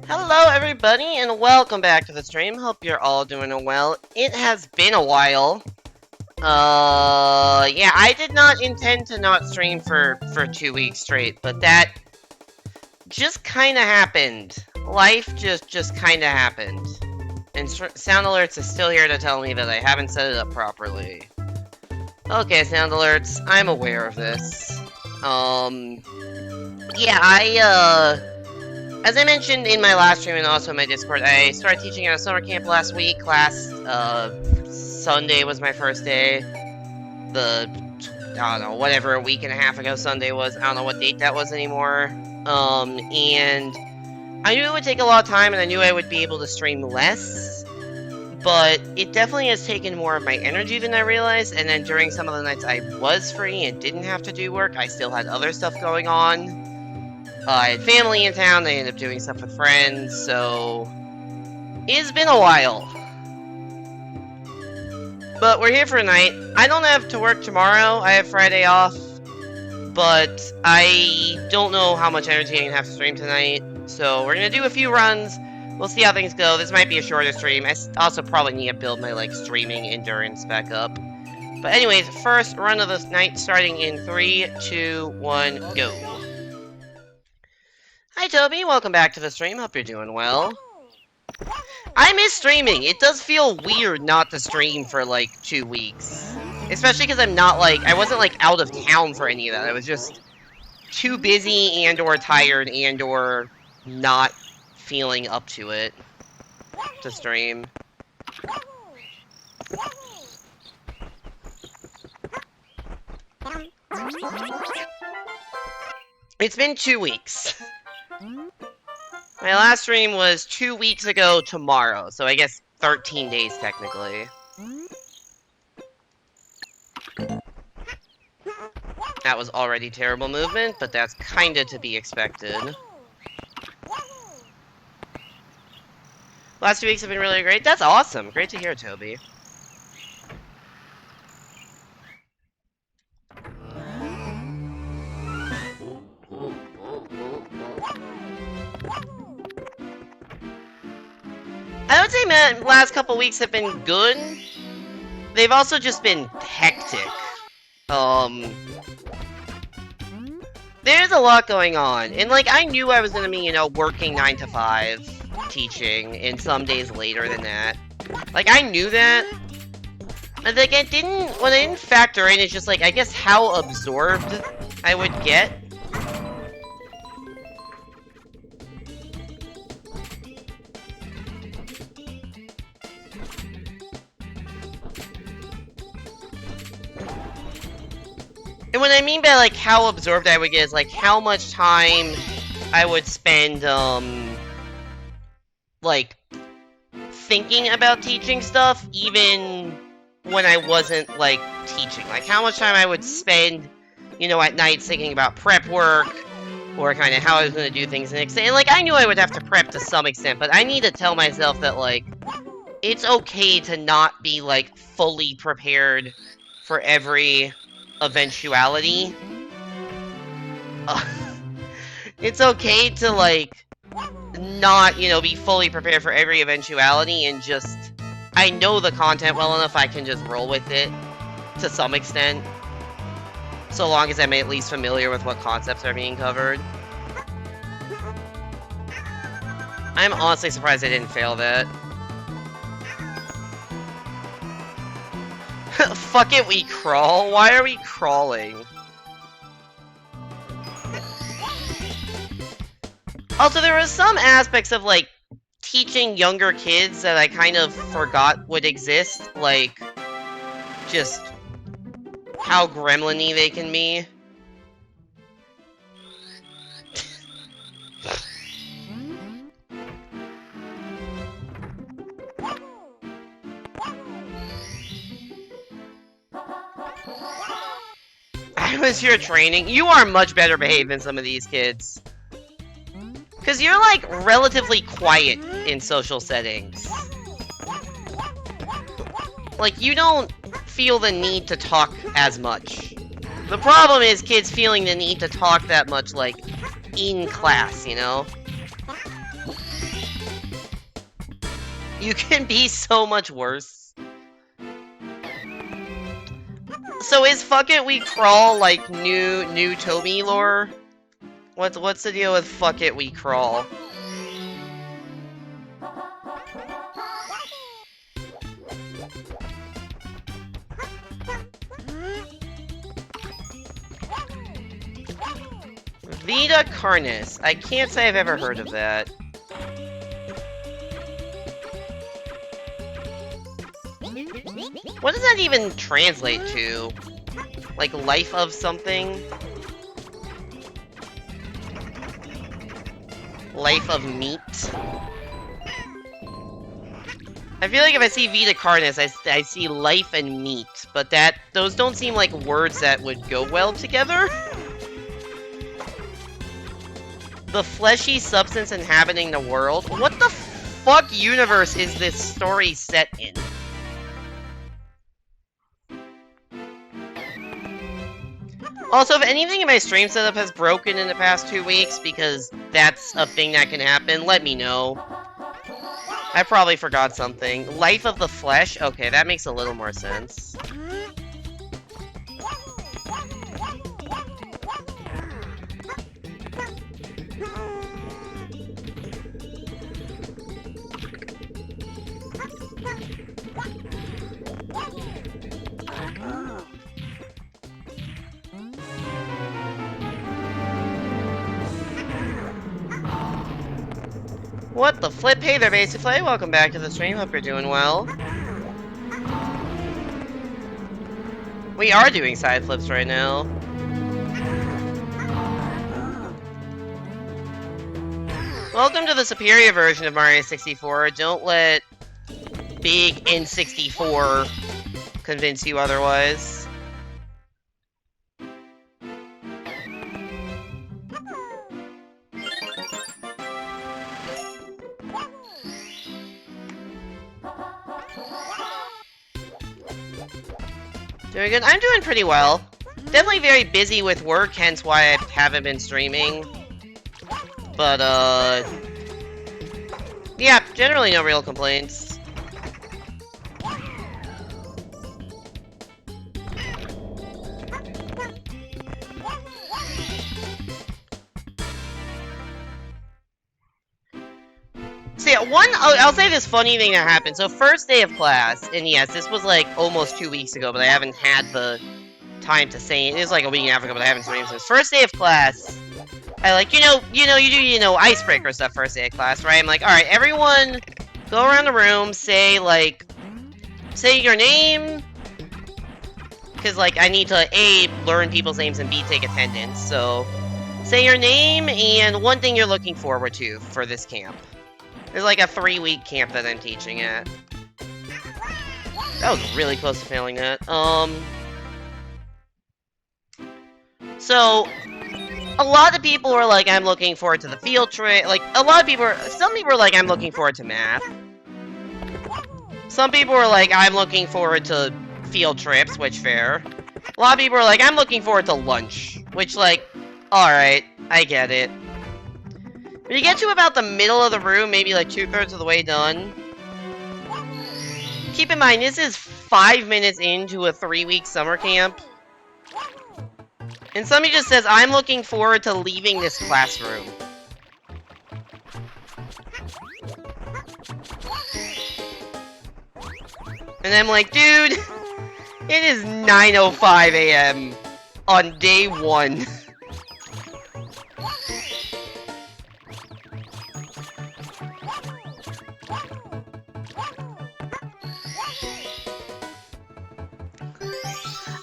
Hello everybody and welcome back to the stream. Hope you're all doing well. It has been a while. Yeah, I did not intend to not stream for 2 weeks straight, but that just kinda happened. Life just kinda happened. And Sound Alerts is still here to tell me that I haven't set it up properly. Okay, Sound Alerts, I'm aware of this. Yeah, as I mentioned in my last stream and also in my Discord, I started teaching at a summer camp last week. Sunday was my first day. I don't know, whatever a week and a half ago Sunday was. I don't know what date that was anymore. And I knew it would take a lot of time and I knew I would be able to stream less. But it definitely has taken more of my energy than I realized. And then during some of the nights I was free and didn't have to do work, I still had other stuff going on. I had family in town, I ended up doing stuff with friends, so it's been a while. But we're here for tonight. I don't have to work tomorrow, I have Friday off, but I don't know how much energy I'm gonna have to stream tonight, so we're gonna do a few runs. We'll see how things go. This might be a shorter stream. I also probably need to build my streaming endurance back up. But anyways, first run of the night starting in 3, 2, 1, go. Hi Toby, welcome back to the stream, hope you're doing well. I miss streaming, it does feel weird not to stream for 2 weeks. Especially because I'm not I wasn't out of town for any of that, I was just too busy and or tired and or not feeling up to it to stream. It's been 2 weeks. My last stream was 2 weeks ago tomorrow, so I guess 13 days technically. That was already terrible movement, but that's kinda to be expected. Last 2 weeks have been really great. That's awesome. Great to hear, Toby. I would say my last couple weeks have been good. They've also just been hectic. There's a lot going on. And, I knew I was gonna be, working 9 to 5, teaching, and some days later than that. I knew that. But, what I didn't factor in is just, I guess how absorbed I would get. And what I mean by, how absorbed I would get is, how much time I would spend, thinking about teaching stuff, even when I wasn't, teaching. How much time I would spend, at night thinking about prep work, or kind of how I was going to do things the next day. And, I knew I would have to prep to some extent, but I need to tell myself that, it's okay to not be, fully prepared for every eventuality. It's okay to, not, be fully prepared for every eventuality and just... I know the content well enough I can just roll with it to some extent. So long as I'm at least familiar with what concepts are being covered. I'm honestly surprised I didn't fail that. Fuck it, we crawl? Why are we crawling? Also, there were some aspects of, teaching younger kids that I kind of forgot would exist. Just how gremlin-y they can be. I was here training. You are much better behaved than some of these kids. Because you're, relatively quiet in social settings. You don't feel the need to talk as much. The problem is kids feeling the need to talk that much, in class, you know? You can be so much worse. So is Fuck It We Crawl like new Toby lore? What's the deal with Fuck It We Crawl? Vita Carnis. I can't say I've ever heard of that. What does that even translate to? Like, life of something? Life of meat? I feel like if I see Vita Carnis, I see life and meat, but those don't seem like words that would go well together. The fleshy substance inhabiting the world? What the fuck universe is this story set in? Also, if anything in my stream setup has broken in the past 2 weeks, because that's a thing that can happen, let me know. I probably forgot something. Life of the Flesh? Okay, that makes a little more sense. What the flip? Hey there, Basically. Welcome back to the stream. Hope you're doing well. We are doing side flips right now. Welcome to the superior version of Mario 64. Don't let big N64 convince you otherwise. Doing good. I'm doing pretty well. Definitely very busy with work, hence why I haven't been streaming. But, yeah, generally no real complaints. So yeah, I'll say this funny thing that happened. So first day of class, and yes, this was like almost 2 weeks ago, but I haven't had the time to say it. It was like a week and a half ago, but I haven't streamed since. First day of class, I like, you do icebreaker stuff first day of class, right? I'm like, alright, everyone go around the room, say your name, because like I need to A, learn people's names, and B, take attendance. So say your name and one thing you're looking forward to for this camp. There's like a 3-week camp that I'm teaching at. That was really close to failing that. So, a lot of people were like, I'm looking forward to the field trip. Like, some people were like, I'm looking forward to math. Some people were like, I'm looking forward to field trips, which fair. A lot of people were like, I'm looking forward to lunch, which like, alright, I get it. When you get to about the middle of the room, maybe like 2/3 of the way done, keep in mind, this is 5 minutes into a 3-week summer camp. And somebody just says, I'm looking forward to leaving this classroom. And I'm like, dude, it is 9:05 a.m. on day 1.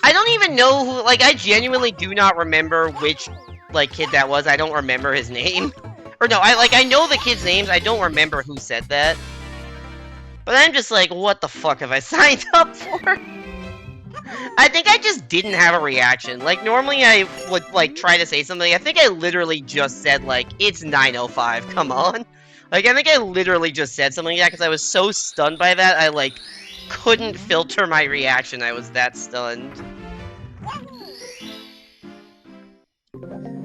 I don't even know who, like, I genuinely do not remember which, like, kid that was. I don't remember his name. Or no, I know the kids' names, I don't remember who said that. But I'm just like, what the fuck have I signed up for? I think I just didn't have a reaction. Like, normally I would, like, try to say something. I think I literally just said, like, it's 9:05, come on. Like, I think I literally just said something like that because I was so stunned by that, I, like, couldn't filter my reaction. I was that stunned.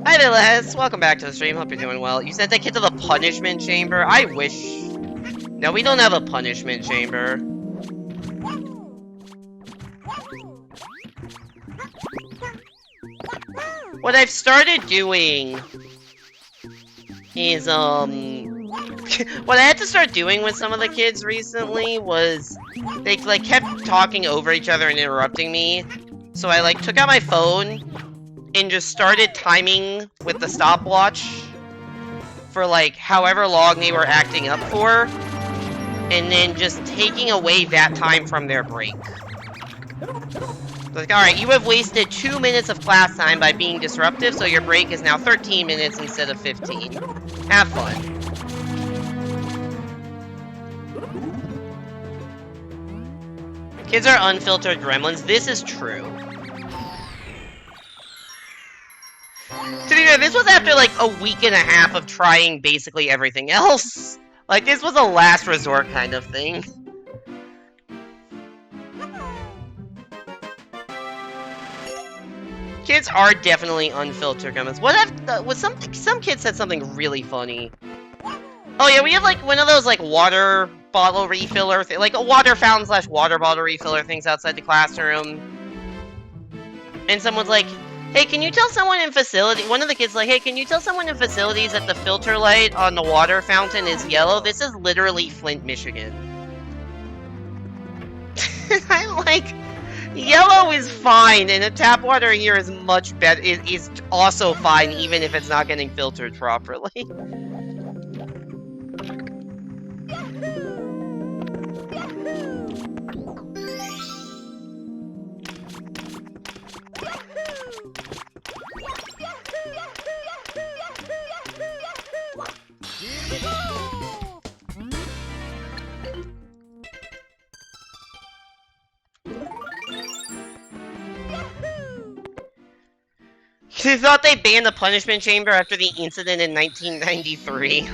Hi there, Les. Welcome back to the stream. Hope you're doing well. You sent that kid to the punishment chamber? I wish No, we don't have a punishment chamber. What I've started doing is, what I had to start doing with some of the kids recently was they, like, kept talking over each other and interrupting me. So I, like, took out my phone and just started timing with the stopwatch for, like, however long they were acting up for, and then just taking away that time from their break. Like, alright, you have wasted 2 minutes of class time by being disruptive, so your break is now 13 minutes instead of 15. Have fun. Kids are unfiltered gremlins. This is true. To be fair, this was after like a week and a half of trying basically everything else. Like, this was a last resort kind of thing. Kids are definitely unfiltered gremlins. Some kids said something really funny. Oh yeah, we have like one of those like water bottle refiller like a water fountain / water bottle refiller things outside the classroom. And someone's like, hey, can you tell someone in facility, one of the kids like, hey, can you tell someone in facilities that the filter light on the water fountain is yellow? This is literally Flint, Michigan. I'm like, yellow is fine, and the tap water here is much better, is also fine, even if it's not getting filtered properly. They thought they banned the punishment chamber after the incident in 1993.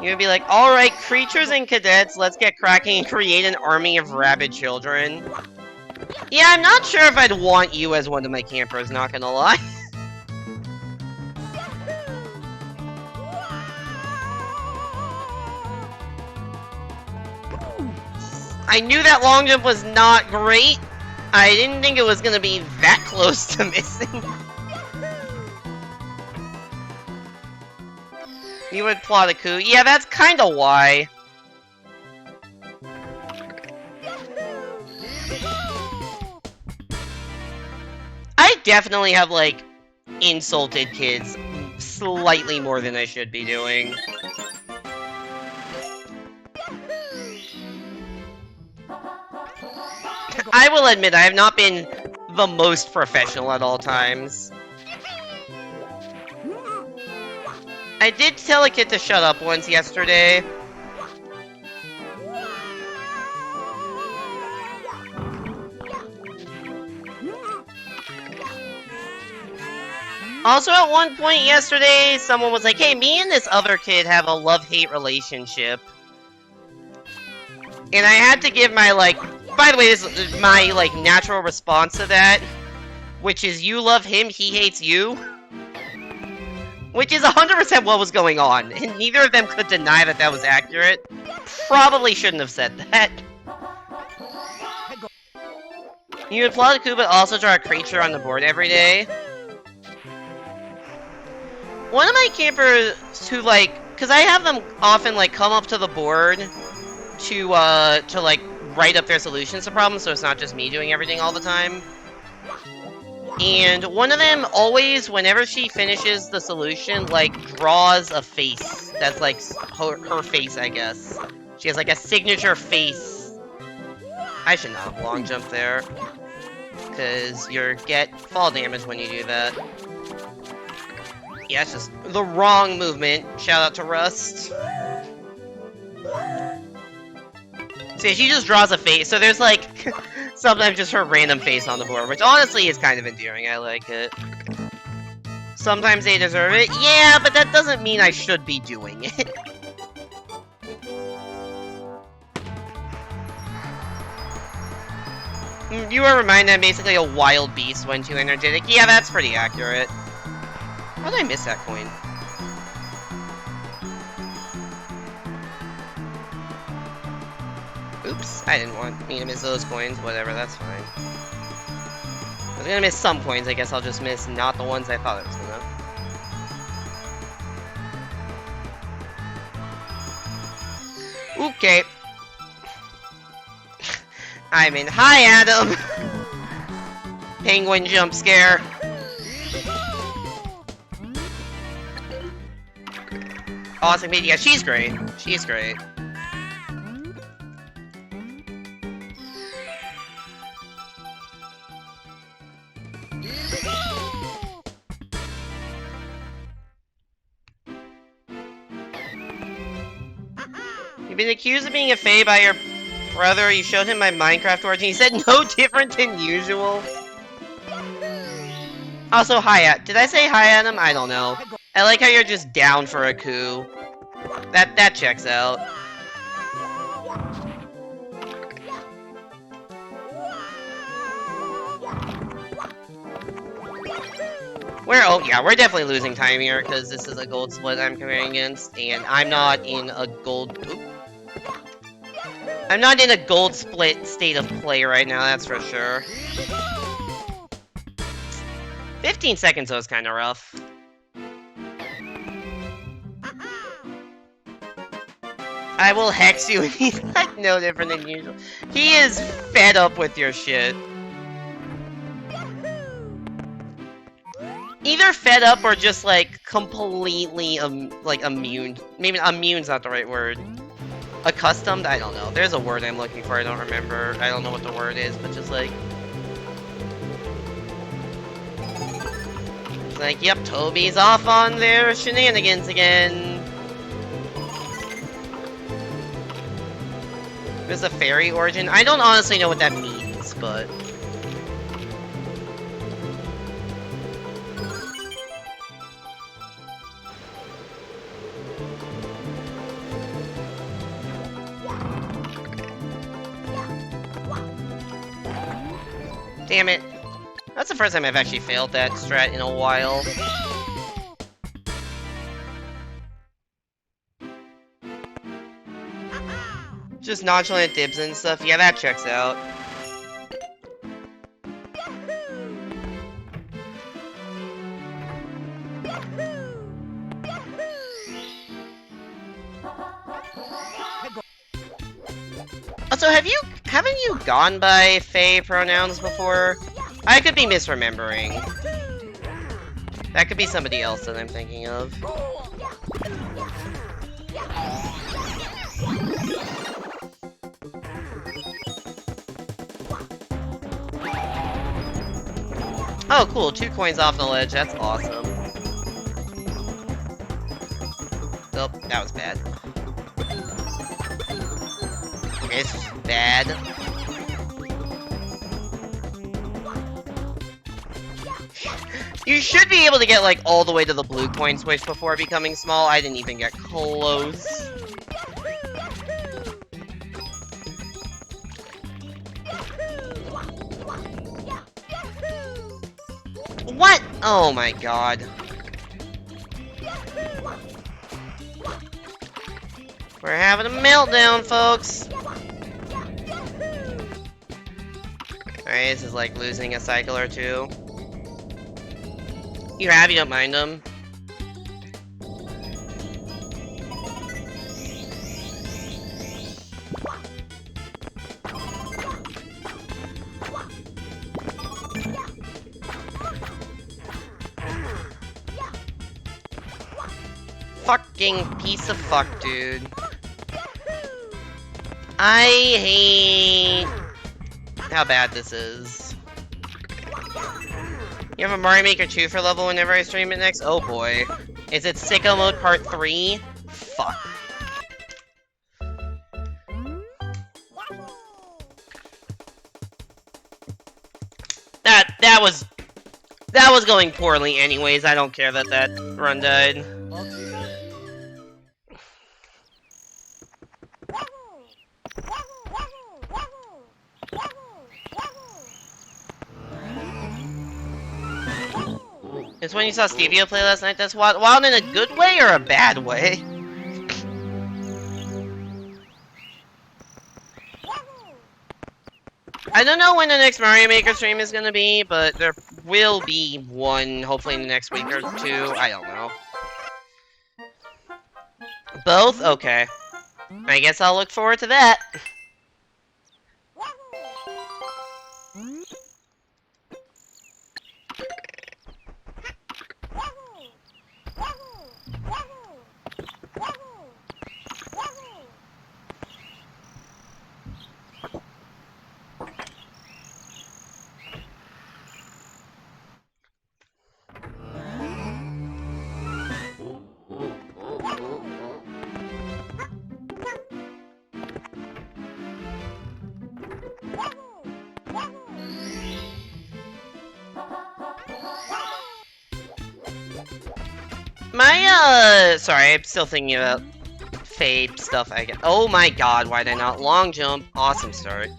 You'd be like, alright, creatures and cadets, let's get cracking and create an army of rabid children. Yeah, I'm not sure if I'd want you as one of my campers, not gonna lie. I knew that long jump was not great. I didn't think it was gonna be that close to missing. You would plot a coup. Yeah, that's kinda why. I definitely have, like, insulted kids slightly more than I should be doing. I will admit, I have not been the most professional at all times. I did tell a kid to shut up once yesterday. Also, at one point yesterday, someone was like, hey, me and this other kid have a love-hate relationship. And I had to give my, like... By the way, this is my, like, natural response to that. Which is, you love him, he hates you. Which is 100% what was going on. And neither of them could deny that that was accurate. Probably shouldn't have said that. You would plot a coup, but also draw a creature on the board every day. One of my campers who, like, because I have them often, like, come up to the board to, like, write up their solutions to problems, so it's not just me doing everything all the time. And one of them always, whenever she finishes the solution, like, draws a face. That's, like, her face, I guess. She has, like, a signature face. I should not have long jump there. Because you get fall damage when you do that. Yeah, it's just the wrong movement. Shout out to Rust. See, she just draws a face, so there's, like, sometimes just her random face on the board, which honestly is kind of endearing. I like it. Sometimes they deserve it. Yeah, but that doesn't mean I should be doing it. You were reminded I'm basically a wild beast when too energetic. Yeah, that's pretty accurate. How did I miss that coin? Oops, I didn't want me to miss those coins. Whatever, that's fine. I was gonna miss some coins, I guess I'll just miss not the ones I thought I was gonna. Okay. I mean, hi Adam! Penguin jump scare. Awesome, yeah, she's great. She's great. You've been accused of being a fae by your brother. You showed him my Minecraft origin. He said no different than usual. Also, hi, did I say hi, Adam? I don't know. I like how you're just down for a coup. That checks out. We're definitely losing time here, because this is a gold split I'm comparing against, and I'm not in a gold... Oop. I'm not in a gold split state of play right now, that's for sure. 15 seconds was kind of rough. I will hex you, and he's like no different than usual. He is fed up with your shit. Either fed up or just like completely like immune. Maybe immune's not the right word. Accustomed? I don't know. There's a word I'm looking for. I don't remember. I don't know what the word is, but just like. It's like, yep, Toby's off on their shenanigans again. There's a fairy origin. I don't honestly know what that means, but. Damn it. That's the first time I've actually failed that strat in a while. Just nonchalant dibs and stuff. Yeah, that checks out. Also, haven't you gone by Fae pronouns before? I could be misremembering. That could be somebody else that I'm thinking of. Oh, cool. 2 coins off the ledge. That's awesome. Oh, that was bad. Okay, this is bad. You should be able to get, like, all the way to the blue coin switch before becoming small. I didn't even get close. What? Oh my god. We're having a meltdown, folks. Alright, this is like losing a cycle or two. You don't mind them. Fucking piece of fuck, dude. I hate how bad this is. You have a Mario Maker 2 for level whenever I stream it next? Oh boy. Is it Sicko Mode Part 3? Fuck. That was going poorly anyways. I don't care that that run died. It's when you saw Stevio play last night that's wild. Wild in a good way or a bad way? I don't know when the next Mario Maker stream is gonna be, but there will be one, hopefully in the next week or two. I don't know. Both? Okay. I guess I'll look forward to that. Sorry, I'm still thinking about Fade stuff I get. Oh my god, why did I not long jump? Awesome start.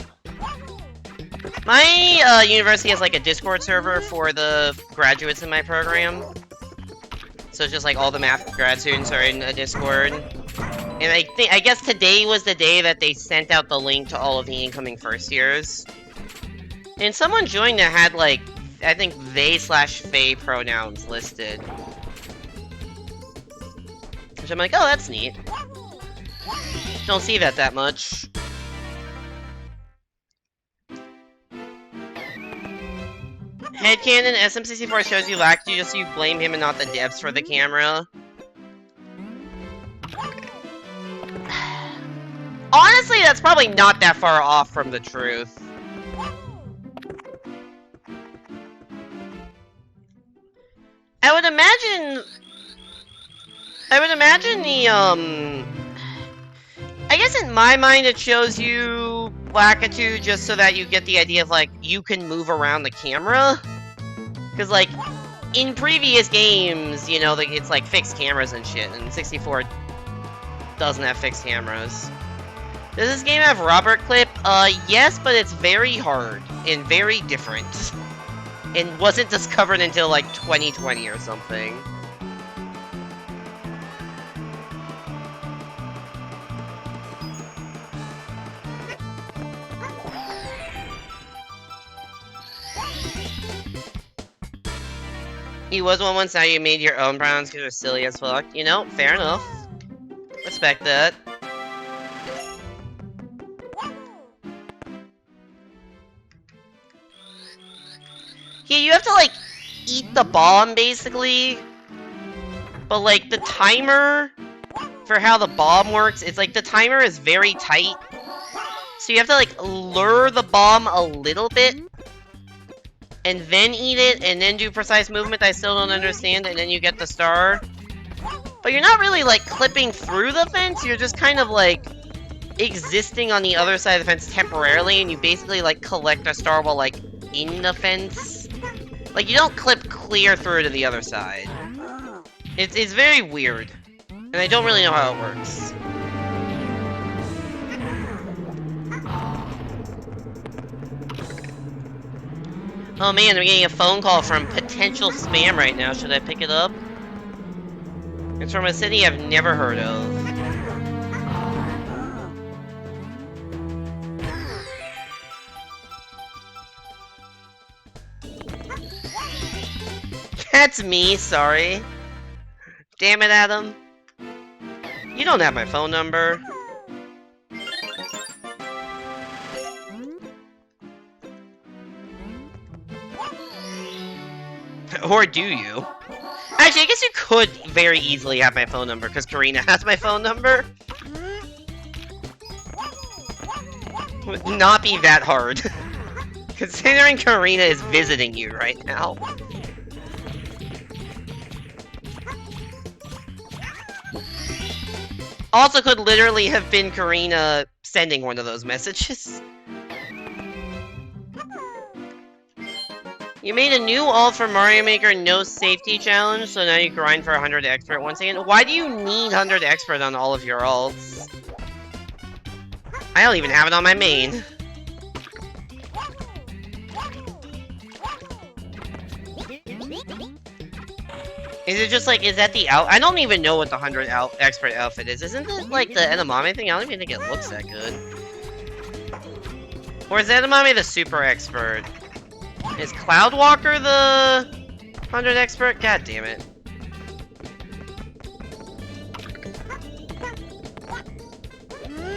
My, university has, like, a Discord server for the graduates in my program. So it's just, like, all the math grad students are in a Discord. And I guess today was the day that they sent out the link to all of the incoming first years. And someone joined that had, like, I think they/they pronouns listed. Which I'm like, oh, that's neat. Don't see that much. Headcanon, SM64 shows you lacked you just so you blame him and not the devs for the camera. Honestly, that's probably not that far off from the truth. I would imagine the, I guess in my mind it shows you Lackitude just so that you get the idea of, like, you can move around the camera. Because, like, in previous games, you know, it's, like, fixed cameras and shit, and 64 doesn't have fixed cameras. Does this game have Robert Clip? Yes, but it's very hard, and very different. And wasn't discovered until, like, 2020 or something. You was one once, now you made your own browns because you're silly as fuck. You know, fair enough. Respect that. Yeah, you have to, like, eat the bomb, basically. But, like, the timer for how the bomb works, it's like the timer is very tight. So you have to, like, lure the bomb a little bit. And then eat it, and then do precise movement I still don't understand, and then you get the star. But you're not really, like, clipping through the fence, you're just kind of, like, existing on the other side of the fence temporarily, and you basically, like, collect a star while, like, in the fence. Like, you don't clip clear through to the other side. It's very weird. And I don't really know how it works. Oh man, I'm getting a phone call from potential spam right now. Should I pick it up? It's from a city I've never heard of. That's me, sorry. Damn it, Adam. You don't have my phone number. Or do you? Actually, I guess you could very easily have my phone number, because Karina has my phone number. Would not be that hard. Considering Karina is visiting you right now. Also could literally have been Karina sending one of those messages. You made a new alt for Mario Maker no safety challenge, so now you grind for 100 expert once again. Why do you need 100 expert on all of your alts? I don't even have it on my main. Is it just like, is that the out? I don't even know what the 100 expert outfit is. Isn't it like the Edamame thing? I don't even think it looks that good. Or is Edamame the super expert? Is Cloudwalker the 100 expert? God damn it.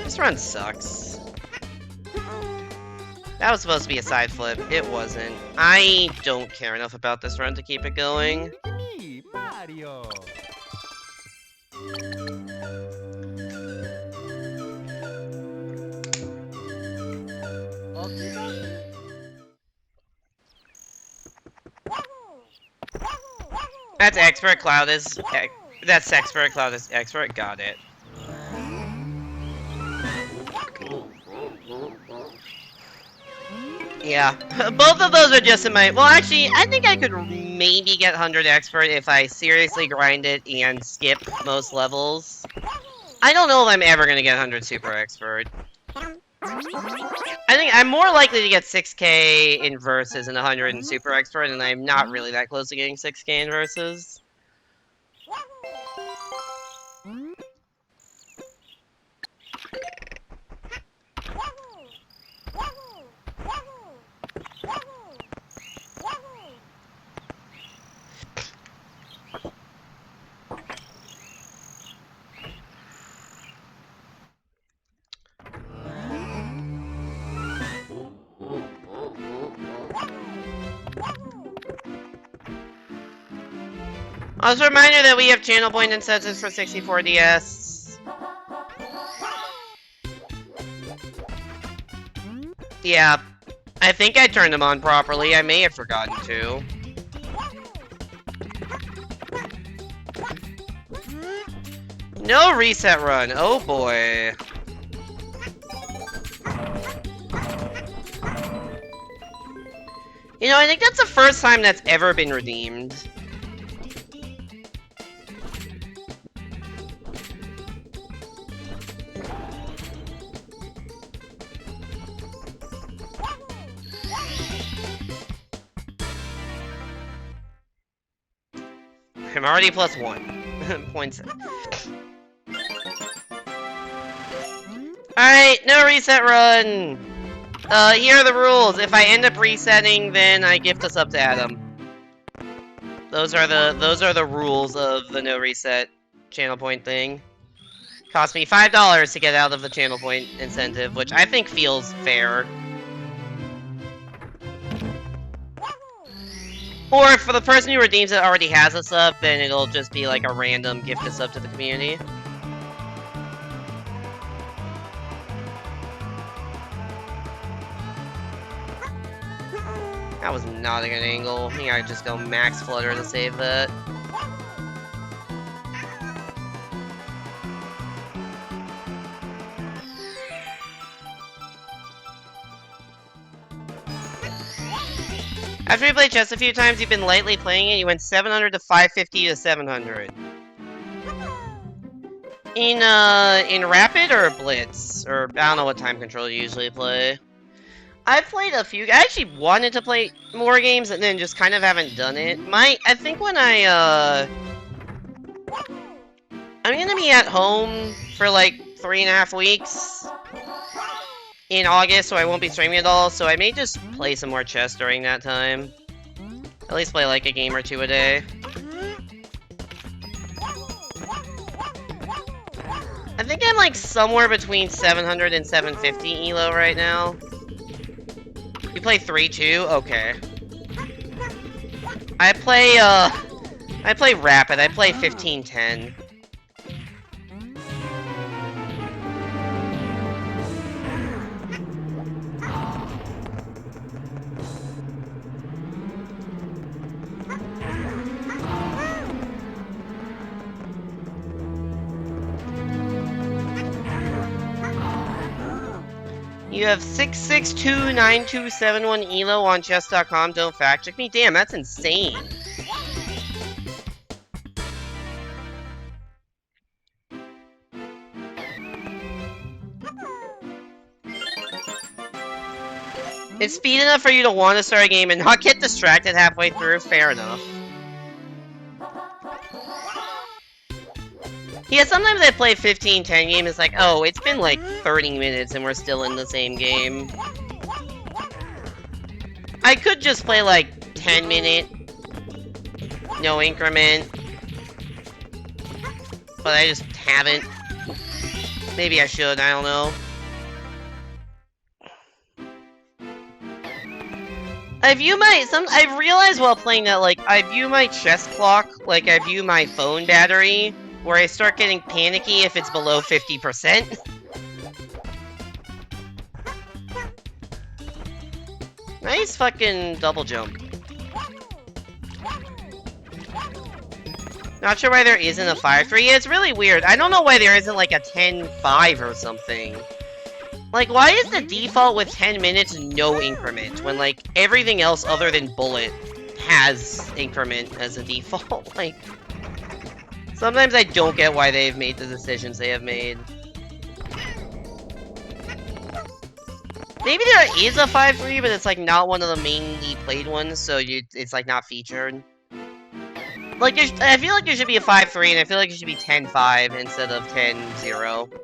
This run sucks. That was supposed to be a side flip. It wasn't. I don't care enough about this run to keep it going. Mario. That's expert. Cloud is. That's expert. Cloud is expert. Got it. Yeah, both of those are just in my... Well, actually, I think I could maybe get 100 expert if I seriously grind it and skip most levels. I don't know if I'm ever going to get 100 super expert. I think I'm more likely to get 6k in versus and 100 in super expert, and I'm not really that close to getting 6k in versus. Also, a reminder that we have channel point incentives for 64DS. Yeah, I think I turned them on properly. I may have forgotten to. No reset run. Oh boy. You know, I think that's the first time that's ever been redeemed. I'm already plus 1. Points. Alright, no reset run! Here are the rules. If I end up resetting, then I gift a sub to Adam. Those are the rules of the no reset channel point thing. Cost me $5 to get out of the channel point incentive, which I think feels fair. Or for the person who redeems it already has a sub, then it'll just be like a random gift a sub to the community. That was not a good angle. I think I just go max flutter to save that. After you played chess a few times, you've been lightly playing it, you went 700 to 550 to 700. In Rapid or Blitz? Or, I don't know what time control you usually play. I've played a few. I actually wanted to play more games and then just kind of haven't done it. I think when I'm gonna be at home for like 3.5 weeks in August, so I won't be streaming at all, so I may just play some more chess during that time. At least play like a game or two a day. I think I'm like somewhere between 700 and 750 elo right now. You play 3-2? Okay. I play Rapid. I play 15-10. You have 6629271 elo on chess.com. Don't fact check me. Damn, that's insane. It's speed enough for you to want to start a game and not get distracted halfway through. Fair enough. Yeah, sometimes I play 15-10 game, it's like, oh, it's been like 30 minutes and we're still in the same game. I could just play like 10-minute, no increment. But I just haven't. Maybe I should, I don't know. I've realized while playing that, like, I view my chest clock like I view my phone battery, where I start getting panicky if it's below 50%. Nice fucking double jump. Not sure why there isn't a 5-3. Yeah, it's really weird. I don't know why there isn't like a 10-5 or something. Like, why is the default with 10 minutes no increment, when, like, everything else other than bullet has increment as a default? Like, sometimes I don't get why they've made the decisions they have made. Maybe there is a 5-3, but it's, like, not one of the mainly played ones, so it's, like, not featured. Like, I feel like there should be a 5-3, and I feel like it should be 10-5 instead of 10-0.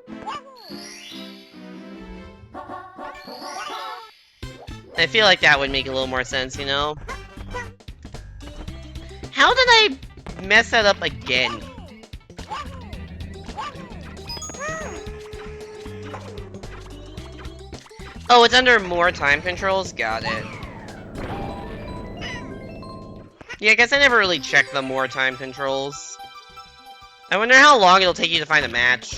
I feel like that would make a little more sense, you know? How did I mess that up again? Oh, it's under more time controls? Got it. Yeah, I guess I never really checked the more time controls. I wonder how long it'll take you to find a match.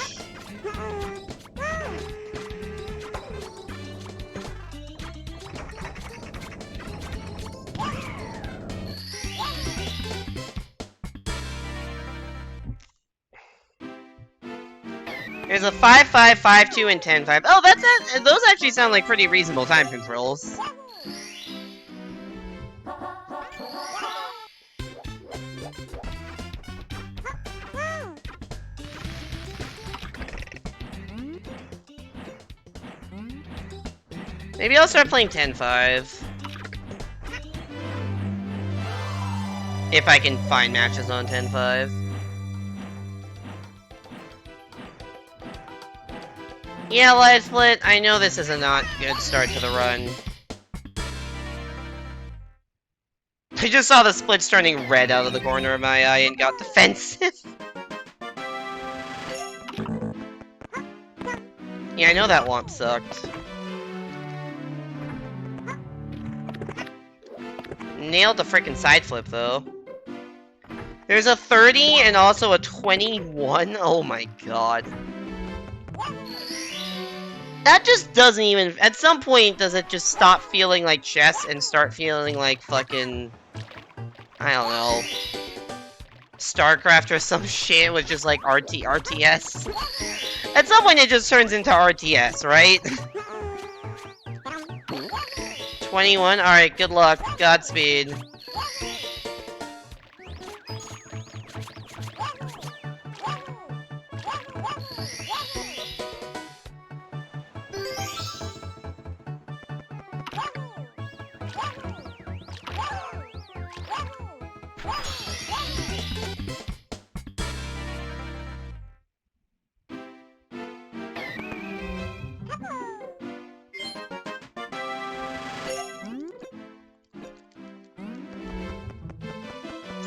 There's a 5-5, 5-2, and 10-5. Oh, that's it. Those actually sound like pretty reasonable time controls. Maybe I'll start playing 10-5. If I can find matches on 10-5. Yeah, Light Split, I know this is a not good start to the run. I just saw the splits turning red out of the corner of my eye and got defensive. Yeah, I know that womp sucked. Nailed the frickin' side flip, though. There's a 30 and also a 21. Oh my god. That just doesn't even... At some point, does it just stop feeling like chess and start feeling like fucking... I don't know... StarCraft or some shit with just like RTS? At some point, it just turns into RTS, right? 21? Alright, good luck. Godspeed.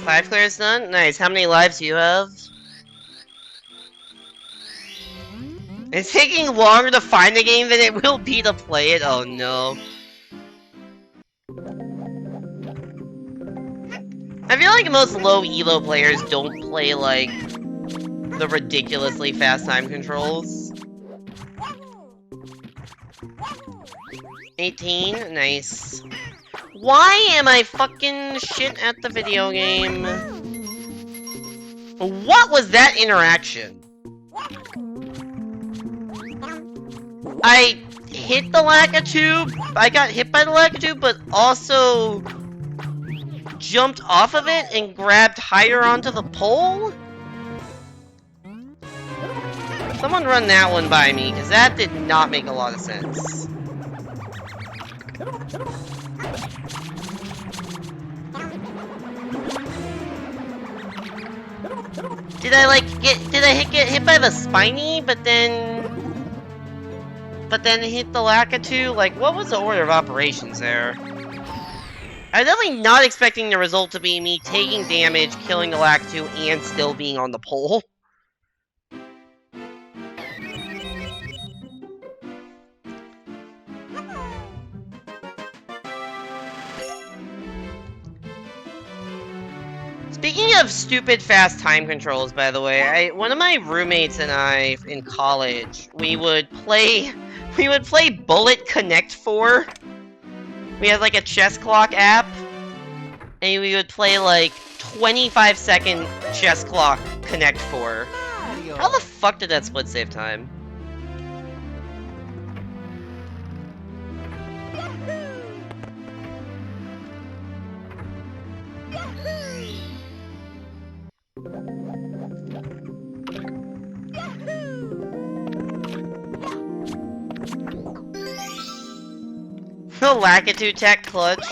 Five clears done? Nice. How many lives do you have? It's taking longer to find the game than it will be to play it? Oh no. I feel like most low elo players don't play like the ridiculously fast time controls. 18? Nice. Why am I fucking shit at the video game? What was that interaction? I hit the lacquer tube, I got hit by the lacquer tube, but also jumped off of it and grabbed higher onto the pole? Someone run that one by me, because that did not make a lot of sense. Did I like get hit by the spiny, but then hit the Lakitu? Like, what was the order of operations there? I'm definitely not expecting the result to be me taking damage, killing the Lakitu, and still being on the pole. Speaking of stupid fast time controls, by the way, one of my roommates and I in college, we would play Bullet Connect 4. We had like a chess clock app, and we would play like 25-second chess clock Connect 4. How the fuck did that split save time? The Lakitu tech clutch.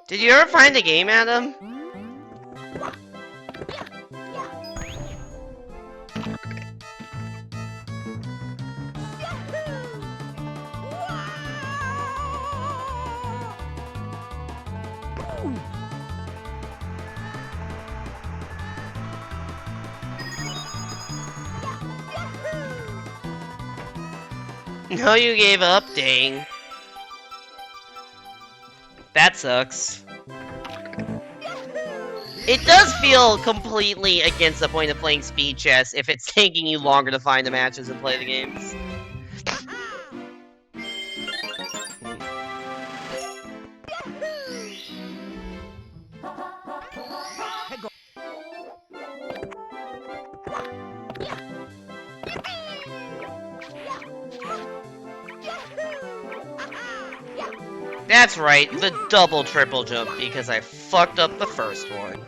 Did you ever find the game, Adam? No, you gave up, dang. That sucks. It does feel completely against the point of playing speed chess if it's taking you longer to find the matches and play the games. That's right, the double triple jump, because I fucked up the first one.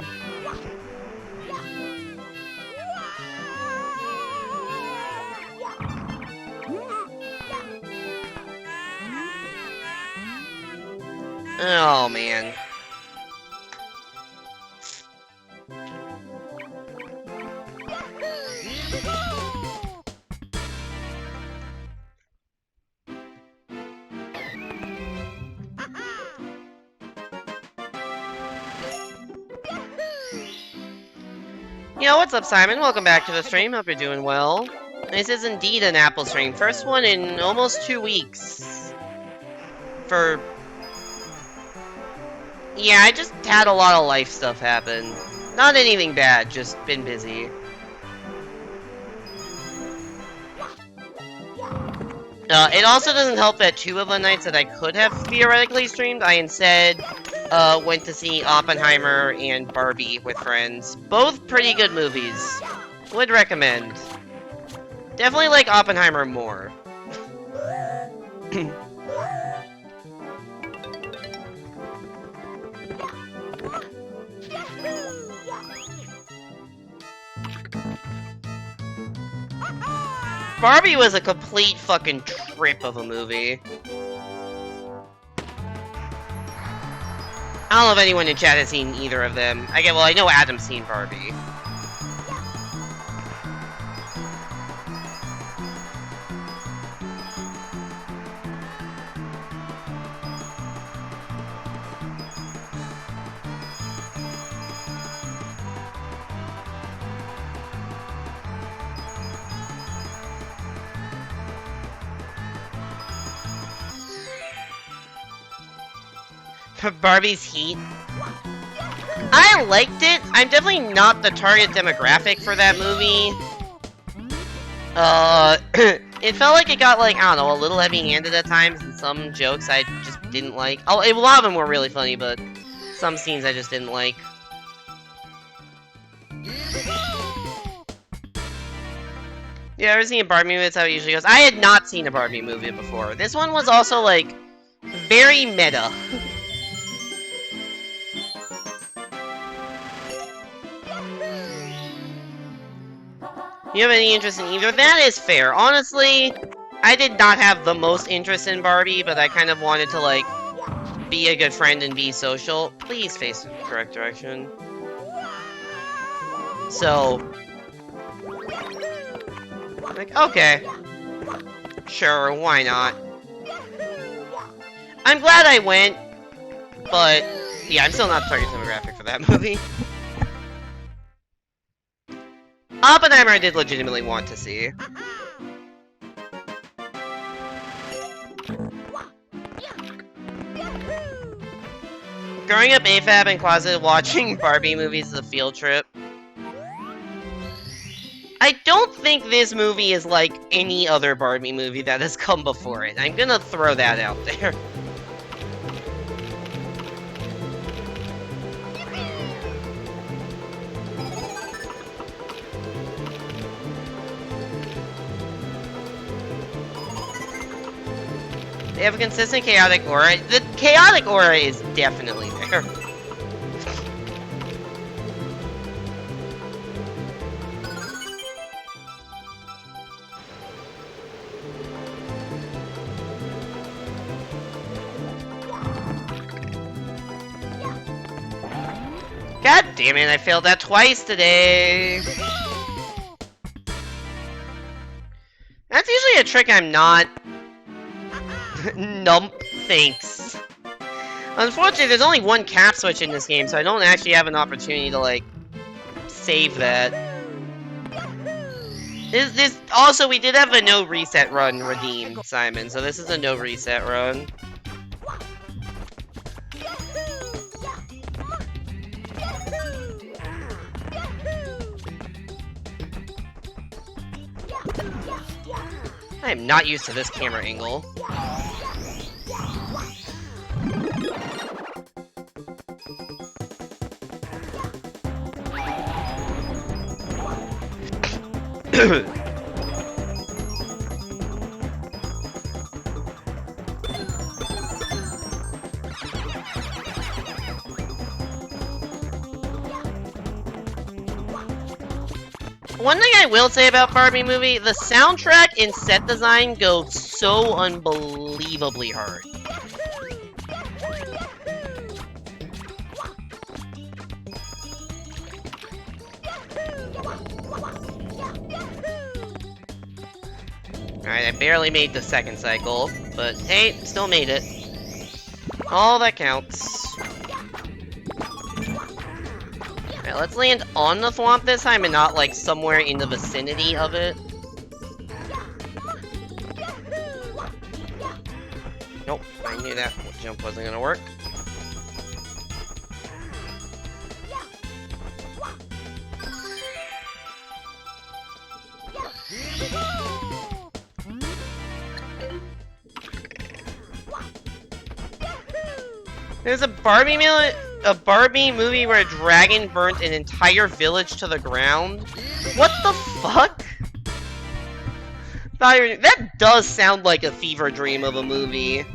Oh, man. Yo, what's up, Simon? Welcome back to the stream. Hope you're doing well. This is indeed an Apple stream. First one in almost 2 weeks. Yeah, I just had a lot of life stuff happen. Not anything bad, just been busy. It also doesn't help that 2 of the nights that I could have theoretically streamed, I instead went to see Oppenheimer and Barbie with friends. Both pretty good movies. Would recommend. Definitely like Oppenheimer more. Barbie was a complete fucking trip of a movie. I don't know if anyone in chat has seen either of them. Well, I know Adam's seen Barbie. Barbie's Heat. I liked it. I'm definitely not the target demographic for that movie. It felt like it got, like, I don't know, a little heavy-handed at times, and some jokes I just didn't like. A lot of them were really funny, but some scenes I just didn't like. Yeah, ever seen a Barbie movie? That's how it usually goes. I had not seen a Barbie movie before. This one was also, like, very meta. You have any interest in either? That is fair. Honestly, I did not have the most interest in Barbie, but I kind of wanted to, like, be a good friend and be social. Please face the correct direction. So, like, okay. Sure, why not? I'm glad I went, but yeah, I'm still not the target demographic for that movie. Oppenheimer I did legitimately want to see. Growing up AFAB and closeted watching Barbie movies is a field trip. I don't think this movie is like any other Barbie movie that has come before it. I'm gonna throw that out there. They have a consistent chaotic aura. The chaotic aura is definitely there. God damn it, I failed that twice today. That's usually a trick I'm not. Nump, thanks. Unfortunately, there's only one cap switch in this game, so I don't actually have an opportunity to, like, save that. This also, we did have a no reset run redeemed, Simon, so this is a no reset run. I am not used to this camera angle. One thing I will say about Barbie movie, the soundtrack and set design go so unbelievably hard. Alright, I barely made the second cycle, but hey, still made it. All that counts. Alright, let's land on the thwomp this time and not, like, somewhere in the vicinity of it. Nope, I knew that jump wasn't gonna work. There's a Barbie movie where a dragon burnt an entire village to the ground. What the fuck? That does sound like a fever dream of a movie.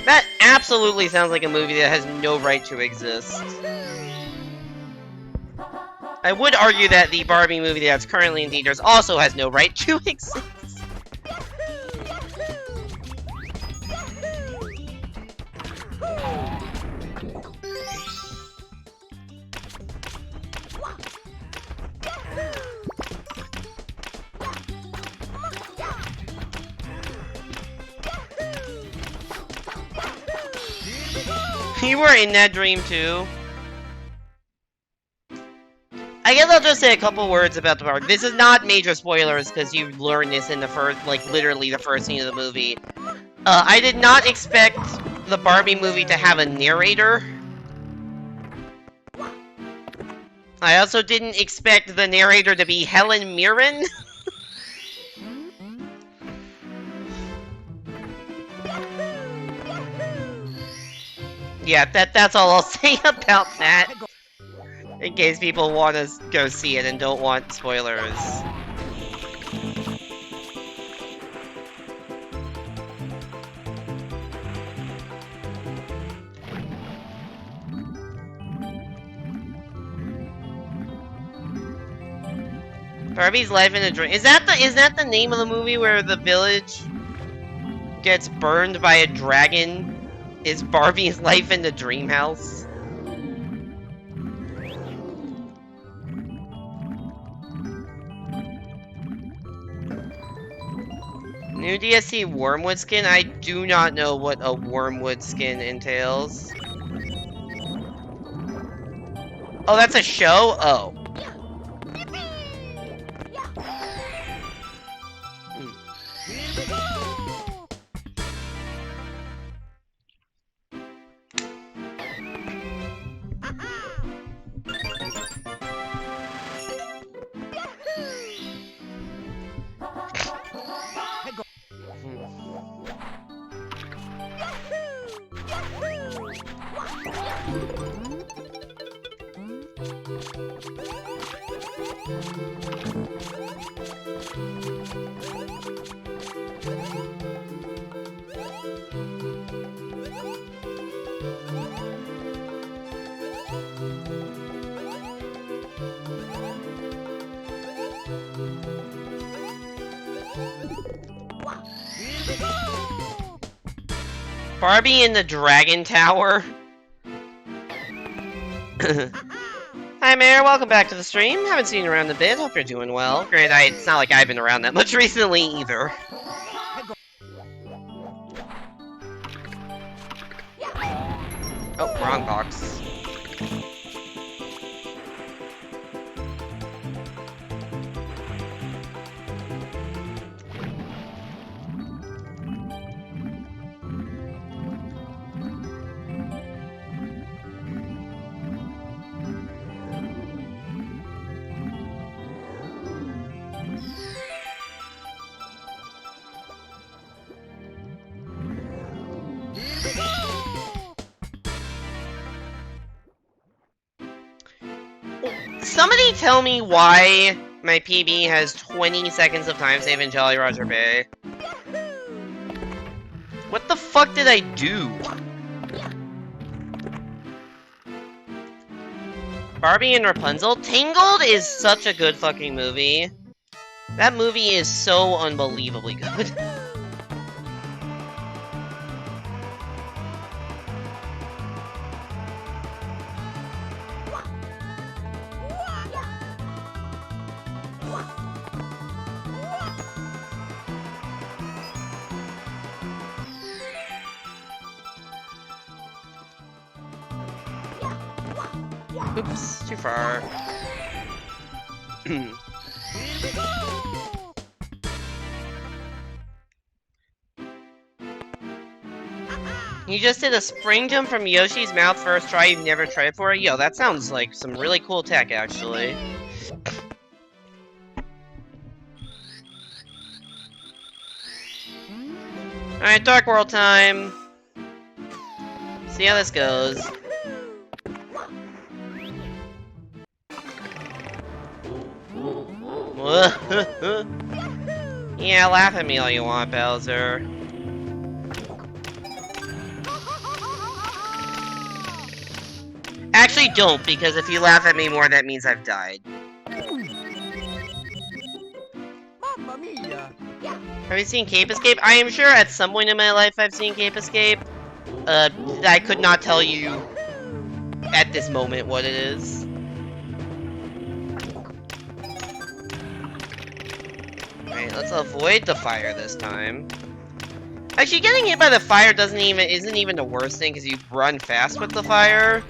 That absolutely sounds like a movie that has no right to exist. I would argue that the Barbie movie that's currently in theaters also has no right to exist. You were in that dream too. I guess I'll just say a couple words about the Barbie. This is not major spoilers because you learn this in the first, like, literally the first scene of the movie. I did not expect the Barbie movie to have a narrator. I also didn't expect the narrator to be Helen Mirren. Yeah, that's all I'll say about that. In case people want to go see it and don't want spoilers. Barbie's Life in a Dream. Is that the name of the movie where the village gets burned by a dragon? Is Barbie's Life in the Dream House? New DSC Wormwood skin? I do not know what a Wormwood skin entails. Oh, that's a show? Oh. Barbie in the Dragon Tower? Hi Mayor, welcome back to the stream. Haven't seen you around a bit, hope you're doing well. Granted, it's not like I've been around that much recently either. Oh, wrong box. Somebody tell me why my PB has 20 seconds of time save in Jolly Roger Bay. What the fuck did I do? Barbie and Rapunzel? Tangled is such a good fucking movie. That movie is so unbelievably good. Oops, too far. You just did a spring jump from Yoshi's mouth first try, you've never tried it before? Yo, that sounds like some really cool tech, actually. Alright, Dark World time. See how this goes. Yeah, laugh at me all you want, Bowser. Actually, don't, because if you laugh at me more, that means I've died. Mamma mia! Have you seen Cape Escape? I am sure at some point in my life I've seen Cape Escape. I could not tell you at this moment what it is. Alright, let's avoid the fire this time. Actually, getting hit by the fire isn't even the worst thing, because you run fast with the fire.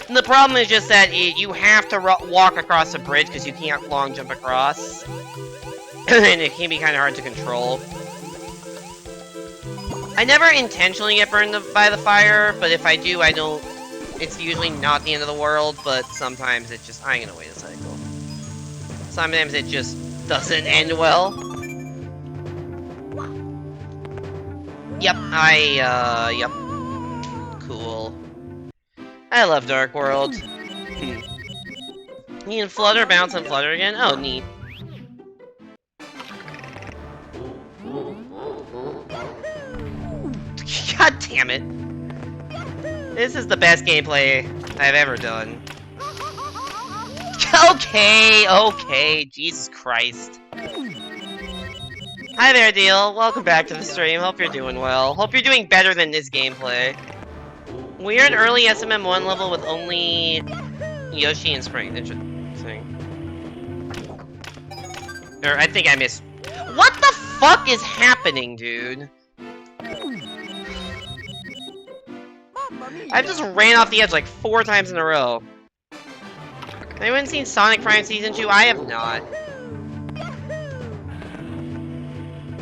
And the problem is just that you have to walk across a bridge, because you can't long jump across. And it can be kind of hard to control. I never intentionally get burned by the fire, but if I do, I don't... It's usually not the end of the world, but sometimes it just... I'm gonna wait a cycle. Sometimes it just doesn't end well. Yep, yep. Cool. I love Dark World. You can flutter, bounce, and flutter again? Oh, neat. God damn it. This is the best gameplay I've ever done. Okay, Jesus Christ. Hi there, Deal. Welcome back to the stream. Hope you're doing well. Hope you're doing better than this gameplay. Weird early SMM1 level with only Yoshi and Spring. Interesting. Or, I think I missed. What the fuck is happening, dude? I just ran off the edge like 4 times in a row. Anyone seen Sonic Prime Season 2? I have not.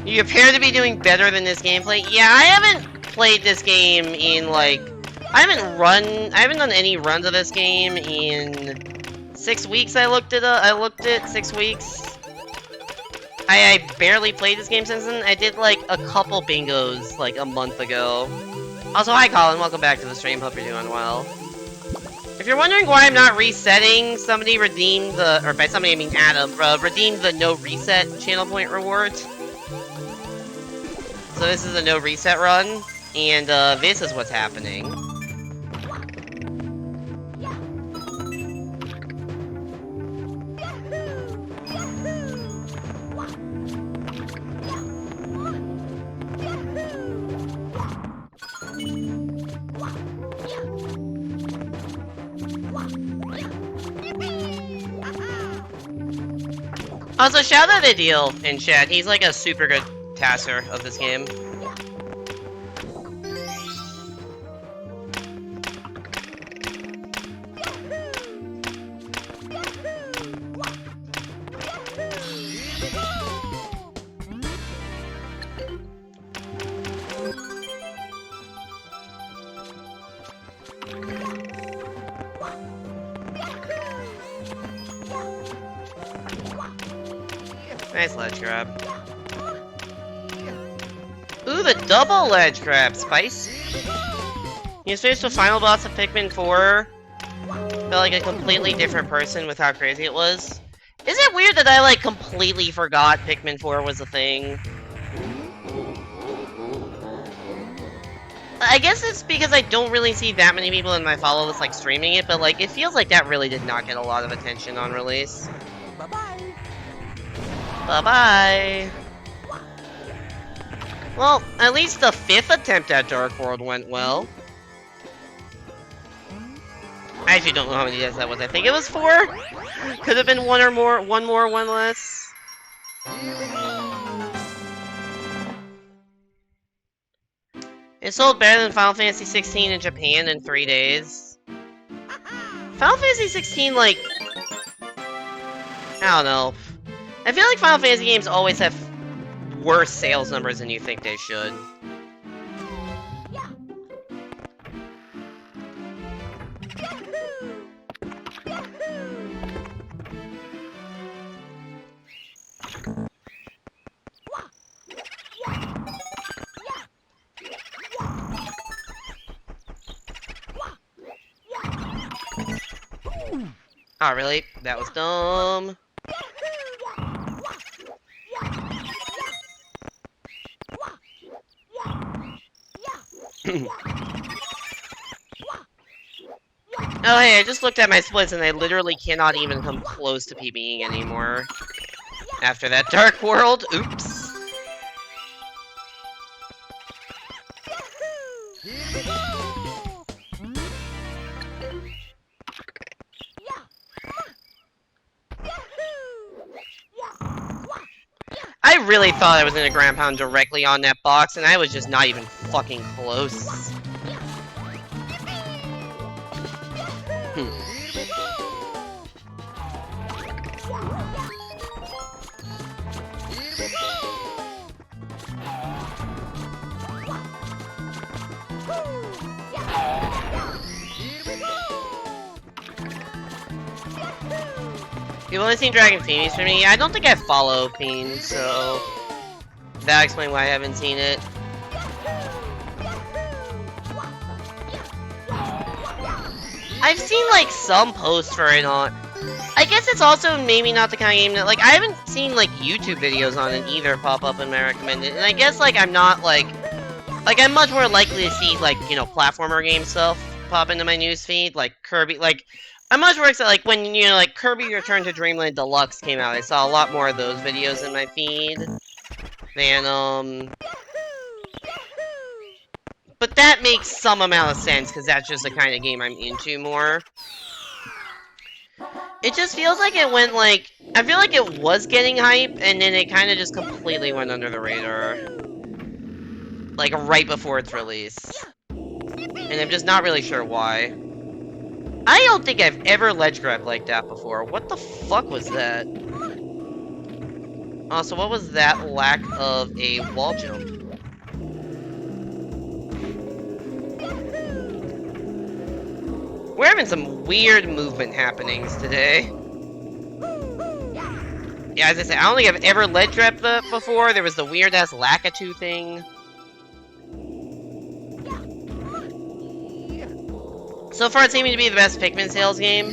You appear to be doing better than this gameplay. Yeah, I haven't played this game in like... I haven't done any runs of this game in 6 weeks. I looked at 6 weeks. I barely played this game since then. I did like a couple bingos like a month ago. Also, hi Colin, welcome back to the stream. Hope you're doing well. If you're wondering why I'm not resetting, somebody redeemed the, or by somebody I mean Adam, redeemed the no reset channel point reward. So this is a no reset run, and this is what's happening. Also, shout out to Deal in chat. He's like a super good tasker of this game. Nice ledge grab. Ooh, the double ledge grab, spice. You faced the final boss of Pikmin 4. Felt like a completely different person with how crazy it was. Is it weird that I like completely forgot Pikmin 4 was a thing? I guess it's because I don't really see that many people in my follow list like streaming it, but like it feels like that really did not get a lot of attention on release. Bye-bye. Bye-bye. Well, at least the 5th attempt at Dark World went well. I actually don't know how many days that was. I think it was 4? Could have been one or more, one more, one less. It sold better than Final Fantasy 16 in Japan in 3 days. Final Fantasy 16, like... I don't know. I feel like Final Fantasy games always have worse sales numbers than you think they should. Oh, really? That was dumb. Oh hey, I just looked at my splits and I literally cannot even come close to PBing anymore. After that Dark World, oops. I really thought I was gonna ground pound directly on that box and I was just not even fucking close. You've only seen Dragon Phoenix for me? I don't think I follow Fiend, so that'll explain why I haven't seen it. I've seen like some posts for it on. I guess it's also maybe not the kind of game that like I haven't seen like YouTube videos on it either pop up in my recommended. And I guess like I'm not like I'm much more likely to see like platformer game stuff pop into my newsfeed like Kirby like. I'm much more excited like when like Kirby Return to Dreamland Deluxe came out. I saw a lot more of those videos in my feed than But that makes some amount of sense because that's just the kind of game I'm into more. It just feels like it went like I feel like it was getting hype and then it kind of just completely went under the radar. Like right before its release. And I'm just not really sure why. I don't think I've ever ledge grabbed like that before. What the fuck was that? Oh, so what was that lack of a wall jump? We're having some weird movement happenings today. Yeah, as I said, I don't think I've ever ledge grabbed before. There was the weird-ass Lakitu thing. So far, it's seeming to be the best Pikmin sales game.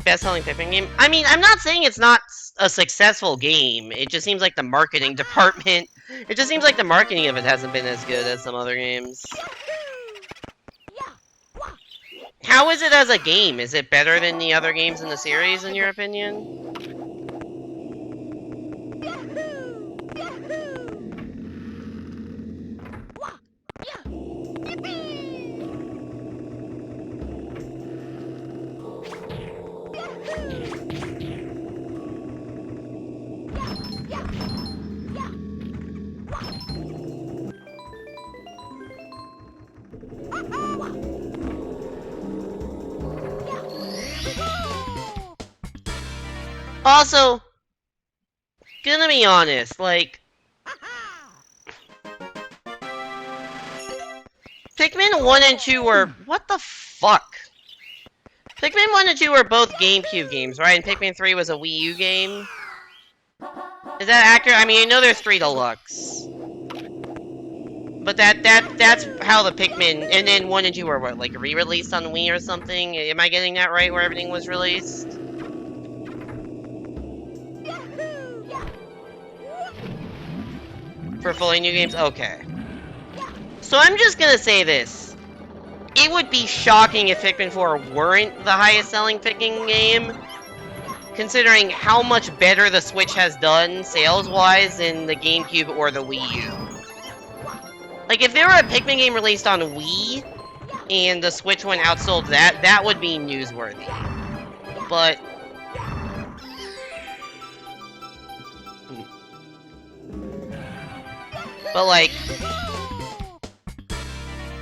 Best-selling Pikmin game. I mean, I'm not saying it's not a successful game. It just seems like the marketing department... It just seems like the marketing of it hasn't been as good as some other games. How is it as a game? Is it better than the other games in the series, in your opinion? Also, gonna be honest, like... Pikmin 1 and 2 were... What the fuck? Pikmin 1 and 2 were both GameCube games, right? And Pikmin 3 was a Wii U game? Is that accurate? I mean, I know there's 3 Deluxe. But that's how the Pikmin... And then 1 and 2 were, what, like, re-released on Wii or something? Am I getting that right, where everything was released? For fully new games? Okay. So I'm just gonna say this. It would be shocking if Pikmin 4 weren't the highest selling Pikmin game, considering how much better the Switch has done sales-wise than the GameCube or the Wii U. Like, if there were a Pikmin game released on Wii, and the Switch one outsold that, that would be newsworthy. But... But, like...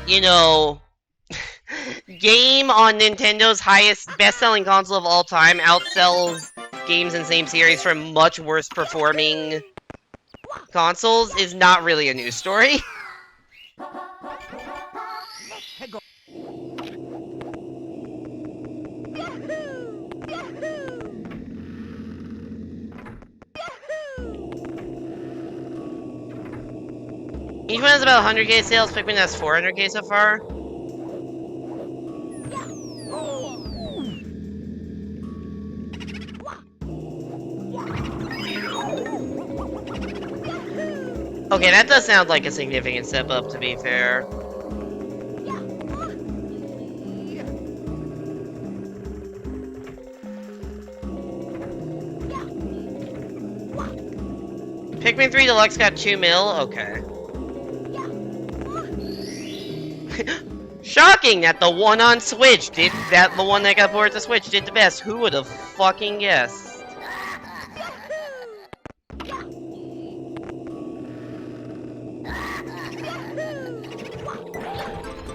You know... game on Nintendo's best-selling console of all time outsells games in the same series from much worse performing consoles is not really a news story. Each one has about 100k sales, Pikmin has 400k so far. Okay, that does sound like a significant step up, to be fair. Pikmin 3 Deluxe got 2 mil? Okay. Shocking that the one on Switch the one that got ported to Switch did the best. Who would have fucking guessed?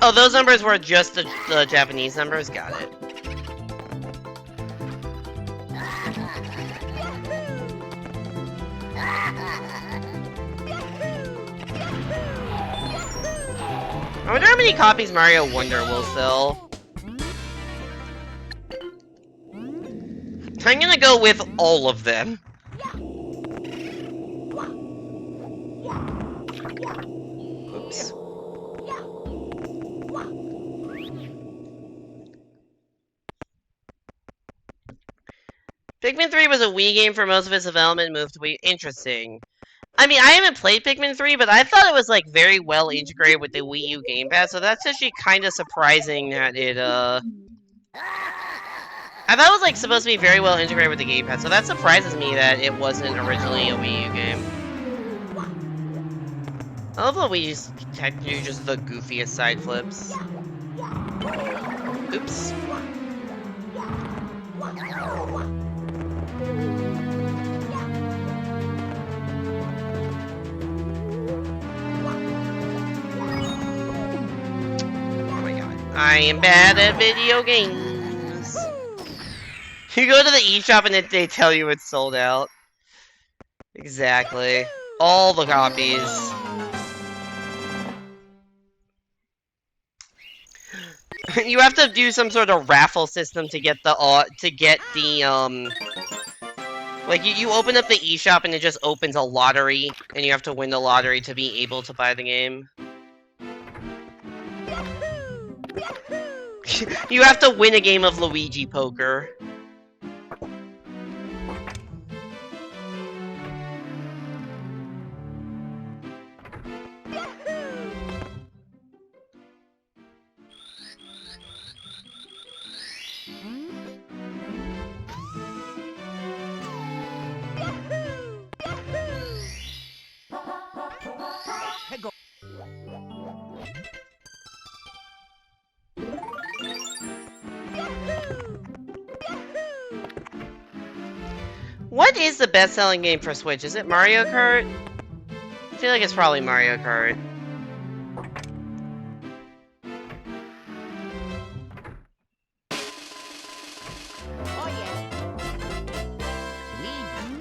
Oh, those numbers were just the Japanese numbers? Got it. I wonder how many copies Mario Wonder will sell. I'm gonna go with all of them. Oops. Pikmin 3 was a Wii game for most of its development, moved to Wii. Interesting. I mean, I haven't played Pikmin 3, but I thought it was, like, very well integrated with the Wii U gamepad, so that's actually kind of surprising that it, I thought it was, like, supposed to be very well integrated with the gamepad, so that surprises me that it wasn't originally a Wii U game. I love the Wii U's tech do just the goofiest side flips. Oops. I am bad at video games. You go to the eShop and they tell you it's sold out. Exactly. All the copies. You have to do some sort of raffle system to get the like you open up the eShop and it just opens a lottery and you have to win the lottery to be able to buy the game. You have to win a game of Luigi Poker. What is the best-selling game for Switch? Is it Mario Kart? I feel like it's probably Mario Kart.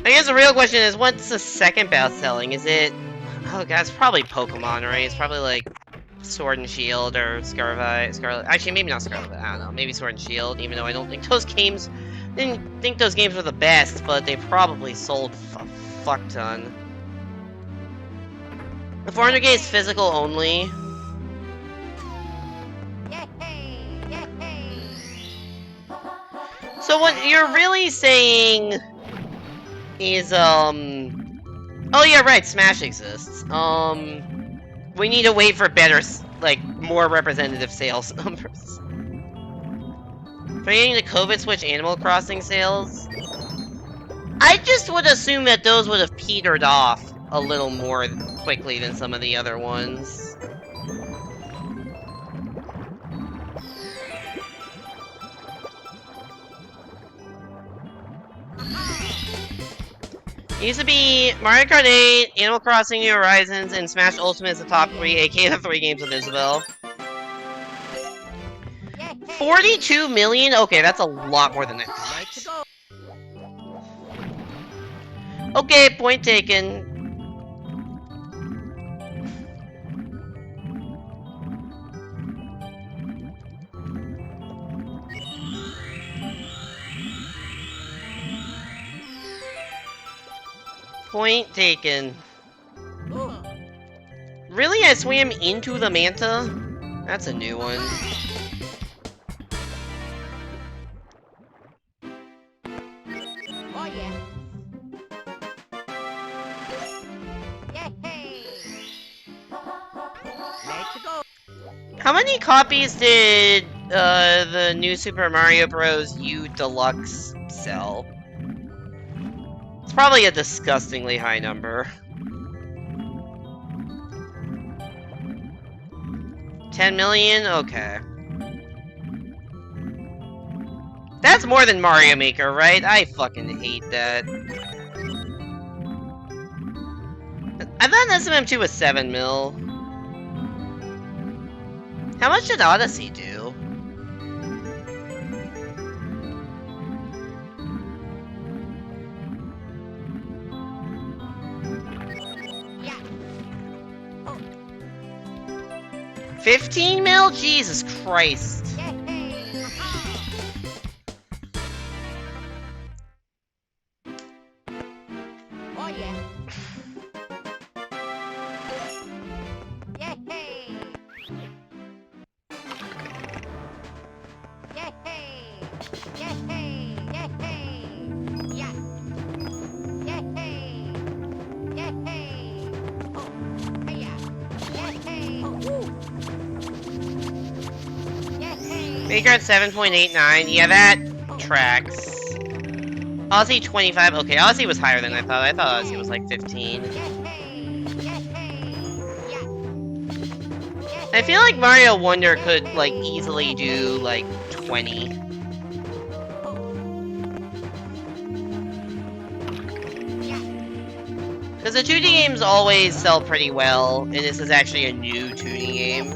I guess the real question is, what's the second best-selling? Is it... Oh god, it's probably Pokemon, right? It's probably like Sword and Shield or Scarlet. Actually, maybe not Scarlet. I don't know. Maybe Sword and Shield, even though I don't think those games... Didn't think those games were the best, but they probably sold a fuck ton. The 400K is physical only. So what you're really saying is, oh yeah, right, Smash exists. We need to wait for better, like, more representative sales numbers. Forgetting the COVID Switch Animal Crossing sales? I just would assume that those would have petered off a little more quickly than some of the other ones. It used to be Mario Kart 8, Animal Crossing New Horizons, and Smash Ultimate is the top 3, aka the 3 games of Isabelle. 42 million? Okay, that's a lot more than I thought. Okay, point taken. Point taken. Really? I swam into the Manta? That's a new one. Oh yeah. Let's go. How many copies did the new Super Mario Bros. U Deluxe sell? It's probably a disgustingly high number. 10 million? Okay. That's more than Mario Maker, right? I fucking hate that. I thought SM2 was 7 mil. How much did Odyssey do? Yeah. Oh. 15 mil? Jesus Christ. Oh yeah. Yeah. Maker at 7.89. Yeah, that tracks. Aussie 25. Okay, Aussie was higher than I thought. I thought Aussie was like 15. I feel like Mario Wonder could like easily do like 20. Because the 2D games always sell pretty well, and this is actually a new 2D game.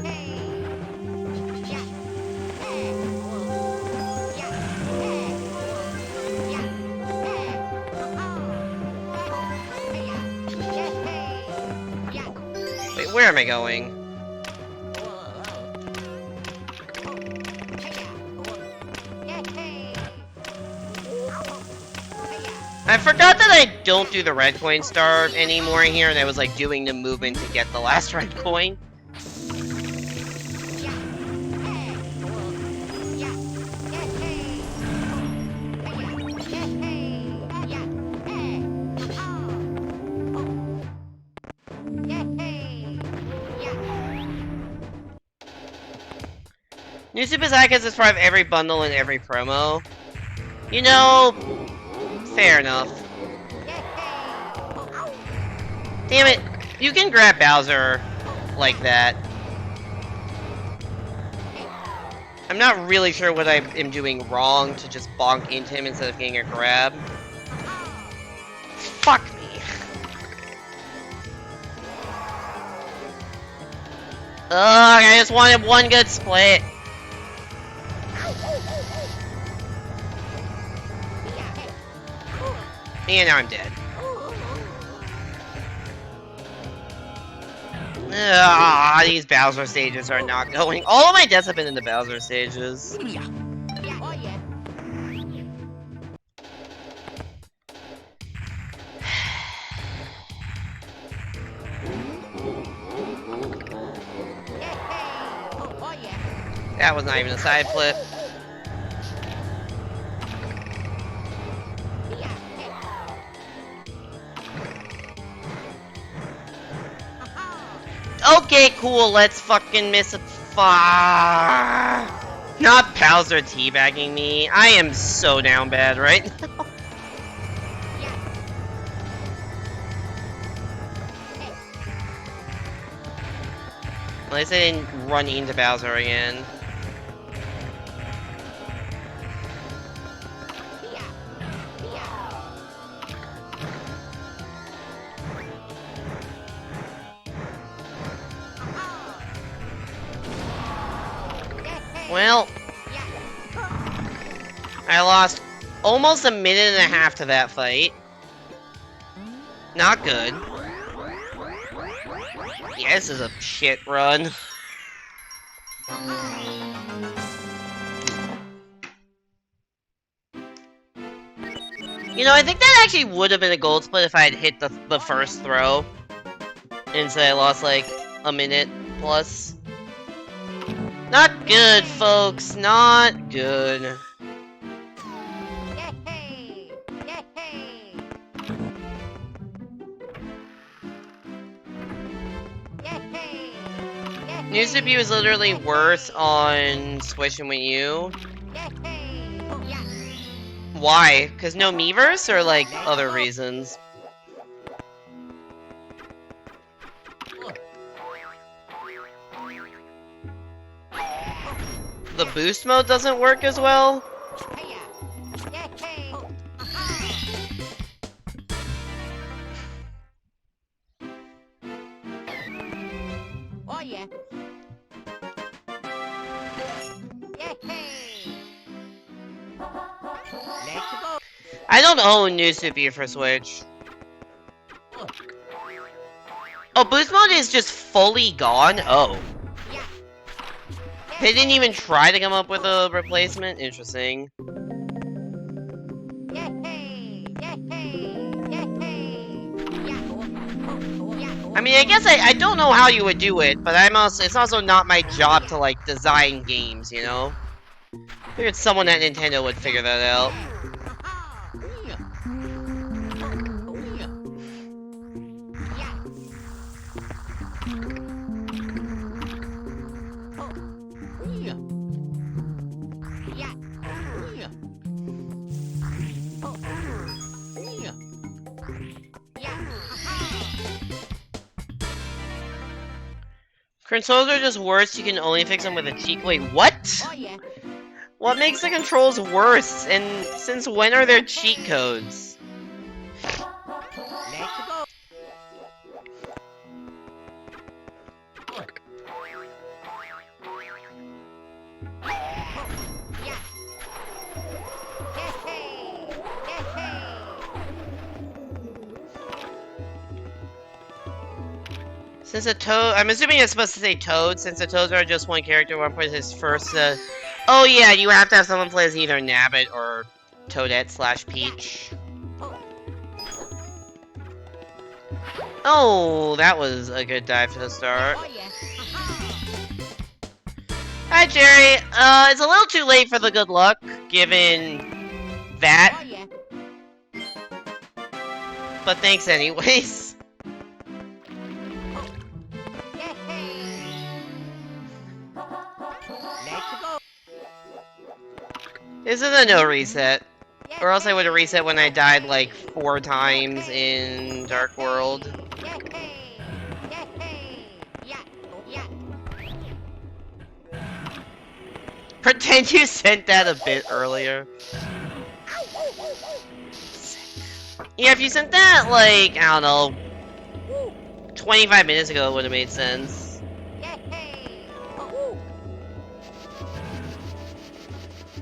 Wait, where am I going? I forgot that I don't do the red coin star anymore here, and I was like doing the movement to get the last red coin. New Super Zakas is part of every bundle and every promo. You know, fair enough. Damn it, you can grab Bowser like that. I'm not really sure what I am doing wrong to just bonk into him instead of getting a grab. Fuck me. Ugh, I just wanted one good split. And now I'm dead. Ah, these Bowser stages are not going. All of my deaths have been in the Bowser stages. That was not even a side flip. Okay, cool, let's fucking miss a Not Bowser teabagging me. I am so down bad right now. At least I didn't run into Bowser again. Well, I lost almost a minute and a half to that fight. Not good. Yeah, this is a shit run. You know, I think that actually would have been a gold split if I had hit the first throw. Instead I lost like a minute plus. Not good, folks. Not good. New CPU is literally worse on Switch and Wii U. Why? Because no Miiverse or like other reasons? The boost mode doesn't work as well? Oh yeah. Let's go. I don't own new CPU for Switch. Oh, boost mode is just fully gone? Oh. They didn't even try to come up with a replacement? Interesting. I mean, I guess I don't know how you would do it, but it's also not my job to, like, design games, you know? I figured someone at Nintendo would figure that out. Controls are just worse, you can only fix them with a cheat. Wait, what? Oh yeah. What makes the controls worse? And since when are there cheat codes? Let's go. Yeah. Hey. Hey. Since a toad, I'm assuming it's supposed to say toad, since the toads are just one character, one point is first, oh yeah, you have to have someone play as either Nabbit or Toadette slash Peach. Oh, that was a good dive to the start. Oh yeah. Hi, Jerry. It's a little too late for the good luck, given that, Oh yeah. but thanks anyways. Let's go. This is a no reset. Or else I would have reset when I died like 4 times in Dark World. Pretend you sent that a bit earlier. Yeah, if you sent that like, I don't know, 25 minutes ago, it would have made sense.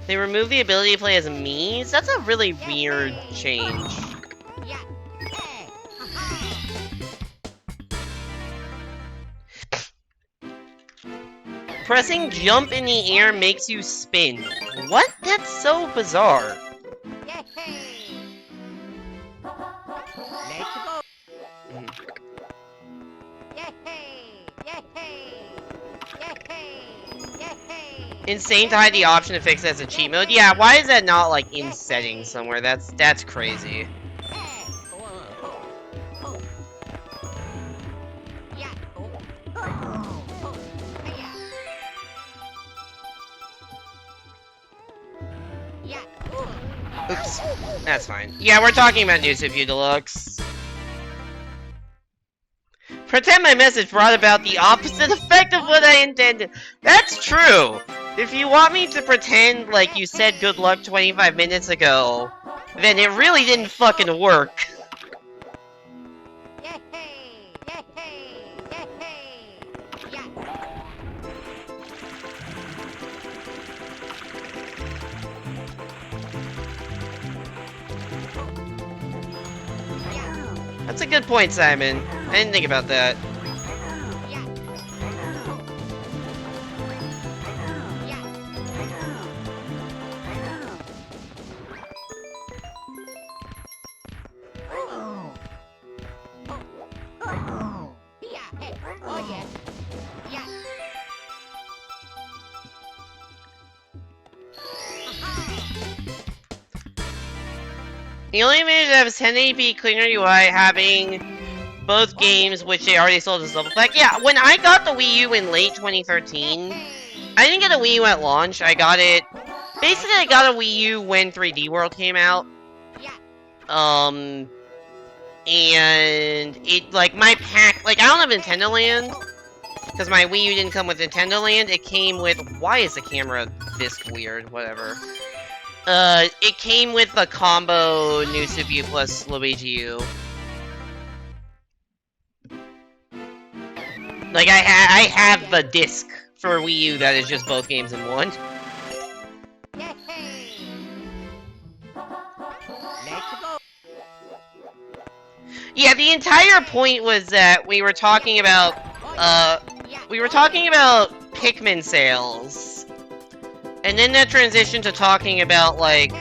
They removed the ability to play as Mies? That's a really weird change. Pressing jump in the air makes you spin. What? That's so bizarre. Let's go. Insane to hide the option to fix it as a cheat mode. Yeah, why is that not like in settings somewhere? That's crazy. Oops, that's fine. Yeah, we're talking about News of You Deluxe. Pretend my message brought about the opposite effect of what I intended. That's true. If you want me to pretend like you said good luck 25 minutes ago, then it really didn't fucking work. That's a good point, Simon. I didn't think about that. The only advantage of 1080p cleaner UI having both games, which they already sold as double pack. Yeah, when I got the Wii U in late 2013, I didn't get a Wii U at launch. I got it. Basically, I got a Wii U when 3D World came out. And it, like, my pack, like, I don't have Nintendo Land, because my Wii U didn't come with Nintendo Land. It came with, why is the camera this weird? Whatever. It came with the combo New Super U plus Luigi U. Like, I have the disc for Wii U that is just both games in one. Yeah, the entire point was that we were talking about, Pikmin sales. And then that transitioned to talking about, like,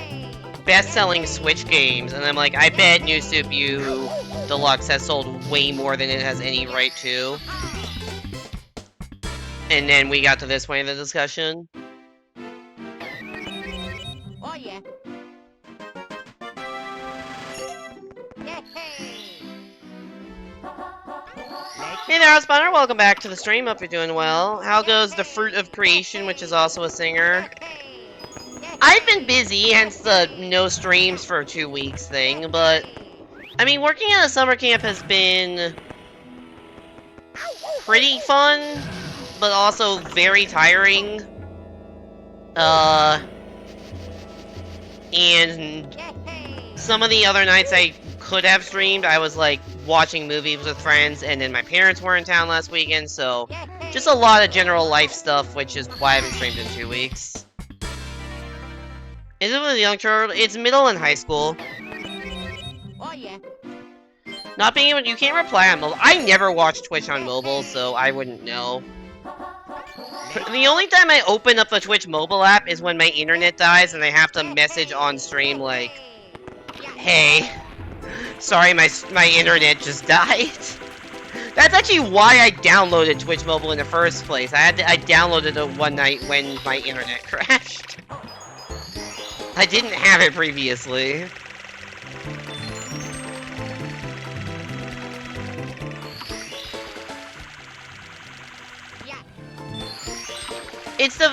best-selling Switch games, and I'm like, I bet New Super U Deluxe has sold way more than it has any right to. And then we got to this point of the discussion. Oh yeah. Hey there, Spawner, welcome back to the stream, hope you're doing well. How goes the Fruit of Creation, which is also a singer? I've been busy, hence the no streams for 2 weeks thing, but I mean, working at a summer camp has been pretty fun. but also very tiring. And some of the other nights I could have streamed, I was like watching movies with friends, and then my parents were in town last weekend, so just a lot of general life stuff, which is why I haven't streamed in 2 weeks. Is it with a young child? It's middle and high school. Oh yeah. Not being able, you can't reply on mobile. I never watch Twitch on mobile, so I wouldn't know. The only time I open up the Twitch mobile app is when my internet dies and I have to message on stream like, "Hey, sorry, my internet just died." That's actually why I downloaded Twitch mobile in the first place. I downloaded it one night when my internet crashed. I didn't have it previously.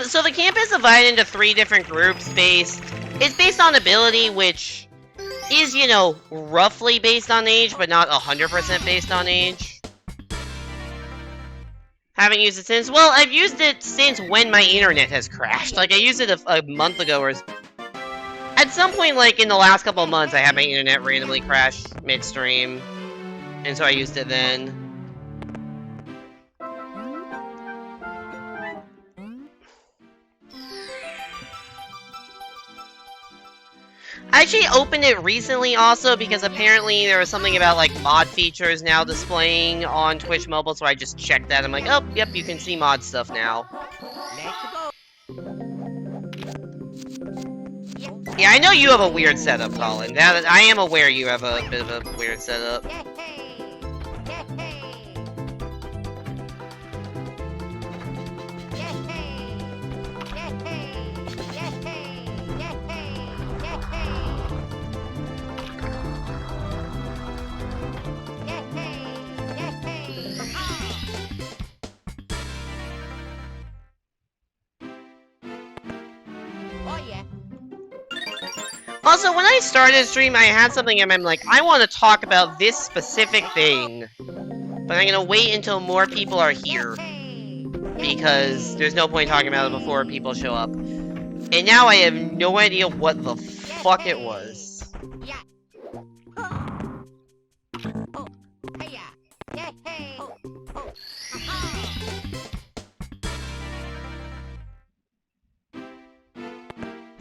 So the camp is divided into 3 different groups it's based on ability, which is, you know, roughly based on age, but not 100% based on age. Haven't used it since, well, I've used it since when my internet has crashed. Like, I used it a month ago, or at some point, like, in the last couple of months, I had my internet randomly crash midstream, and so I used it then. I actually opened it recently also because apparently there was something about like mod features now displaying on Twitch Mobile, so I just checked that. I'm like, oh, yep, you can see mod stuff now. Yeah, I know you have a weird setup, Colin. I am aware you have a bit of a weird setup. Also, when I started stream, I had something and I'm like, I want to talk about this specific thing, but I'm gonna wait until more people are here, because there's no point talking about it before people show up. And now I have no idea what the fuck it was.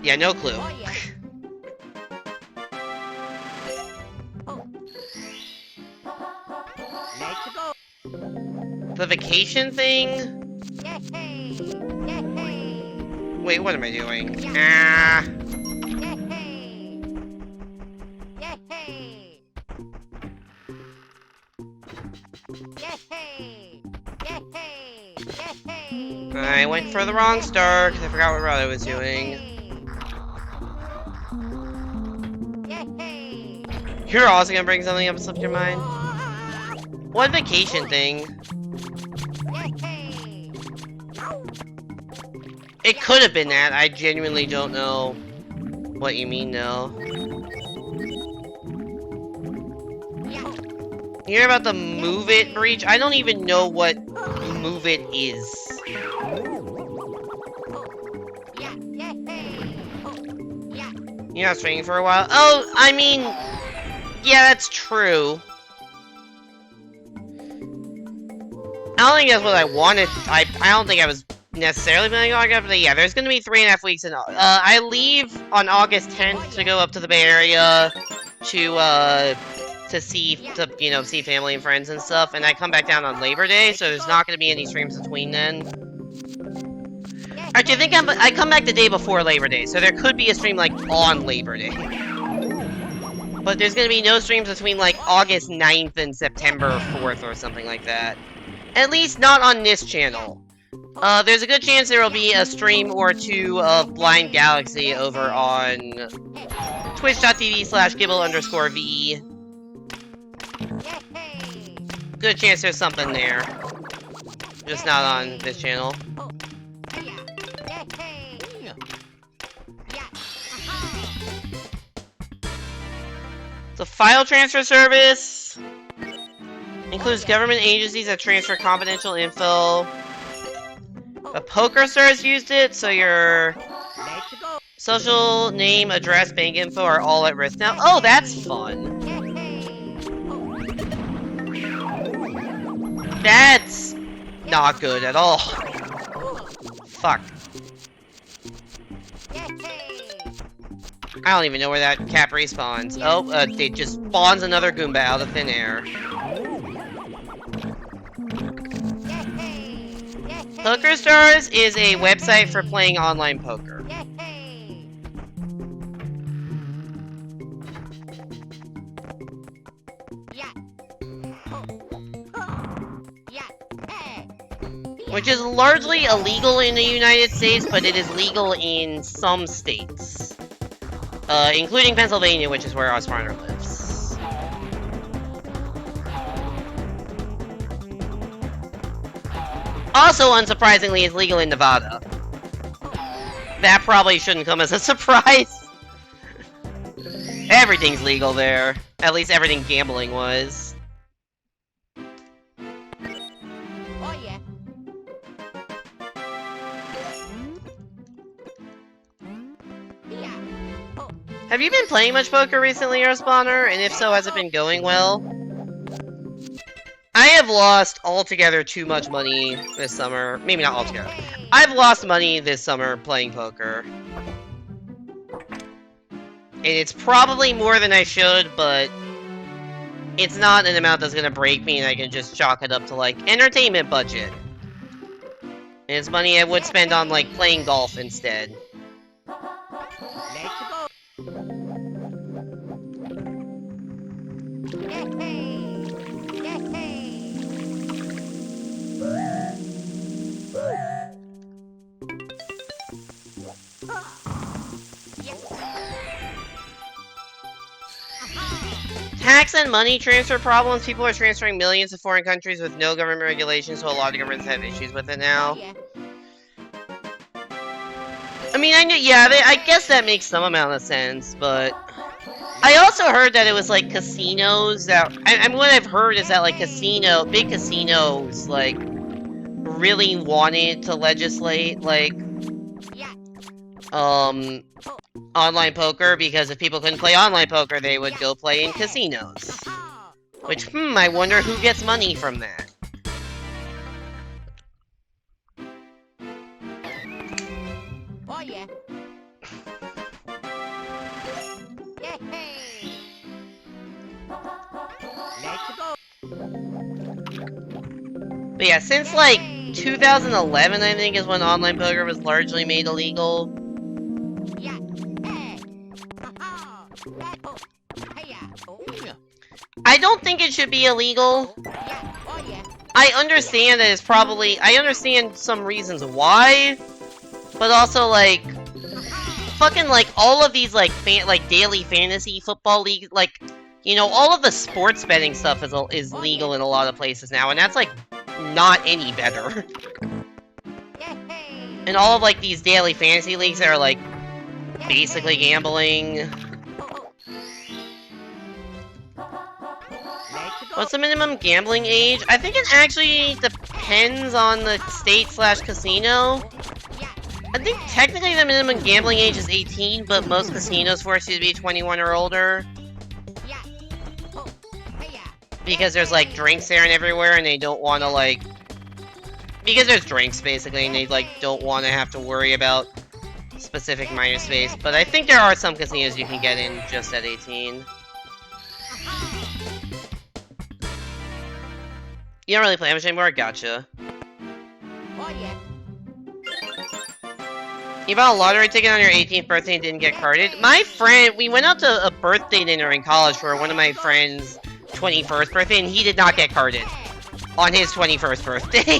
Yeah, no clue. The vacation thing? Wait, what am I doing? Ah. I went for the wrong star because I forgot what route I was doing. You're also gonna bring something up and slipped your mind? What vacation thing? It could have been that. I genuinely don't know what you mean, though. You hear about the Move It breach? I don't even know what Move It is. You're not streaming for a while? Oh, I mean, yeah, that's true. I don't think that's what I wanted. I don't think I was necessarily planning on it, but yeah, there's gonna be 3.5 weeks in. I leave on August 10th to go up to the Bay Area to see family and friends and stuff, and I come back down on Labor Day, so there's not gonna be any streams between then. Actually, I come back the day before Labor Day, so there could be a stream like on Labor Day. But there's gonna be no streams between like August 9th and September 4th or something like that. At least not on this channel. There's a good chance there will be a stream or two of Blind Galaxy over on twitch.tv/gibble_ve. Good chance there's something there. Just not on this channel. The file transfer service includes government agencies that transfer confidential info. But PokerStars used it, so your Let's go. social name, address, bank info are all at risk now. Oh, that's fun. That's not good at all. Fuck. I don't even know where that cap respawns. Oh, it just spawns another Goomba out of thin air. PokerStars is a website for playing online poker. Which is largely illegal in the United States, but it is legal in some states. Including Pennsylvania, which is where our spawner lives. Also, unsurprisingly, it's legal in Nevada. That probably shouldn't come as a surprise. Everything's legal there. At least everything gambling was. Oh yeah. Have you been playing much poker recently, our spawner? And if so, has it been going well? I have lost altogether too much money this summer. Maybe not altogether. I've lost money this summer playing poker. And it's probably more than I should, but it's not an amount that's gonna break me and I can just chalk it up to, like, entertainment budget. And it's money I would spend on, like, playing golf instead. Let's go. Tax and money transfer problems. People are transferring millions to foreign countries with no government regulations, so a lot of governments have issues with it now. I mean, I guess that makes some amount of sense, but I also heard that it was like casinos that. I mean, what I've heard is that like big casinos, like, really wanted to legislate like, online poker, because if people couldn't play online poker, they would go play in casinos. Which, I wonder who gets money from that. Oh yeah. Let's go. But yeah, since like 2011, I think, is when online poker was largely made illegal. I don't think it should be illegal. I understand that it's probably... I understand some reasons why, but also, like, fucking, like, all of these, like, daily fantasy football league, like, you know, all of the sports betting stuff is legal in a lot of places now, and that's, like, not any better. And all of, like, these daily fantasy leagues that are, like, basically gambling. What's the minimum gambling age? I think it actually depends on the state/casino. I think technically the minimum gambling age is 18, but most casinos force you to be 21 or older. Because there's, like, drinks there and everywhere, and they don't want to, like... Because there's drinks, basically, and they, like, don't want to have to worry about specific minor space. But I think there are some casinos you can get in just at 18. You don't really play much anymore? Gotcha. Oh yeah. You bought a lottery ticket on your 18th birthday and didn't get carded? My friend, we went out to a birthday dinner in college for one of my friend's 21st birthday, and he did not get carded on his 21st birthday.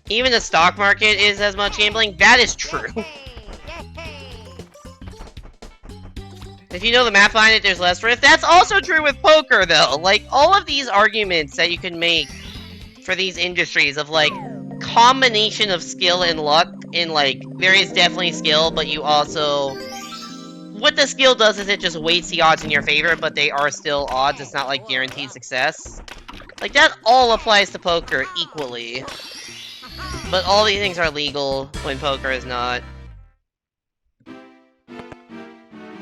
Even the stock market is as much gambling? That is true. If you know the math behind it, there's less risk. That's also true with poker, though. Like, all of these arguments that you can make for these industries of, like, combination of skill and luck, and, like, there is definitely skill, but you also what the skill does is it just weights the odds in your favor, but they are still odds. It's not like guaranteed success. Like, that all applies to poker equally. But all these things are legal when poker is not. Oh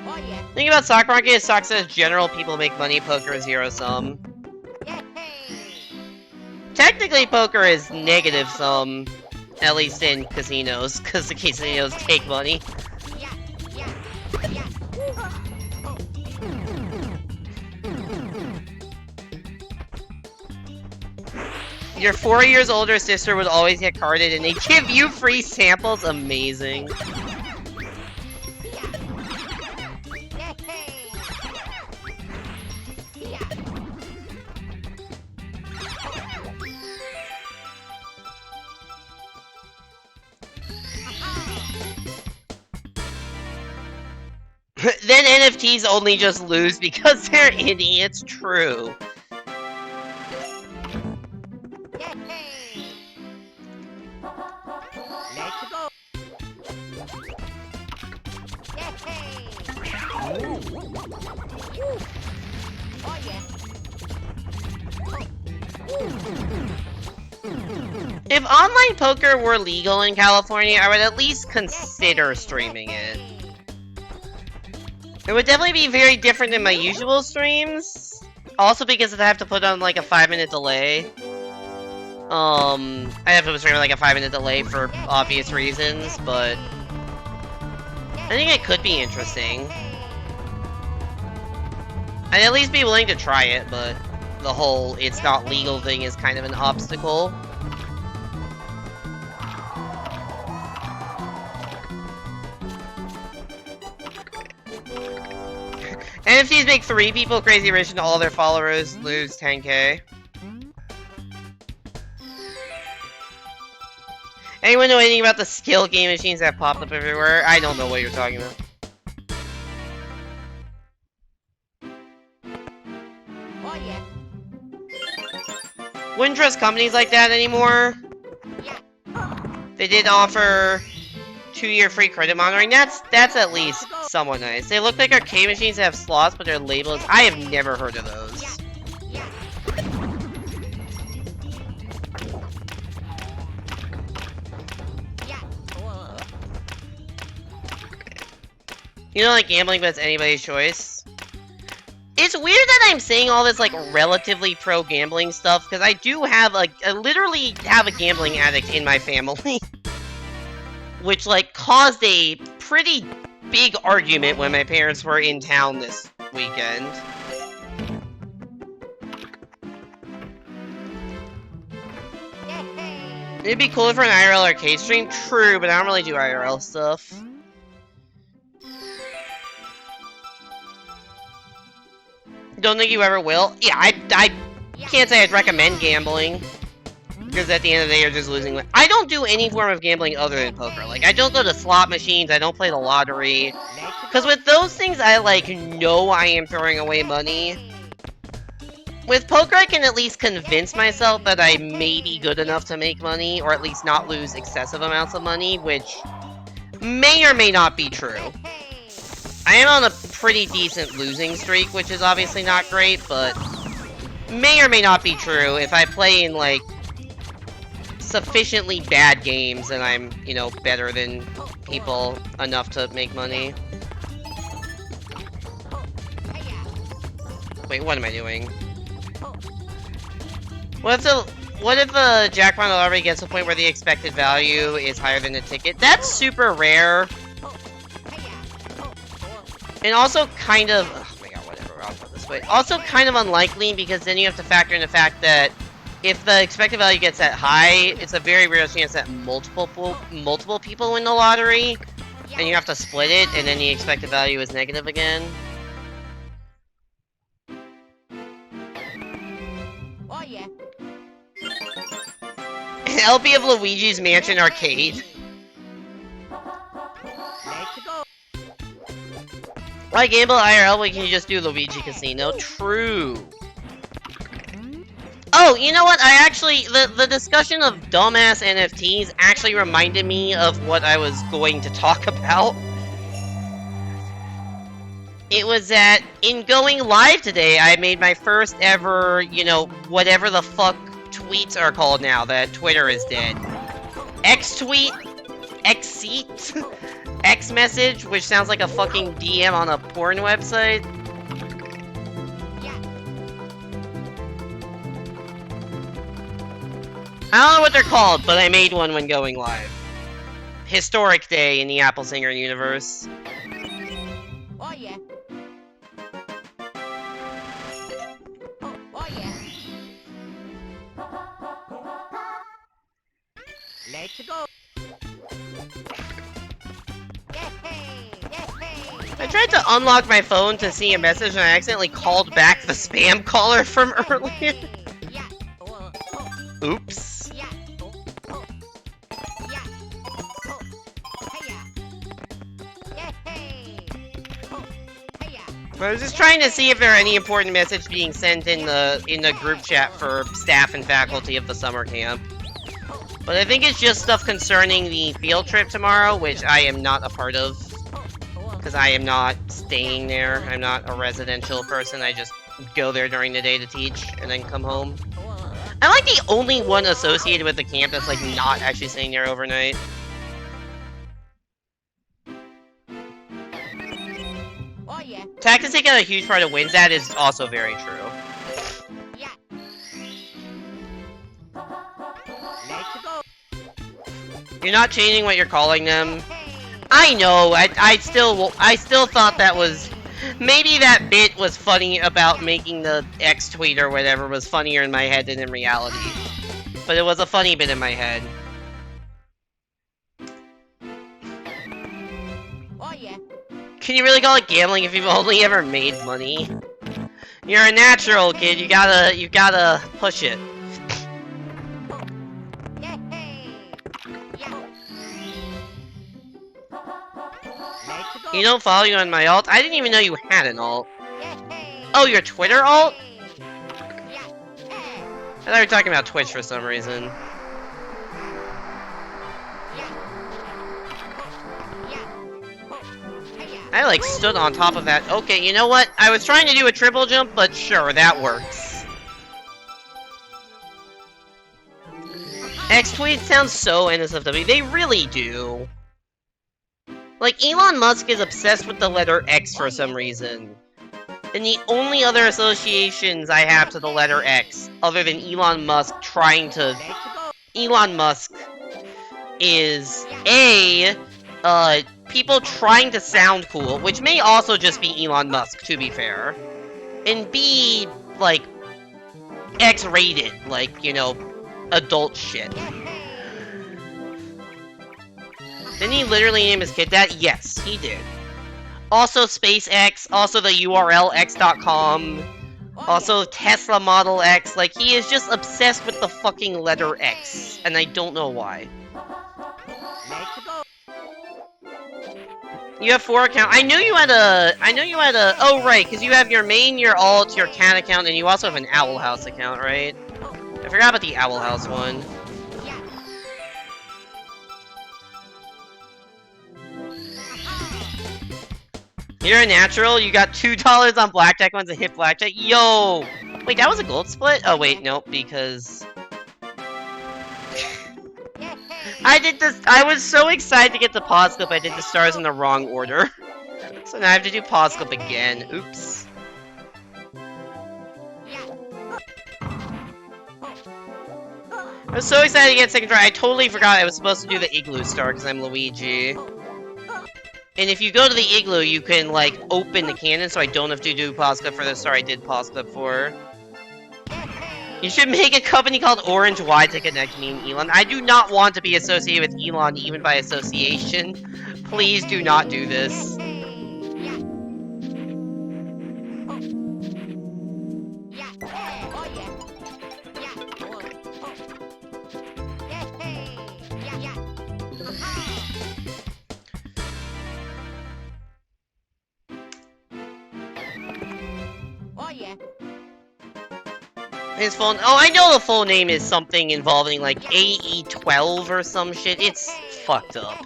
yeah. The thing about stock market is stocks as general people make money, poker is zero sum. Yay. Technically, poker is negative sum, at least in casinos, because the casinos take money. Yeah. Yeah. Yeah. Your 4 years older sister would always get carded and they give you free samples? Amazing. Then NFTs only just lose because they're idiots. True. Let's go. Oh yeah. If online poker were legal in California, I would at least consider streaming it. It would definitely be very different than my usual streams. Also because I have to put on like a 5-minute delay. I have to stream like a 5-minute delay for obvious reasons, but I think it could be interesting. I'd at least be willing to try it, but the whole it's not legal thing is kind of an obstacle. NFTs make 3 people crazy rich and all their followers lose 10k. Anyone know anything about the skill game machines that popped up everywhere? I don't know what you're talking about. Oh yeah. Wouldn't trust companies like that anymore. Yeah. They did offer 2-year free credit monitoring. That's at least somewhat nice. They look like arcade machines that have slots, but they're labeled. I have never heard of those. Yeah. Yeah. You know, like gambling, but it's anybody's choice. It's weird that I'm saying all this, like, relatively pro-gambling stuff, because I do have, like, I literally have a gambling addict in my family. Which, like, caused a pretty big argument when my parents were in town this weekend. It'd be cooler for an IRL arcade stream? True, but I don't really do IRL stuff. Don't think you ever will? Yeah, I can't say I'd recommend gambling. Because at the end of the day, you're just losing. I don't do any form of gambling other than poker. Like, I don't go to slot machines, I don't play the lottery. Because with those things, I, like, know I am throwing away money. With poker, I can at least convince myself that I may be good enough to make money, or at least not lose excessive amounts of money, which may or may not be true. I am on a pretty decent losing streak, which is obviously not great, but may or may not be true. If I play in, like, sufficiently bad games and I'm, you know, better than people enough to make money. Wait, what am I doing? What if the jackpot already gets to the point where the expected value is higher than the ticket? That's super rare. And also kind of... oh my god, whatever, I'll put this way. Also kind of unlikely, because then you have to factor in the fact that if the expected value gets that high, it's a very rare chance that multiple people win the lottery, and you have to split it, and then the expected value is negative again. Oh yeah. LP of Luigi's Mansion Arcade. Let's go. Why gamble IRL when can you just do Luigi Casino? True. Oh, you know what? I actually, the discussion of dumbass NFTs actually reminded me of what I was going to talk about. It was that in going live today, I made my first ever, you know, whatever the fuck tweets are called now that Twitter is dead. X-tweet? X-seat? X-message, which sounds like a fucking DM on a porn website. I don't know what they're called, but I made one when going live. Historic day in the Apple Singer universe. Oh yeah. Oh yeah. Let's go. I tried to unlock my phone to see a message and I accidentally called back the spam caller from earlier. Oops. I was just trying to see if there are any important messages being sent in the group chat for staff and faculty of the summer camp. But I think it's just stuff concerning the field trip tomorrow, which I am not a part of. Because I am not staying there. I'm not a residential person. I just go there during the day to teach and then come home. I'm like the only one associated with the camp that's like not actually staying there overnight. Oh yeah. Taxes take out a huge part of wins. That is also very true. Yeah. Let's go. You're not changing what you're calling them. I know. I still thought that was maybe that bit was funny about making the X tweet or whatever was funnier in my head than in reality. But it was a funny bit in my head. Oh yeah. Can you really call it gambling if you've only ever made money? You're a natural, kid. You gotta push it. You don't follow you on my alt? I didn't even know you had an alt. Oh, your Twitter alt? I thought you were talking about Twitch for some reason. I like stood on top of that. Okay, you know what? I was trying to do a triple jump, but sure, that works. X-tweets sound so NSFW. They really do. Like, Elon Musk is obsessed with the letter X for some reason. And the only other associations I have to the letter X, other than Elon Musk trying to... Elon Musk is, A, people trying to sound cool, which may also just be Elon Musk, to be fair. And B, like, X-rated, like, you know, adult shit. Didn't he literally name his kid that? Yes, he did. Also SpaceX, also the URL x.com, also Tesla Model X. Like, he is just obsessed with the fucking letter X, and I don't know why. You have 4 accounts. I knew you had a... Oh, right, because you have your main, your alt, your cat account, and you also have an Owl House account, right? I forgot about the Owl House one. You're a natural? You got $2 on blackjack ones and hit blackjack? Yo! Wait, that was a gold split? Oh, wait, nope, because... I was so excited to get the pause clip, I did the stars in the wrong order. So now I have to do pause clip again. Oops. I was so excited to get second try, I totally forgot I was supposed to do the igloo star because I'm Luigi. And if you go to the igloo, you can, like, open the cannon, so I don't have to do pause clip for the star I did pause clip for. You should make a company called Orange Y to connect me and Elon. I do not want to be associated with Elon, even by association. Please do not do this. His phone. Oh, I know the full name is something involving like AE12 or some shit. It's fucked up.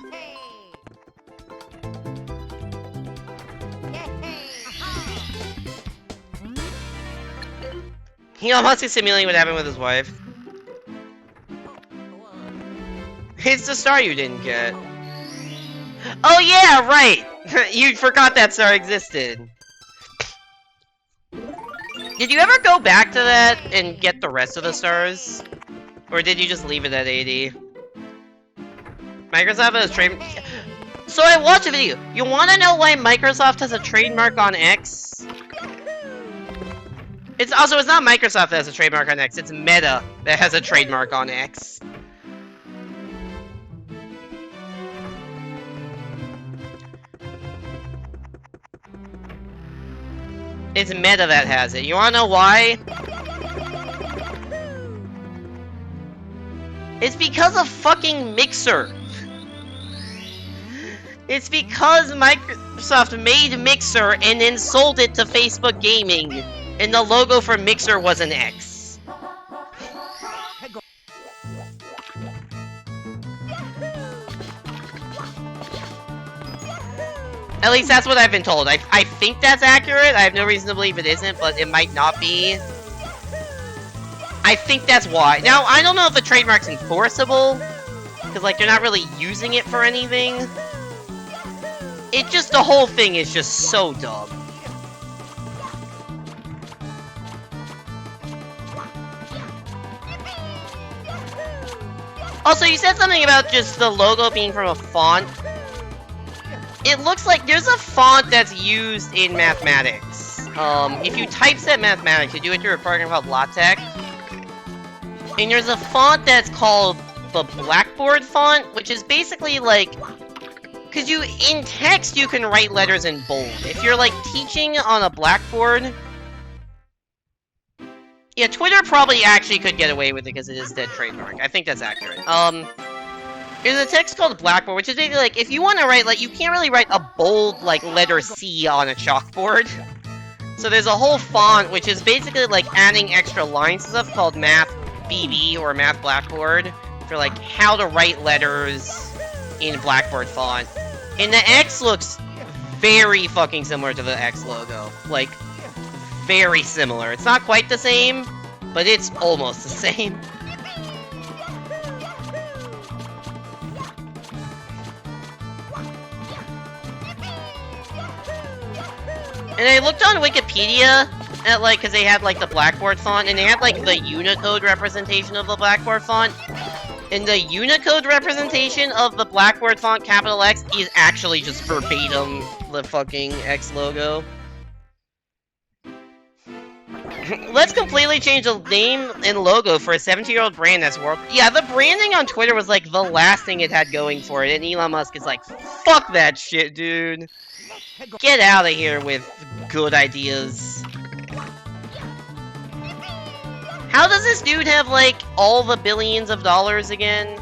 Elon Musk is simulating what happened with his wife. It's the star you didn't get. Oh yeah, right! You forgot that star existed. Did you ever go back to that and get the rest of the stars? Or did you just leave it at 80? Microsoft has trade... So I watched a video. You wanna know why Microsoft has a trademark on X? It's not Microsoft that has a trademark on X, it's Meta that has a trademark on X. It's Meta that has it. You wanna know why? It's because of fucking Mixer. It's because Microsoft made Mixer and then sold it to Facebook Gaming. And the logo for Mixer was an X. At least that's what I've been told. I think that's accurate. I have no reason to believe it isn't, but it might not be. I think that's why. Now, I don't know if the trademark's enforceable, because, like, they're not really using it for anything. It just, the whole thing is just so dumb. Also, you said something about just the logo being from a font. It looks like there's a font that's used in mathematics. If you typeset mathematics, you do it through a program called LaTeX. And there's a font that's called the Blackboard font, which is basically like... Because in text, you can write letters in bold. If you're, like, teaching on a blackboard... Yeah, Twitter probably actually could get away with it because it is dead trademark. I think that's accurate. There's a text called Blackboard, which is basically like, if you want to write, like, you can't really write a bold, like, letter C on a chalkboard. So there's a whole font, which is basically, like, adding extra lines and stuff called Math BB or Math Blackboard for, like, how to write letters in Blackboard font. And the X looks very fucking similar to the X logo. Like, very similar. It's not quite the same, but it's almost the same. And I looked on Wikipedia at, like, because they had, like, the Blackboard font, and they had, like, the Unicode representation of the Blackboard font. And the Unicode representation of the Blackboard font, capital X, is actually just verbatim the fucking X logo. Let's completely change the name and logo for a 17-year-old brand that's world... Yeah, the branding on Twitter was, like, the last thing it had going for it, and Elon Musk is like, fuck that shit, dude. Get out of here with good ideas. How does this dude have, like, all the billions of dollars again?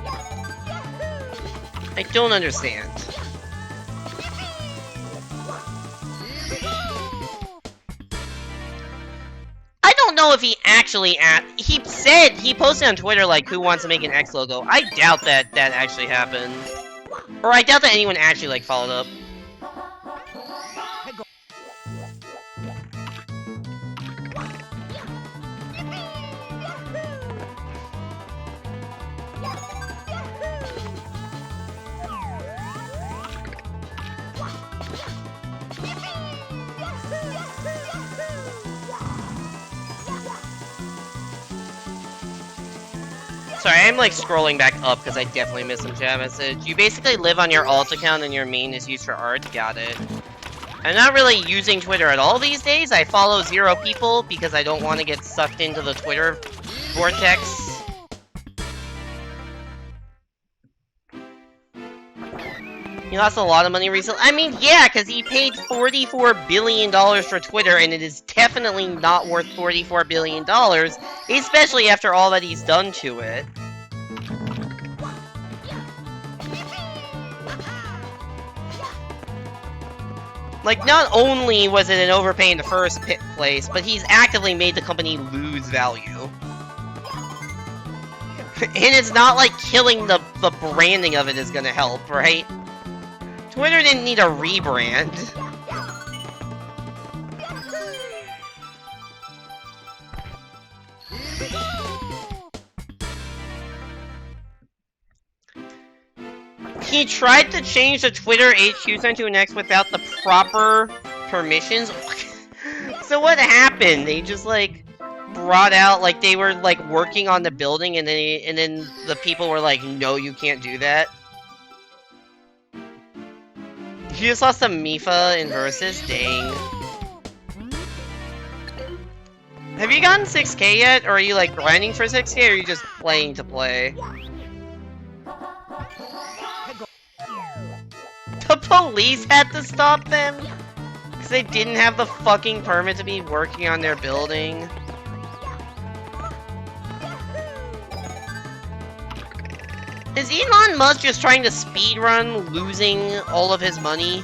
I don't understand. I don't know if he actually he said, he posted on Twitter, like, who wants to make an X logo. I doubt that that actually happened. Or I doubt that anyone actually, like, followed up. Sorry, I'm like scrolling back up because I definitely missed some chat message. You basically live on your alt account and your main is used for art. Got it. I'm not really using Twitter at all these days. I follow 0 people because I don't want to get sucked into the Twitter vortex. He lost a lot of money recently. I mean, yeah, because he paid $44 billion for Twitter, and it is definitely not worth $44 billion, especially after all that he's done to it. Like, not only was it an overpay in the first place, but he's actively made the company lose value. And it's not like killing the branding of it is gonna help, right? Twitter didn't need a rebrand. He tried to change the Twitter HQ sign to an X without the proper permissions. So what happened? They just like brought out like they were like working on the building, and then the people were like, "No, you can't do that." You just lost to Mifa in Versus? Dang. Have you gotten 6K yet? Or are you like grinding for 6K, or are you just playing to play? The police had to stop them? Because they didn't have the fucking permit to be working on their building? Is Elon Musk just trying to speedrun losing all of his money?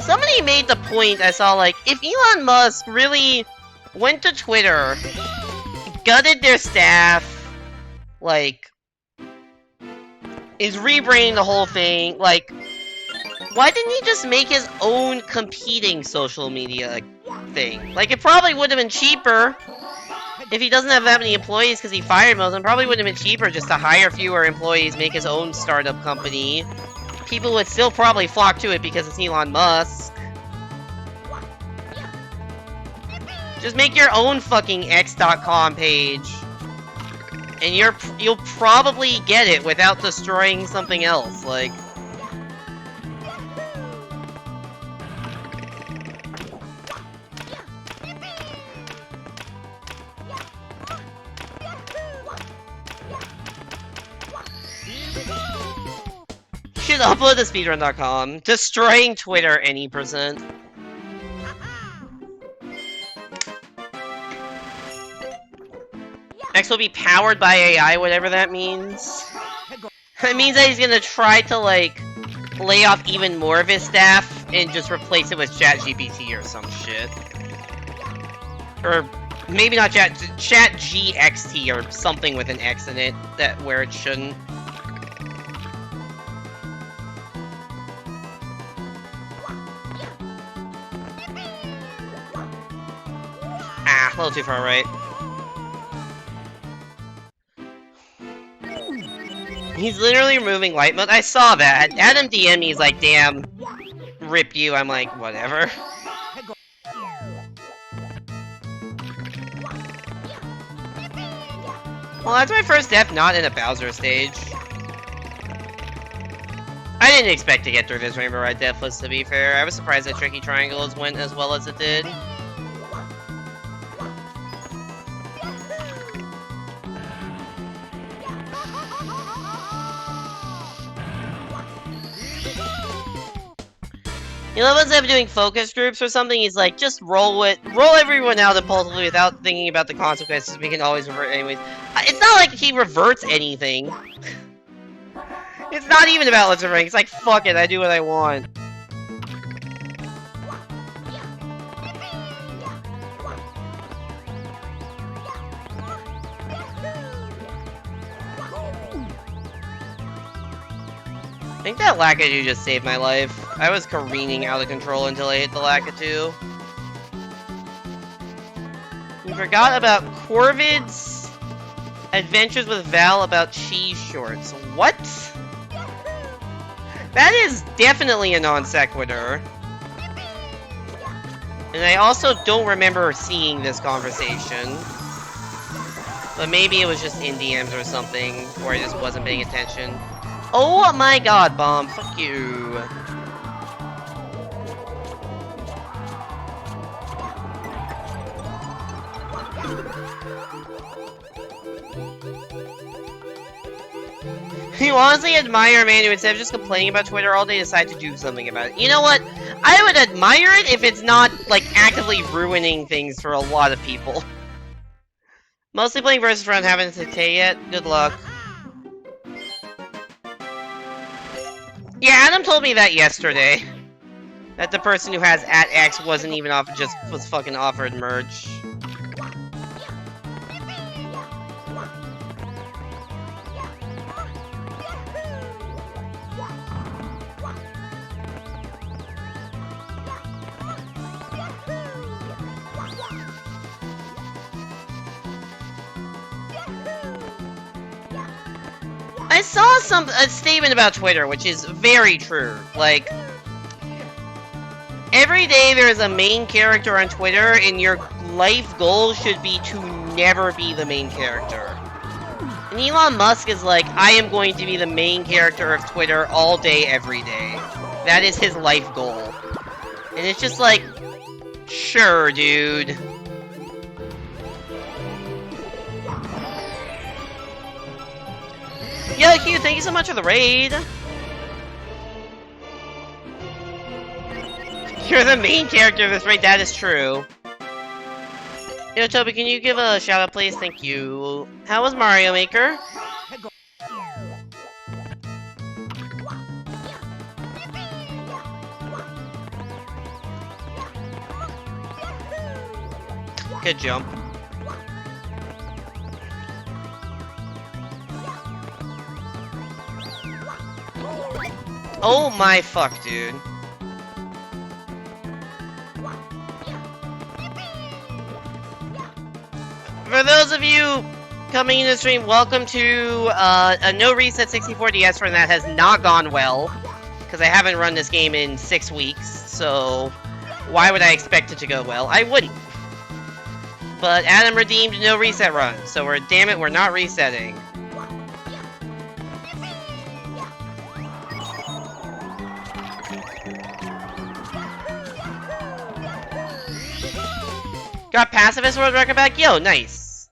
Somebody made the point, I saw, like, if Elon Musk really went to Twitter, gutted their staff, like, is rebranding the whole thing, like, why didn't he just make his own competing social media thing? Like, it probably would have been cheaper if he doesn't have that many employees because he fired most of them. Probably would have been cheaper just to hire fewer employees, make his own startup company. People would still probably flock to it because it's Elon Musk. Just make your own fucking X.com page. And you'll probably get it without destroying something else, like... You should upload to speedrun.com. Destroying Twitter any %. X will be powered by AI, whatever that means. It means that he's gonna try to, like, lay off even more of his staff and just replace it with ChatGPT or some shit. Or maybe not ChatGXT or something with an X in it, where it shouldn't. Ah, a little too far right. He's literally removing light mode. I saw that. Adam DM me, he's like, damn, rip you. I'm like, whatever. Well, that's my first death not in a Bowser stage. I didn't expect to get through this Rainbow Ride deathless, to be fair. I was surprised that Tricky Triangles went as well as it did. You know, instead of doing focus groups or something, he's like, just roll everyone out impulsively without thinking about the consequences. We can always revert anyways. It's not like he reverts anything. It's not even about let's revert. It's like, fuck it, I do what I want. I think that Lakitu just saved my life. I was careening out of control until I hit the Lakitu. You forgot about Corvid's adventures with Val about cheese shorts. What? That is definitely a non sequitur. And I also don't remember seeing this conversation. But maybe it was just in DMs or something, or I just wasn't paying attention. Oh my god, Bomb. Fuck you. You honestly admire a man who, instead of just complaining about Twitter all day, decide to do something about it. You know what? I would admire it if it's not, like, actively ruining things for a lot of people. Mostly playing versus round, haven't hit yet. Good luck. Yeah, Adam told me that yesterday. That the person who has @X wasn't even off, just was fucking offered merch. I saw a statement about Twitter, which is very true. Like, every day there is a main character on Twitter, and your life goal should be to never be the main character. And Elon Musk is like, I am going to be the main character of Twitter all day, every day. That is his life goal. And it's just like, sure, dude. Yo, Q, thank you so much for the raid. You're the main character of this raid, that is true. Yo, Toby, can you give a shout out, please? Thank you. How was Mario Maker? Good jump. Oh my fuck, dude. For those of you coming into the stream, welcome to a no reset 64DS run that has not gone well. Because I haven't run this game in 6 weeks, so why would I expect it to go well? I wouldn't. But Adam redeemed no reset run, so damn it, we're not resetting. Got Pacifist World Record back? Yo, nice.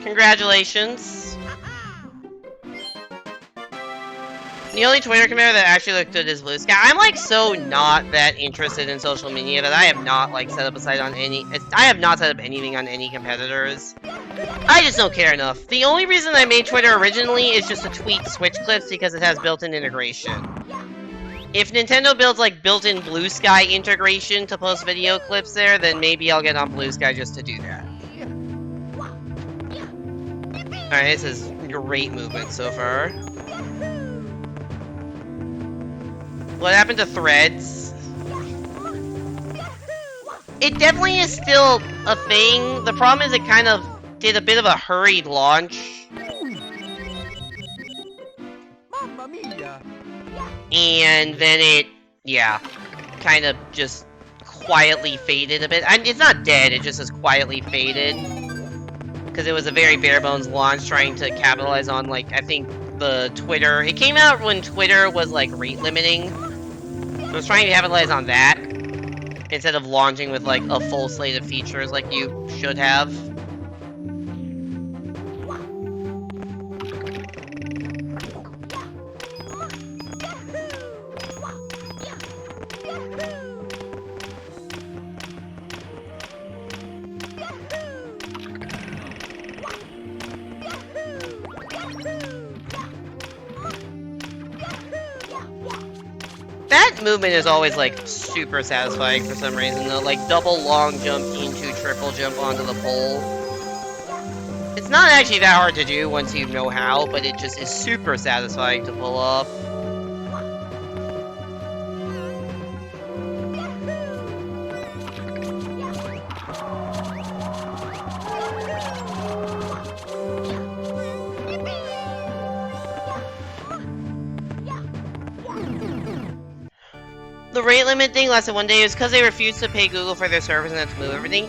Congratulations. The only Twitter commander that actually looked good is Blue Sky. I'm like so not that interested in social media that I have not like set up a site on any. I have not set up anything on any competitors. I just don't care enough. The only reason I made Twitter originally is just to tweet Switch clips because it has built-in integration. If Nintendo builds like built-in Blue Sky integration to post video clips there, then maybe I'll get on Blue Sky just to do that. Alright, this is great movement so far. What happened to Threads? It definitely is still a thing. The problem is it kind of did a bit of a hurried launch. Mamma mia! And then it, yeah, kind of just quietly faded a bit. It's not dead, it just has quietly faded. Because it was a very bare bones launch trying to capitalize on, like, I think the Twitter... It came out when Twitter was, like, rate limiting. So it was trying to capitalize on that. Instead of launching with, like, a full slate of features like you should have. That movement is always, like, super satisfying for some reason, though. Like, double long jump into triple jump onto the pole. It's not actually that hard to do once you know how, but it just is super satisfying to pull off. The rate limit thing lasted 1 day. It was because they refused to pay Google for their service and had to move everything.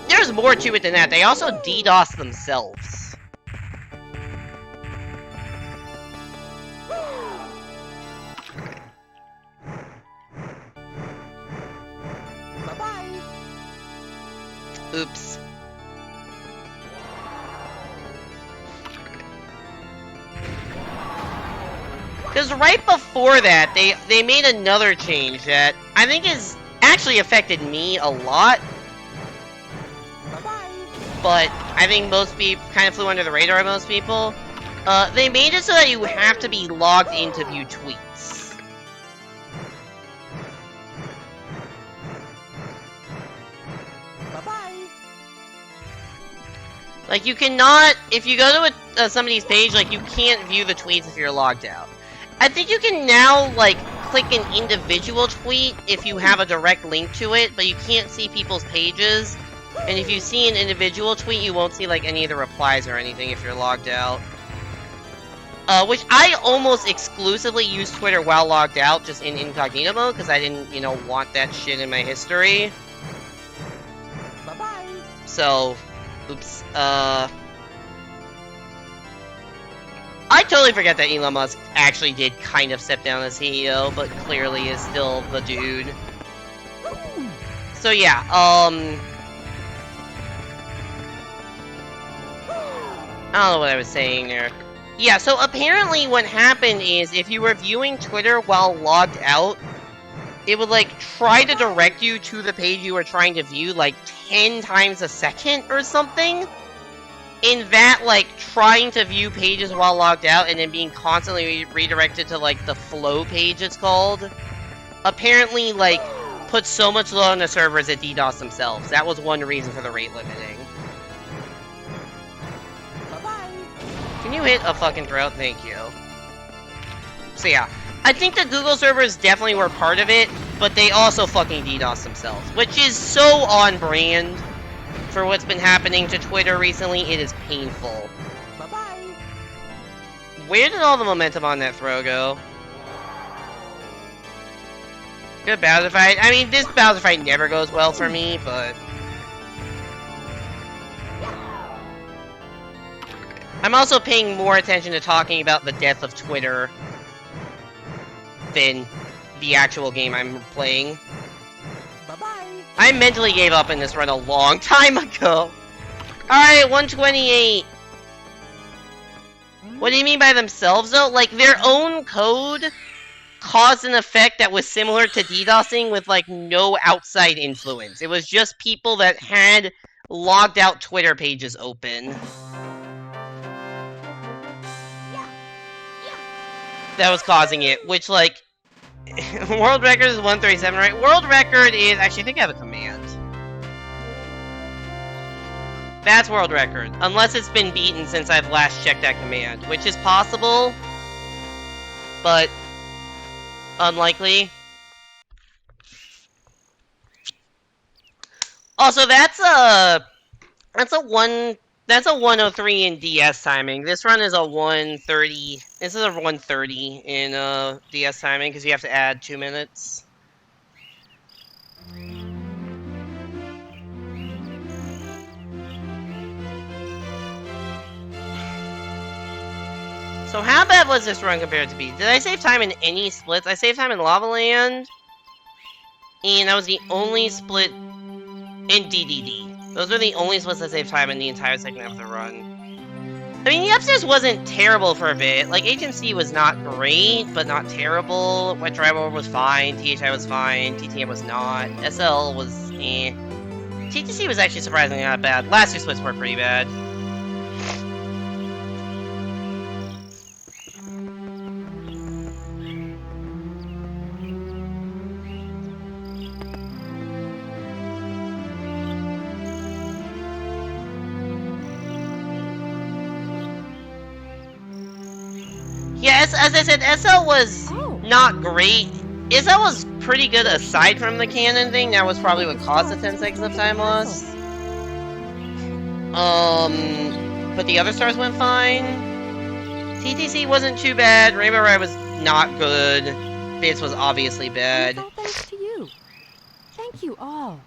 There's more to it than that. They also DDoS themselves. Bye-bye! Oops. Because right before that, they made another change that I think has actually affected me a lot. Bye-bye! But I think most people kind of flew under the radar of most people. They made it so that you have to be logged in to view tweets. Bye-bye! Like, you cannot, if you go to somebody's page, like, you can't view the tweets if you're logged out. I think you can now, like, click an individual tweet if you have a direct link to it, but you can't see people's pages. And if you see an individual tweet, you won't see, like, any of the replies or anything if you're logged out. which I almost exclusively use Twitter while logged out, just in incognito mode, because I didn't, you know, want that shit in my history. Bye-bye. So, oops, I totally forget that Elon Musk actually did kind of step down as CEO, but clearly is still the dude. So yeah, I don't know what I was saying there. Yeah, so apparently what happened is if you were viewing Twitter while logged out, it would, like, try to direct you to the page you were trying to view, like, 10 times a second or something. In that, like, trying to view pages while logged out and then being constantly redirected to, like, the flow page it's called, apparently, like, put so much load on the servers at DDoS themselves. That was one reason for the rate limiting. Can you hit a fucking throat? Thank you. So yeah, I think the Google servers definitely were part of it, but they also fucking DDoS themselves, which is so on brand for what's been happening to Twitter recently. It is painful. Bye-bye. Where did all the momentum on that throw go? Good Bowser fight. I mean, this Bowser fight never goes well for me, but I'm also paying more attention to talking about the death of Twitter than the actual game I'm playing. Bye-bye. I mentally gave up in this run a long time ago. Alright, 128. What do you mean by themselves, though? Like, their own code caused an effect that was similar to DDoSing with, like, no outside influence. It was just people that had logged out Twitter pages open. That was causing it, which, like, world record is 137, right? World record is, actually, I think I have a command. That's world record, unless it's been beaten since I've last checked that command, which is possible, but unlikely. Also, that's a 103 in DS timing. This run is a 130. This is a 130 in DS timing because you have to add 2 minutes. So how bad was this run compared to B? Did I save time in any splits? I saved time in Lava Land, and that was the only split in DDD. Those were the only splits that saved time in the entire second half of the run. I mean, the upstairs wasn't terrible for a bit. Like, HMC was not great, but not terrible. Wet Dry World was fine. THI was fine. TTM was not. SL was eh. TTC was actually surprisingly not bad. Last two splits were pretty bad. Yes, as I said, SL was not great. SL was pretty good aside from the cannon thing. That was probably what caused the 10 seconds of time loss. But the other stars went fine. TTC wasn't too bad. Rainbow Ride was not good. Bits was obviously bad. It's all thanks to you. Thank you all.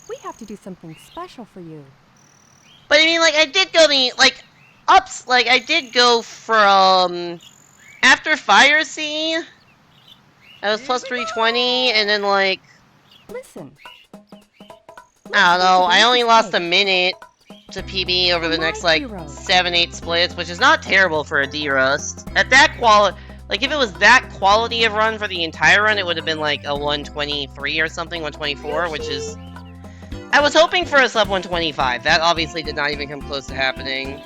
We have to do something special for you. But I mean, like, I did go I did go from after Fire Sea. I was plus 320, and then, like, Listen. I don't know, I only lost a minute to PB over the next, like, 7-8 splits, which is not terrible for a derust. At that quality, like, if it was that quality of run for the entire run, it would have been, like, a 123 or something, 124, which is... I was hoping for a sub 125. That obviously did not even come close to happening.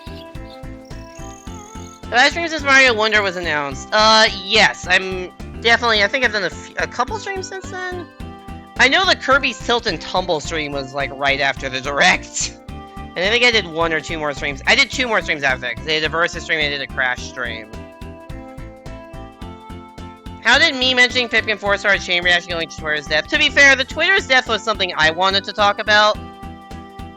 The last stream since Mario Wonder was announced. Yes, I'm definitely, I think I've done a couple streams since then. I know the Kirby's Tilt and Tumble stream was, like, right after the Direct. And I think I did 1 or 2 more streams. I did 2 more streams after that, because I did a Versus stream and I did a Crash stream. How did me mentioning Pipkin 4-star chain reaction going to Twitter's death? To be fair, the Twitter's death was something I wanted to talk about.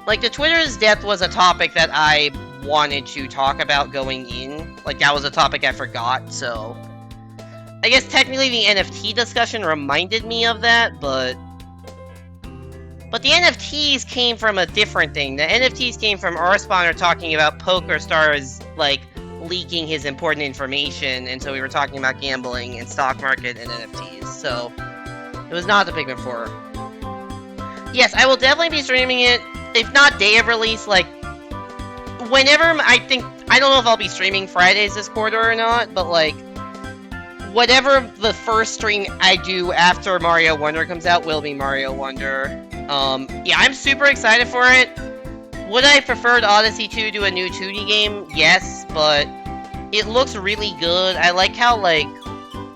Like, the Twitter's death was a topic that I wanted to talk about going in. Like, that was a topic I forgot, so... I guess technically the NFT discussion reminded me of that, but the NFTs came from a different thing. The NFTs came from our spawner talking about PokerStars, like, leaking his important information, and so we were talking about gambling and stock market and NFTs, so it was not the Pikmin 4. Yes, I will definitely be streaming it, if not day of release, like, whenever I don't know if I'll be streaming Fridays this quarter or not, but, like, whatever the first stream I do after Mario Wonder comes out will be Mario Wonder. Yeah, I'm super excited for it. Would I prefer Odyssey 2 to a new 2D game? Yes, but it looks really good. I like how, like,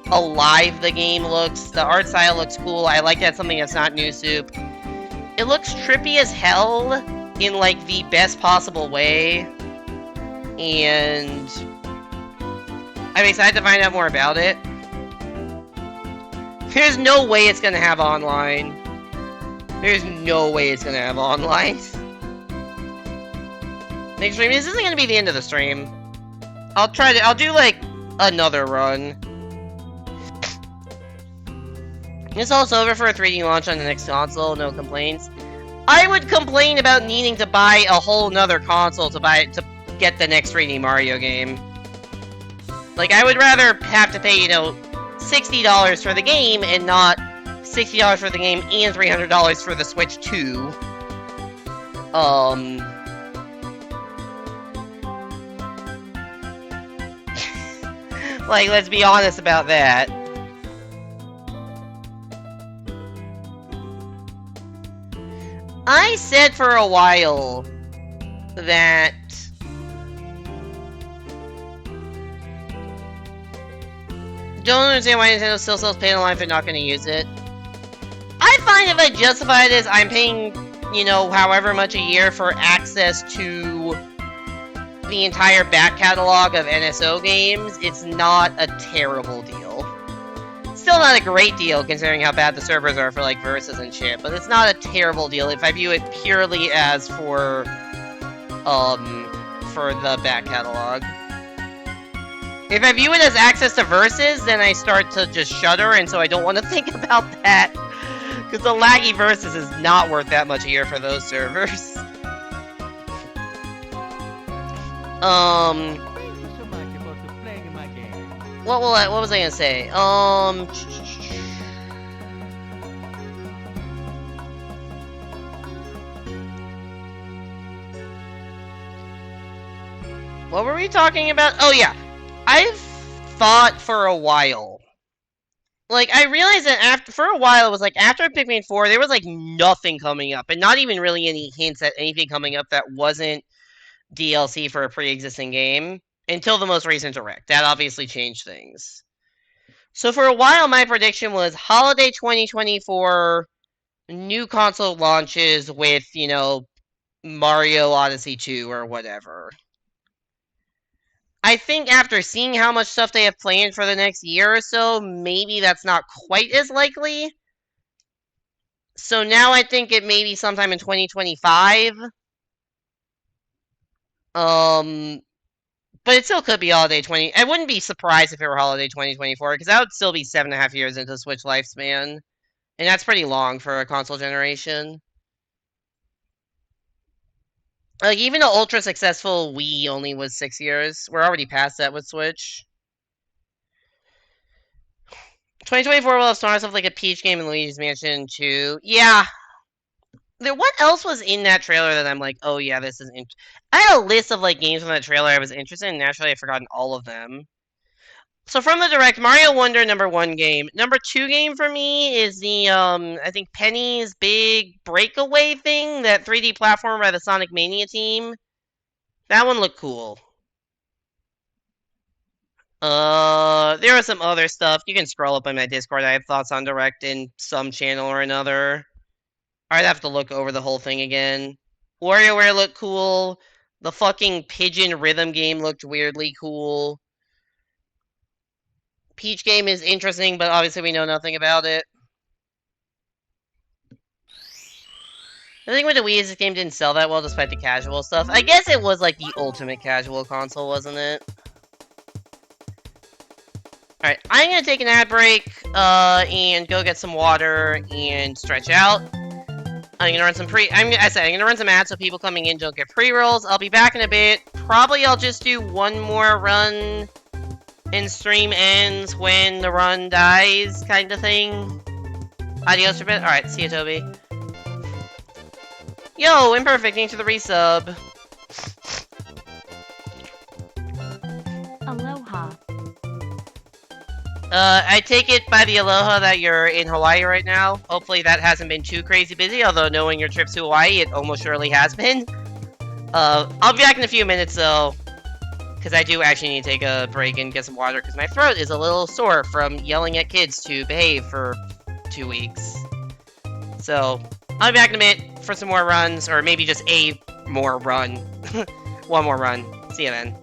alive the game looks. The art style looks cool. I like that something that's not new soup. It looks trippy as hell in, like, the best possible way. And I'm excited to find out more about it. There's no way it's gonna have online. There's no way it's gonna have online. Next stream, this isn't gonna be the end of the stream. I'll do, like, another run. It's also over for a 3D launch on the next console, no complaints. I would complain about needing to buy a whole nother console to get the next 3D Mario game. Like, I would rather have to pay, you know, $60 for the game and not $60 for the game and $300 for the Switch 2. Like, let's be honest about that. I said for a while that don't understand why Nintendo still sells pay online if they're not going to use it. I find if I justify this, I'm paying, you know, however much a year for access to the entire back catalog of NSO games, it's not a terrible deal. Still not a great deal considering how bad the servers are for, like, versus and shit, but it's not a terrible deal if I view it purely as for the back catalog. If I view it as access to versus, then I start to just shudder, and so I don't want to think about that. Because the laggy versus is not worth that much a year for those servers. What was I gonna say? What were we talking about? Oh yeah, I've thought for a while. Like, I realized that for a while, it was like, after Pikmin 4, there was, like, nothing coming up, and not even really any hints at anything coming up that wasn't DLC for a pre-existing game, until the most recent Direct. That obviously changed things. So for a while, my prediction was holiday 2024, new console launches with, you know, Mario Odyssey 2 or whatever. I think after seeing how much stuff they have planned for the next year or so, maybe that's not quite as likely. So now I think it may be sometime in 2025. But it still could be holiday 20. I wouldn't be surprised if it were holiday 2024, because that would still be 7.5 years into Switch lifespan. And that's pretty long for a console generation. Like, even the ultra successful Wii only was 6 years. We're already past that with Switch. 2024 will have stuff like a Peach game and Luigi's Mansion 2. Yeah. What else was in that trailer that I'm like, oh yeah, this is... I had a list of, like, games from that trailer I was interested in, and naturally I've forgotten all of them. So from the Direct, Mario Wonder, #1 game. #2 game for me is the, I think Penny's Big Breakaway thing, that 3D platformer by the Sonic Mania team. That one looked cool. There was some other stuff. You can scroll up on my Discord. I have thoughts on Direct in some channel or another. I'd have to look over the whole thing again. WarioWare looked cool. The fucking Pigeon Rhythm game looked weirdly cool. Peach game is interesting, but obviously we know nothing about it. The thing with the Wii is this game didn't sell that well despite the casual stuff. I guess it was like the ultimate casual console, wasn't it? Alright, I'm gonna take an ad break, and go get some water and stretch out. I'm gonna run some I'm gonna run some ads so people coming in don't get pre-rolls. I'll be back in a bit. Probably I'll just do one more run and stream ends when the run dies, kind of thing. Adios for a bit. Alright, see you, Toby. Yo, Imperfect, thanks for the resub. Aloha. I take it by the aloha that you're in Hawaii right now. Hopefully that hasn't been too crazy busy, although knowing your trip to Hawaii, it almost surely has been. I'll be back in a few minutes though, because I do actually need to take a break and get some water, because my throat is a little sore from yelling at kids to behave for 2 weeks. So, I'll be back in a minute for some more runs, or maybe just a more run. One more run. See you then.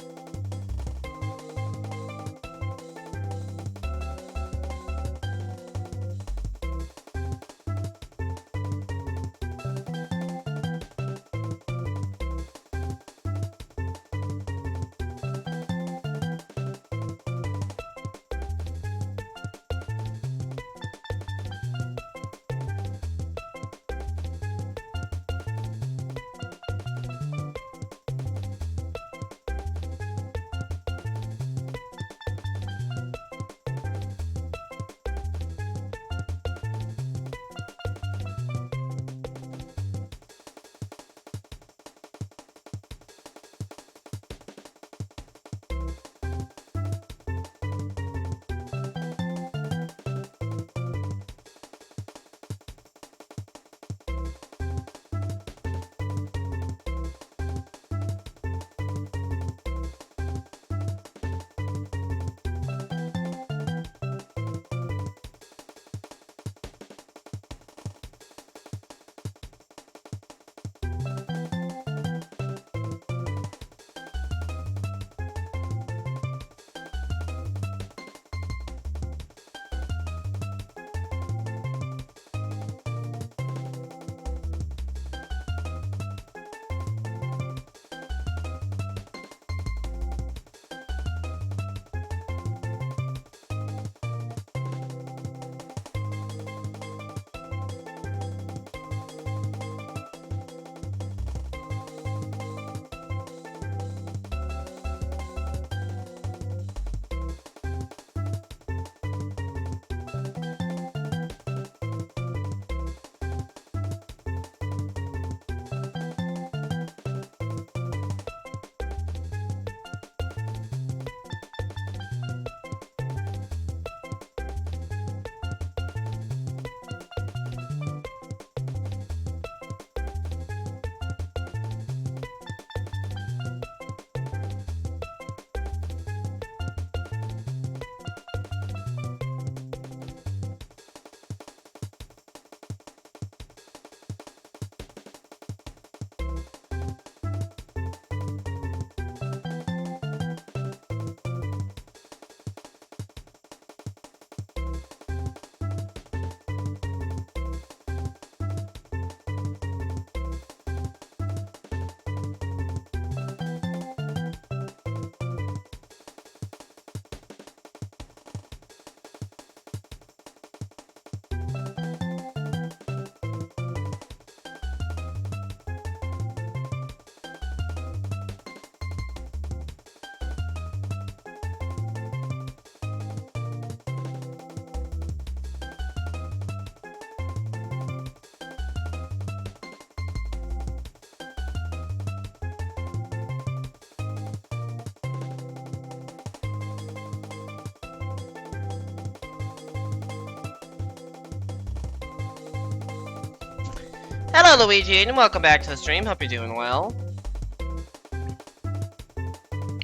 Hello, Luigi, and welcome back to the stream. Hope you're doing well.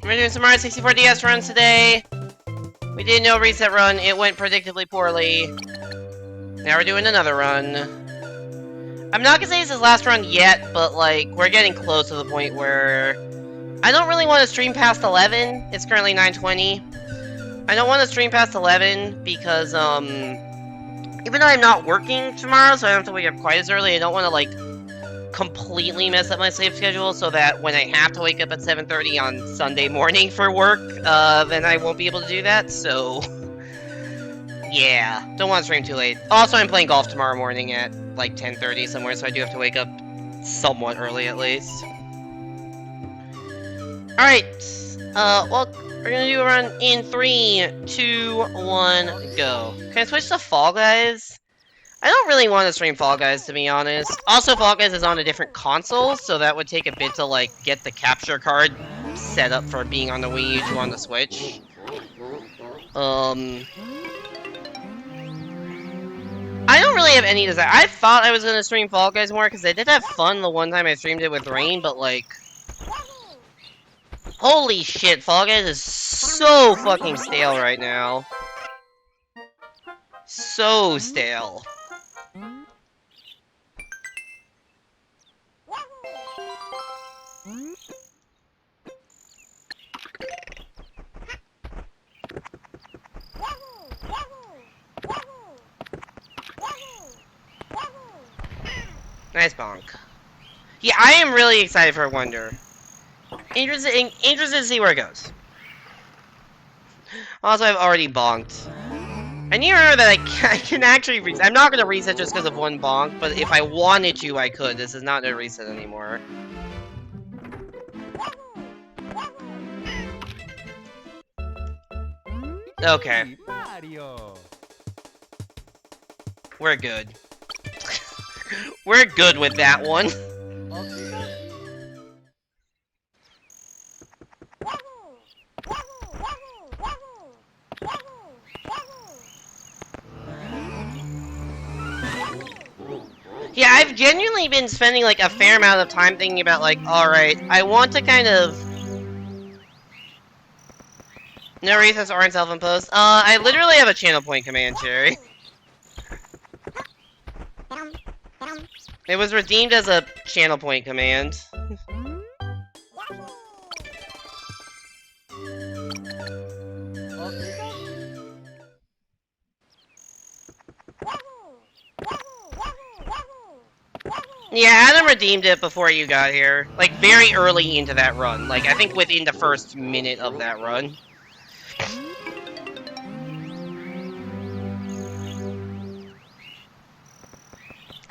We're doing some SM64DS runs today. We did no reset run. It went predictably poorly. Now we're doing another run. I'm not gonna say this is last run yet, but, like, we're getting close to the point where I don't really want to stream past 11. It's currently 9:20. I don't want to stream past 11 because, even though I'm not working tomorrow, so I don't have to wake up quite as early, I don't want to, like, completely mess up my sleep schedule so that when I have to wake up at 7:30 on Sunday morning for work, then I won't be able to do that, so... Yeah, don't want to stream too late. Also, I'm playing golf tomorrow morning at, like, 10:30 somewhere, so I do have to wake up somewhat early at least. Alright, well, we're gonna do a run in 3, 2, 1, go. Can I switch to Fall Guys? I don't really want to stream Fall Guys, to be honest. Also, Fall Guys is on a different console, so that would take a bit to, like, get the capture card set up for being on the Wii U to on the Switch. I don't really have any desire. I thought I was gonna stream Fall Guys more, because I did have fun the one time I streamed it with Rain, but, like... Holy shit, Fall Guys is so fucking stale right now. So stale. Nice bonk. Yeah, I am really excited for Wonder. Interested to see where it goes. Also, I've already bonked. I need to remember that I can actually reset. I'm not going to reset just because of one bonk, but if I wanted to, I could. This is not a reset anymore. Okay. We're good. We're good with that one. Yeah, I've genuinely been spending, like, a fair amount of time thinking about, like, alright, I want to kind of... No resets aren't self-imposed. I literally have a channel point command, Cherry. It was redeemed as a channel point command. Yeah, Adam redeemed it before you got here. Like, very early into that run. Like, I think within the first minute of that run.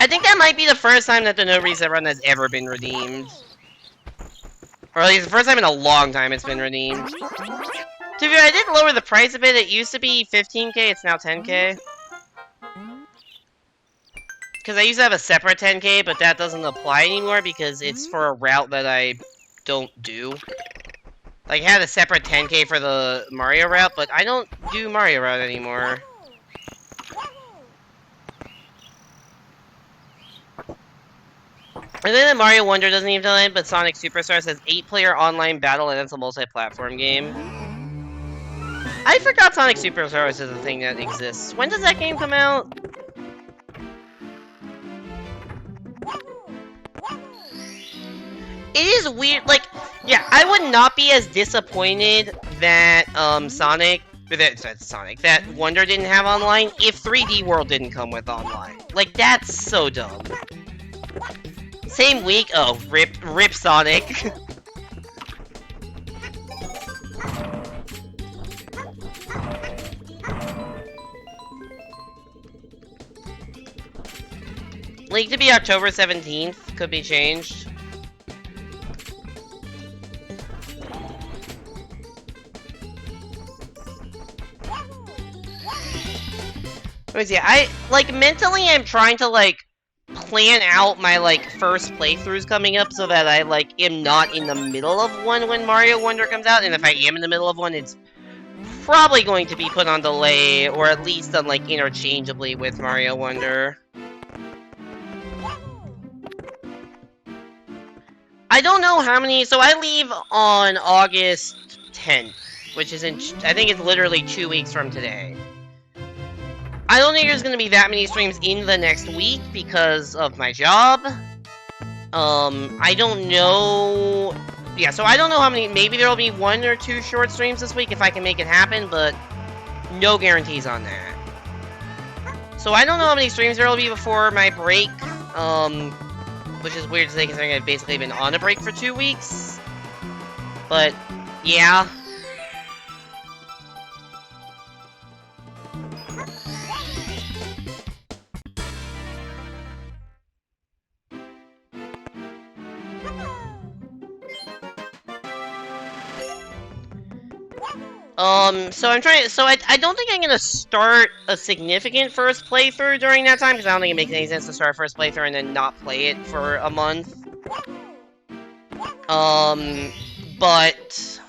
I think that might be the first time that the No Reset run has ever been redeemed. Or at least the first time in a long time it's been redeemed. To be fair, I did lower the price a bit. It used to be 15k, it's now 10k. Because I used to have a separate 10k, but that doesn't apply anymore because it's for a route that I don't do. Like, I had a separate 10k for the Mario route, but I don't do Mario route anymore. And then Mario Wonder doesn't even tell it, but Sonic Superstars has 8-player online battle and it's a multi-platform game. I forgot Sonic Superstars is a thing that exists. When does that game come out? It is weird, like, yeah, I would not be as disappointed that, that Wonder didn't have online if 3D World didn't come with online. Like, that's so dumb. Same week, oh, rip Sonic. Leak to be October 17th, could be changed. Let me see, mentally I'm trying to, like, plan out my, like, first playthroughs coming up so that I, like, am not in the middle of one when Mario Wonder comes out, and if I am in the middle of one, it's probably going to be put on delay, or at least done, like, interchangeably with Mario Wonder. I don't know how many, so I leave on August 10th, which is I think it's literally 2 weeks from today. I don't think there's gonna be that many streams in the next week because of my job. I don't know... Yeah, so I don't know how many... Maybe there'll be 1 or 2 short streams this week if I can make it happen, but no guarantees on that. So I don't know how many streams there'll be before my break. which is weird to say considering I've basically been on a break for 2 weeks. But, yeah. So I don't think I'm gonna start a significant first playthrough during that time, because I don't think it makes any sense to start a first playthrough and then not play it for a month. But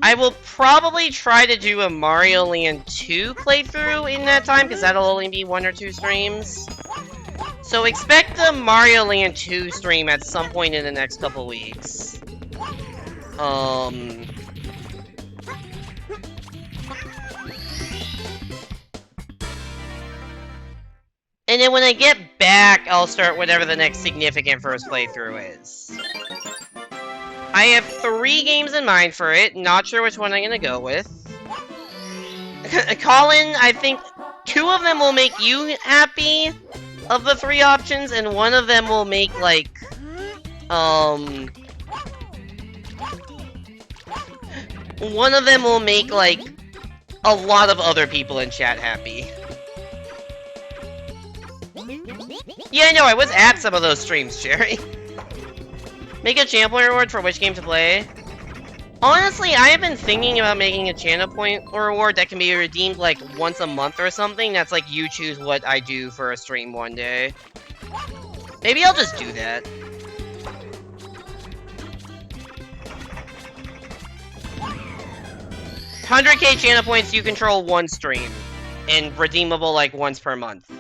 I will probably try to do a Mario Land 2 playthrough in that time, because that'll only be 1 or 2 streams. So expect the Mario Land 2 stream at some point in the next couple weeks. And then when I get back, I'll start whatever the next significant first playthrough is. I have 3 games in mind for it, not sure which one I'm gonna go with. Colin, I think 2 of them will make you happy of the 3 options, and 1 of them will make, like, one of them will make, like, a lot of other people in chat happy. Yeah, no, I was at some of those streams, Jerry. Make a channel point reward for which game to play. Honestly, I have been thinking about making a channel point reward that can be redeemed, like, once a month or something. That's like, you choose what I do for a stream one day. Maybe I'll just do that. $100K channel points, you control 1 stream. And redeemable, like, once per month.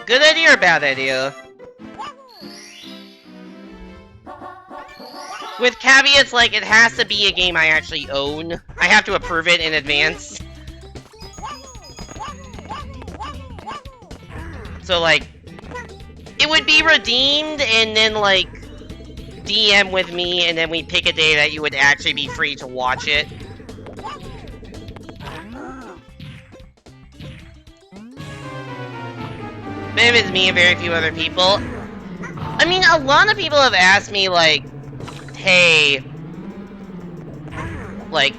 Good idea or bad idea? With caveats like, it has to be a game I actually own. I have to approve it in advance. So, like, it would be redeemed, and then, like, DM with me, and then we pick a day that you would actually be free to watch it. Maybe it's me and very few other people. I mean, a lot of people have asked me, like, hey, like,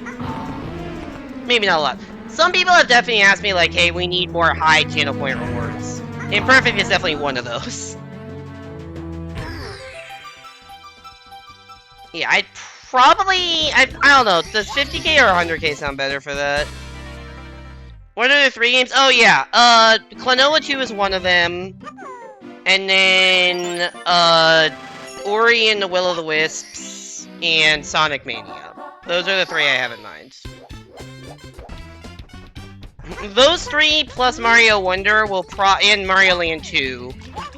maybe not a lot. Some people have definitely asked me, like, hey, we need more high channel point rewards. Imperfect is definitely one of those. Yeah, I'd probably, I don't know, does 50K or 100K sound better for that? What are the 3 games? Oh yeah, Klonoa 2 is one of them. And then, Ori and the Will of the Wisps, and Sonic Mania. Those are the 3 I have in mind. Those 3 plus Mario Wonder will and Mario Land 2.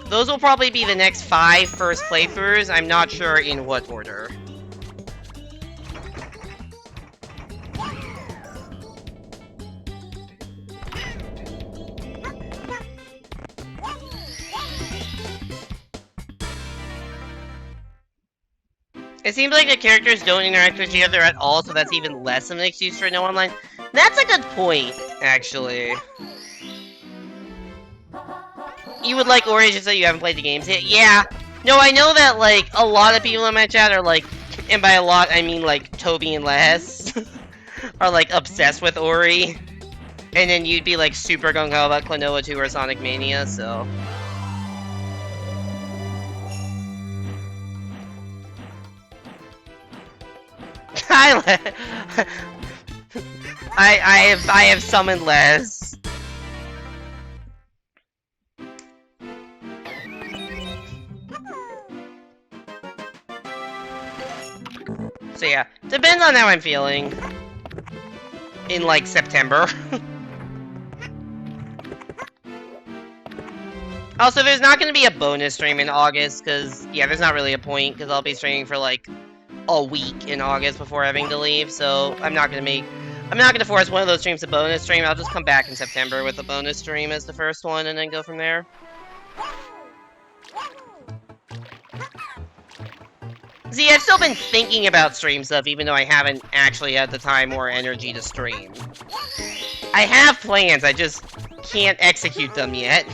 Those will probably be the next 5 first playthroughs. I'm not sure in what order. It seems like the characters don't interact with each other at all, so that's even less of an excuse for no online. That's a good point, actually. You would like Ori just so you haven't played the games yet? Yeah. No, I know that, like, a lot of people in my chat are, like, and by a lot, I mean, like, Toby and Les, are, like, obsessed with Ori. And then you'd be, like, super gung-ho about Klonoa 2 or Sonic Mania, so... I have summoned Les. So yeah, depends on how I'm feeling. In like September. Also, there's not going to be a bonus stream in August, because, yeah, there's not really a point, because I'll be streaming for like a week in August before having to leave, so I'm not going to force one of those streams a bonus stream. I'll just come back in September with a bonus stream as the first one, and then go from there. See, I've still been thinking about stream stuff, even though I haven't actually had the time or energy to stream. I have plans, I just can't execute them yet.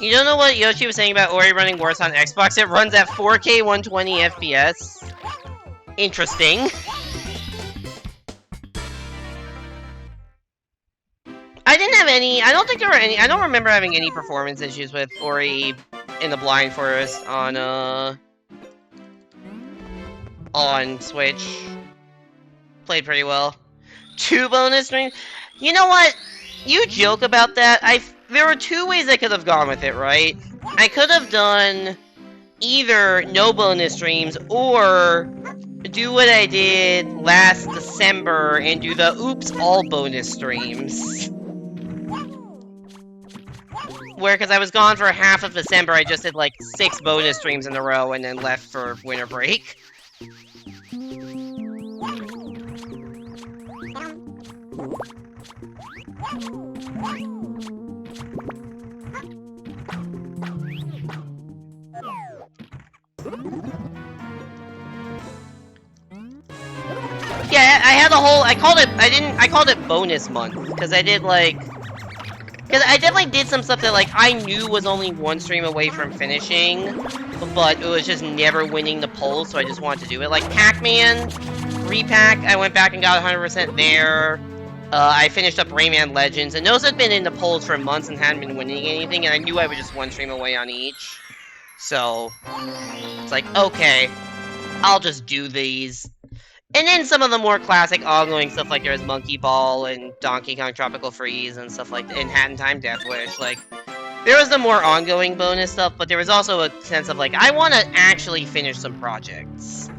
You don't know what Yoshi was saying about Ori running worse on Xbox? It runs at 4K 120 FPS. Interesting. I didn't have any, I don't think there were any, I don't remember having any performance issues with Ori in the Blind Forest on Switch. Played pretty well. 2 bonus streams? You know what? You joke about that. There were 2 ways I could have gone with it, right? I could have done either no bonus streams or do what I did last December and do the oops all bonus streams. Where, because I was gone for half of December, I just did like 6 bonus streams in a row and then left for winter break. Yeah, I had a whole, I called it bonus month, because I did like, because I definitely did some stuff that like I knew was only 1 stream away from finishing, but it was just never winning the polls, so I just wanted to do it. Like Pac-Man, repack, I went back and got 100% there. I finished up Rayman Legends, and those had been in the polls for months and hadn't been winning anything, and I knew I was just 1 stream away on each. So, it's like, okay, I'll just do these. And then some of the more classic ongoing stuff, like there's Monkey Ball and Donkey Kong Tropical Freeze and stuff like that, and Hat in Time Death Wish. Like, there was the more ongoing bonus stuff, but there was also a sense of like, I want to actually finish some projects.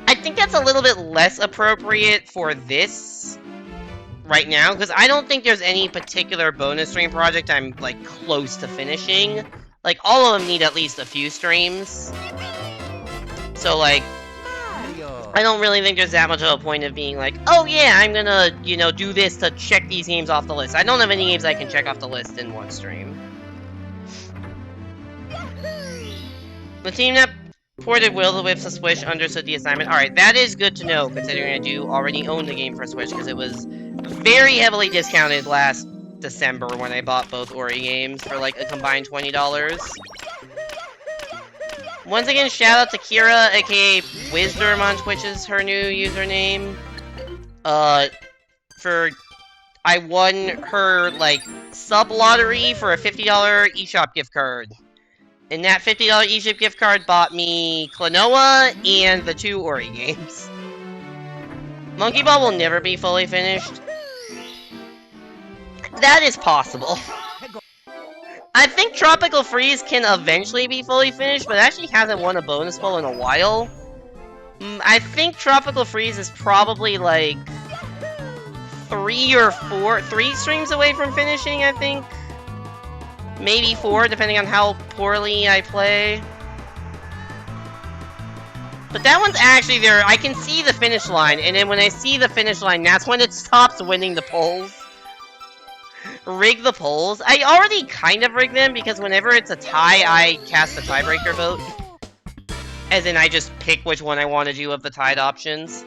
I think that's a little bit less appropriate for this right now, because I don't think there's any particular bonus stream project I'm like close to finishing. Like, all of them need at least a few streams. So like, I don't really think there's that much of a point of being like, oh yeah, I'm gonna, you know, do this to check these games off the list. I don't have any games I can check off the list in 1 stream. The team that ported Will-O-Wisp to Switch understood the assignment. Alright, that is good to know, considering I do already own the game for Switch, because it was very heavily discounted last December when I bought both Ori games for like a combined $20. Once again, shout out to Kira, aka Wisdom on Twitch is her new username. I won her, like, sub-lottery for a $50 eShop gift card. And that $50 eShop gift card bought me Klonoa and the 2 Ori games. Monkey Ball will never be fully finished. That is possible. I think Tropical Freeze can eventually be fully finished, but it actually hasn't won a bonus bowl in a while. I think Tropical Freeze is probably like 3 streams away from finishing, I think. Maybe 4, depending on how poorly I play. But that one's actually there. I can see the finish line, and then when I see the finish line, that's when it stops winning the polls. Rig the polls. I already kind of rig them, because whenever it's a tie, I cast a tiebreaker vote. As in, I just pick which one I want to do of the tied options.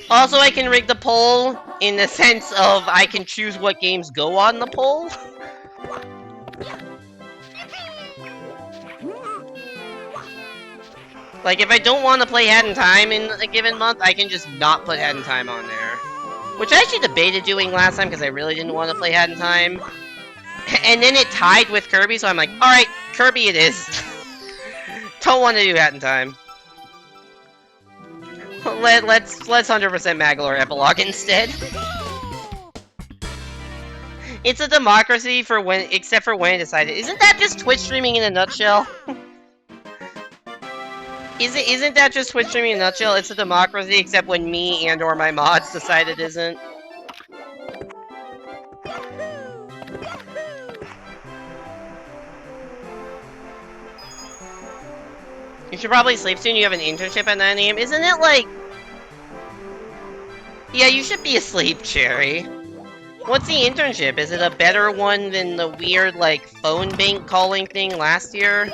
Also, I can rig the poll in the sense of I can choose what games go on the poll. Like, if I don't want to play Hat in Time in a given month, I can just not put Hat in Time on there. Which I actually debated doing last time, because I really didn't want to play Hat in Time. And then it tied with Kirby, so I'm like, alright, Kirby it is. Don't want to do Hat in Time. Let's 100% Magolor Epilogue instead. It's a democracy for when, except for when it decided. Isn't that just Twitch streaming in a nutshell? Isn't that just Twitch streaming in a nutshell? It's a democracy, except when me and or my mods decide it isn't. You should probably sleep soon. You have an internship at 9 AM. Isn't it like... Yeah, you should be asleep, Cherry. What's the internship? Is it a better one than the weird, like, phone bank calling thing last year?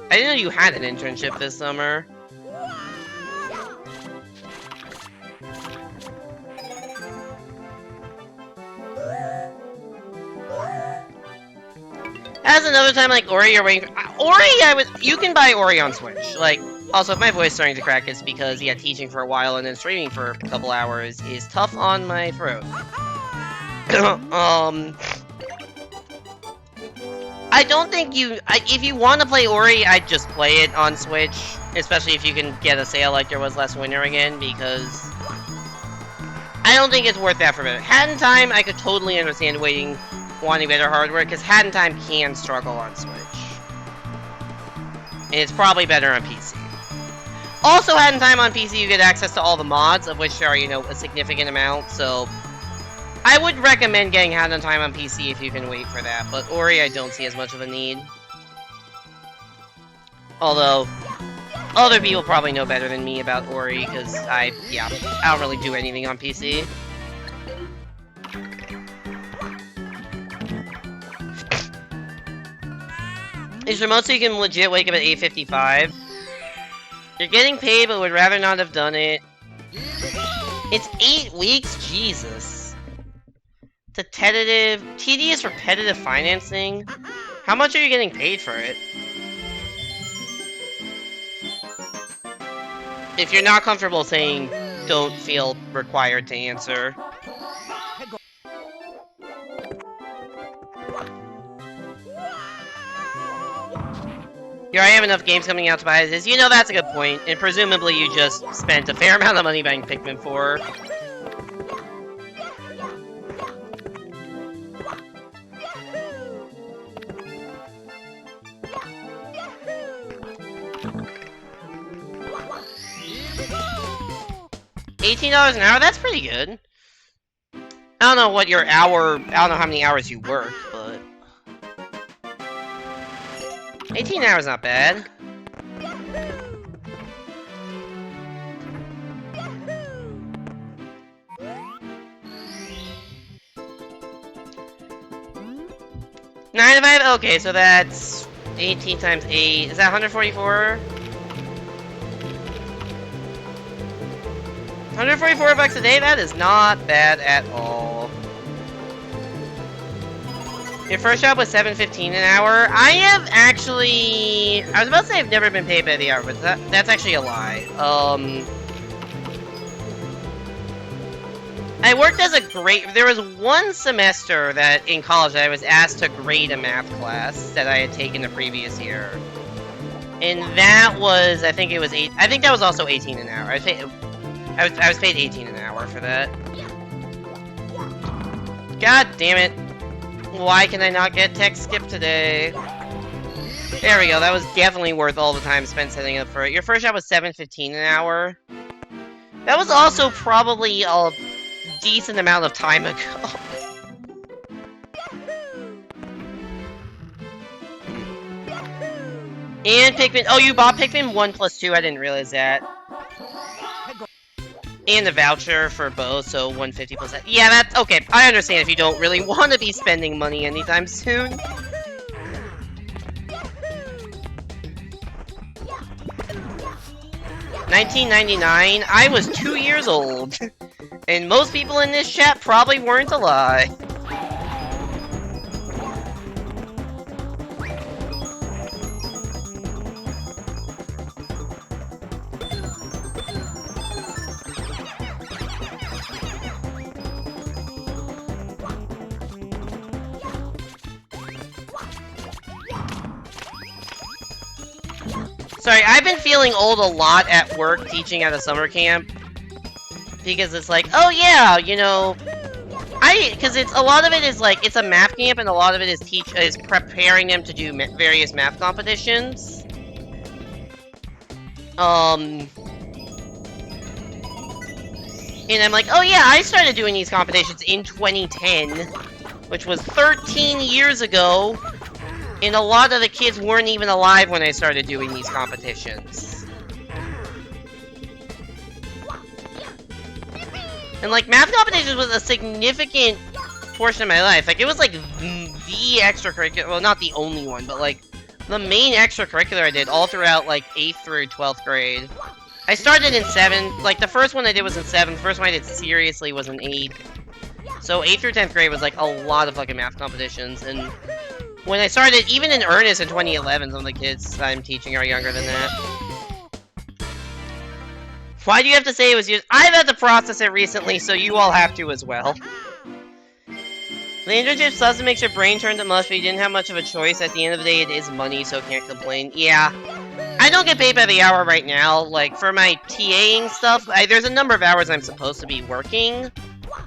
I didn't know you had an internship this summer. As another time, like, Ori, you're waiting for... Ori, you can buy Ori on Switch. Like, also, if my voice is starting to crack, it's because, yeah, teaching for a while and then streaming for a couple hours is tough on my throat. I don't think if you want to play Ori, I'd just play it on Switch. Especially if you can get a sale like there was last winter again, because... I don't think it's worth that for better. Hat in Time, I could totally understand wanting better hardware, because Hat in Time can struggle on Switch. And it's probably better on PC. Also, Hat in Time on PC, you get access to all the mods, of which there are, you know, a significant amount, so... I would recommend getting Hat in Time on PC if you can wait for that, but Ori I don't see as much of a need. Although, other people probably know better than me about Ori, because I don't really do anything on PC. It's remote so you can legit wake up at 8:55. You're getting paid, but would rather not have done it. It's 8 weeks? Jesus. It's a tedious repetitive financing. How much are you getting paid for it? If you're not comfortable saying, don't feel required to answer. Here I have enough games coming out to buy this. You know, that's a good point. And presumably you just spent a fair amount of money buying Pikmin 4. $18 an hour? That's pretty good. I don't know what I don't know how many hours you work, but... 18 hours not bad. $9 to 5? Okay, so that's 18 times 8. Is that 144? 144 bucks a day? That is not bad at all. Your first job was $7.15 an hour. I have actually... I was about to say I've never been paid by the hour, but that's actually a lie. I worked as a grade... There was one semester that in college that I was asked to grade a math class that I had taken the previous year. And that was... I think it was 8... I think that was also 18 an hour. I was paid 18 an hour for that. God damn it. Why can I not get tech skip today? There we go, that was definitely worth all the time spent setting up for it. Your first job was $7.15 an hour. That was also probably a decent amount of time ago. And Pikmin... Oh, you bought Pikmin 1 plus 2, I didn't realize that. And the voucher for both, so 150 plus that. Yeah, that's okay. I understand if you don't really want to be spending money anytime soon. $19.99. I was 2 years old, and most people in this chat probably weren't alive. Sorry, I've been feeling old a lot at work teaching at a summer camp. Because it's like, oh yeah, you know... Because a lot of it is like, it's a math camp and a lot of it is preparing them to do various math competitions. And I'm like, oh yeah, I started doing these competitions in 2010. Which was 13 years ago. And a lot of the kids weren't even alive when I started doing these competitions. And like, math competitions was a significant portion of my life. Like, it was like the extracurricular, well, not the only one, but like the main extracurricular I did all throughout like 8th through 12th grade. I started in 7th, like the first one I did was in 7th, the first one I did seriously was in 8th. So 8th through 10th grade was like a lot of fucking math competitions, and when I started, even in earnest in 2011, some of the kids I'm teaching are younger than that. Why do you have to say it was used? I've had to process it recently, so you all have to as well. The internship doesn't make your brain turn to mush, but you didn't have much of a choice. At the end of the day, it is money, so can't complain. Yeah. I don't get paid by the hour right now. Like, for my TAing stuff, there's a number of hours I'm supposed to be working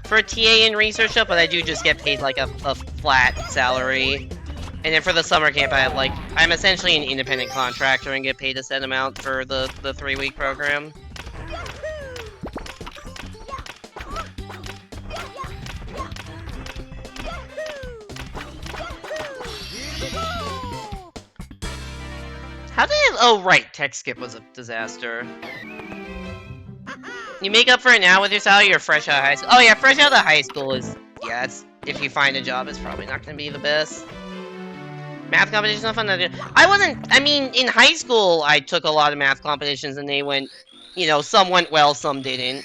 for TA and research stuff, but I do just get paid, like, a flat salary. And then for the summer camp, I have, like, I'm essentially an independent contractor and get paid a set amount for the 3-week program. How did it? Oh, right. Tech skip was a disaster. You make up for it now with your salary. You're fresh out of high school. Oh yeah, fresh out of high school is it's if you find a job, it's probably not going to be the best. Math competitions not fun to do. I mean, in high school, I took a lot of math competitions, and they went, you know, some went well, some didn't.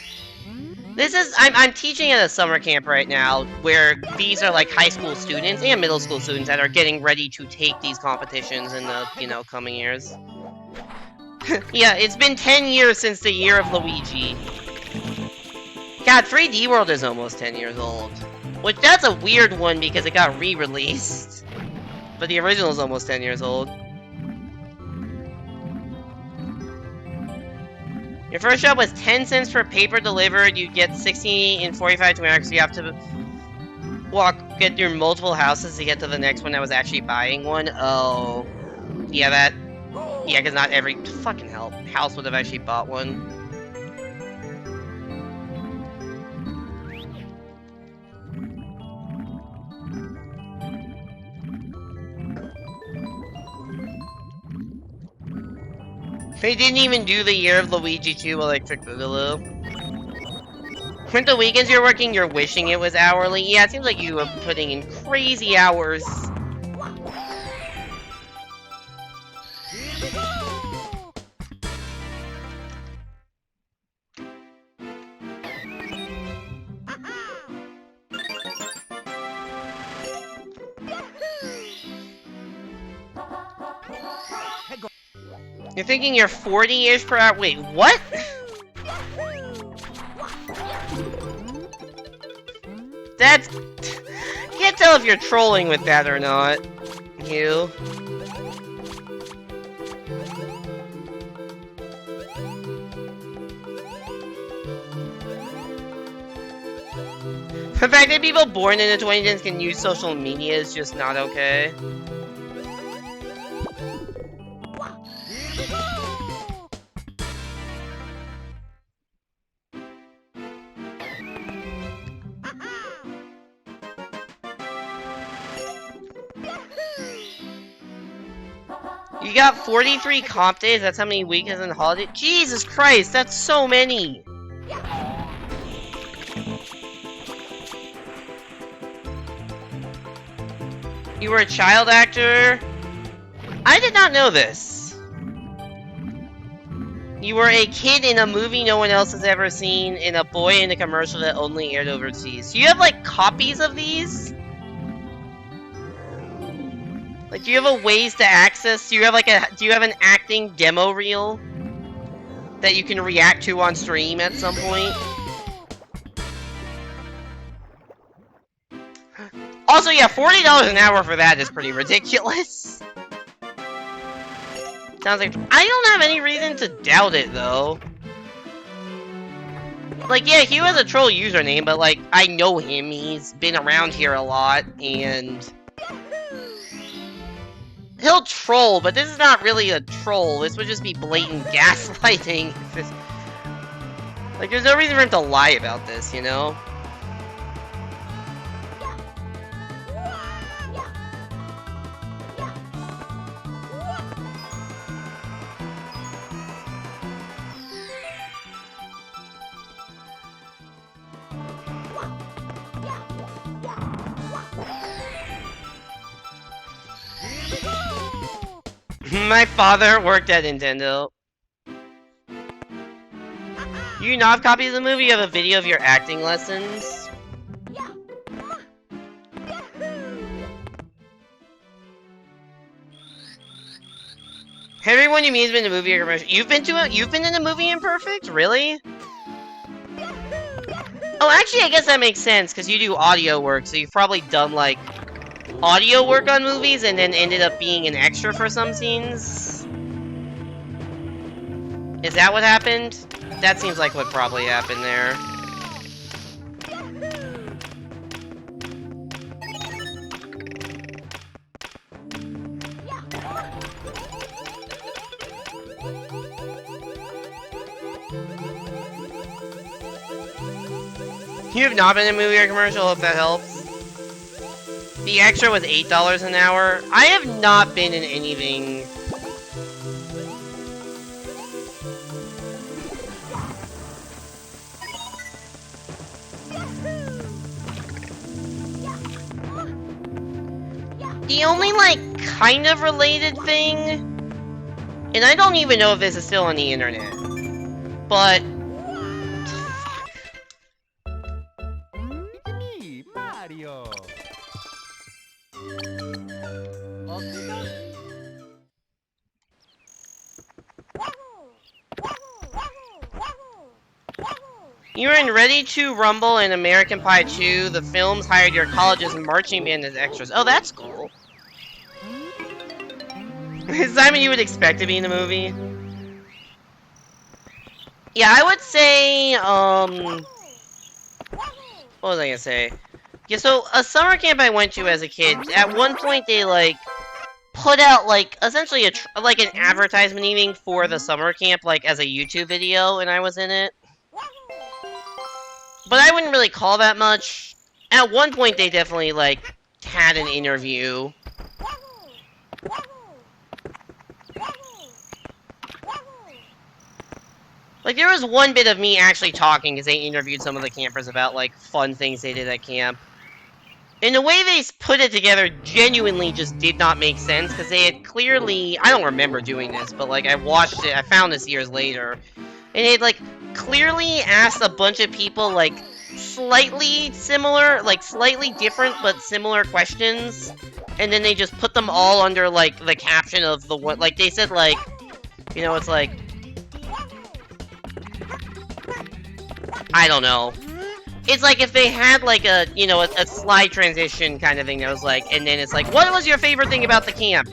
I'm teaching at a summer camp right now, where these are like high school students and middle school students that are getting ready to take these competitions in the, you know, coming years. Yeah, it's been 10 years since the year of Luigi. God, 3D World is almost 10 years old. Which, that's a weird one because it got re-released. But the original is almost 10 years old. Your first job was 10 cents per paper delivered. You get 60 in 45 minutes. You have to get through multiple houses to get to the next one that was actually buying one. Oh. Yeah, yeah, because not every fucking house would have actually bought one. They didn't even do the year of Luigi 2 Electric Boogaloo. When the weekends you're working, you're wishing it was hourly. Yeah, it seems like you were putting in crazy hours. You're thinking you're 40-ish per hour? Wait, what? That's... Can't tell if you're trolling with that or not. You. The fact that people born in the 2010s can use social media is just not okay. You got 43 comp days? That's how many weekends and holidays? Jesus Christ, that's so many! You were a child actor? I did not know this. You were a kid in a movie no one else has ever seen, and a boy in a commercial that only aired overseas. Do you have, like, copies of these? Like, do you have a ways to access? Do you have an acting demo reel that you can react to on stream at some point? Also, yeah, $40 an hour for that is pretty ridiculous. Sounds like... I don't have any reason to doubt it, though. Like, yeah, he was a troll username, but, like, I know him. He's been around here a lot, and... He'll troll, but this is not really a troll. This would just be blatant gaslighting. Like, there's no reason for him to lie about this, you know? My father worked at Nintendo. You not have copies of the movie? You have a video of your acting lessons? Everyone you meet has been in a movie or commercial. You've been in a movie Imperfect? Really? Oh, actually, I guess that makes sense, because you do audio work, so you've probably done, like, audio work on movies and then ended up being an extra for some scenes? Is that what happened? That seems like what probably happened there. You have not been in a movie or commercial, if that helps. The extra was $8 an hour. I have not been in anything. The only, like, kind of related thing, and I don't even know if this is still on the internet, but Me, Mario. you were in Ready to Rumble and American Pie 2. The films hired your college's marching band as extras. Oh, that's cool. Is Simon you would expect to be in the movie? Yeah, I would say, what was I gonna say? Yeah, so a summer camp I went to as a kid, at one point they, like, put out, like, essentially like an advertisement evening for the summer camp, like, as a YouTube video, and I was in it. But I wouldn't really call that much. At one point they definitely, like, had an interview. Like, there was one bit of me actually talking because they interviewed some of the campers about, like, fun things they did at camp. And the way they put it together genuinely just did not make sense, because they had clearly... I don't remember doing this, but, like, I watched it, I found this years later. And they'd, like, clearly asked a bunch of people, like, slightly similar, like, slightly different but similar questions. And then they just put them all under, like, the caption of the one... Like, they said, like... You know, it's like... I don't know. It's like if they had like a, you know, a slide transition kind of thing that was like, and then it's like, what was your favorite thing about the camp?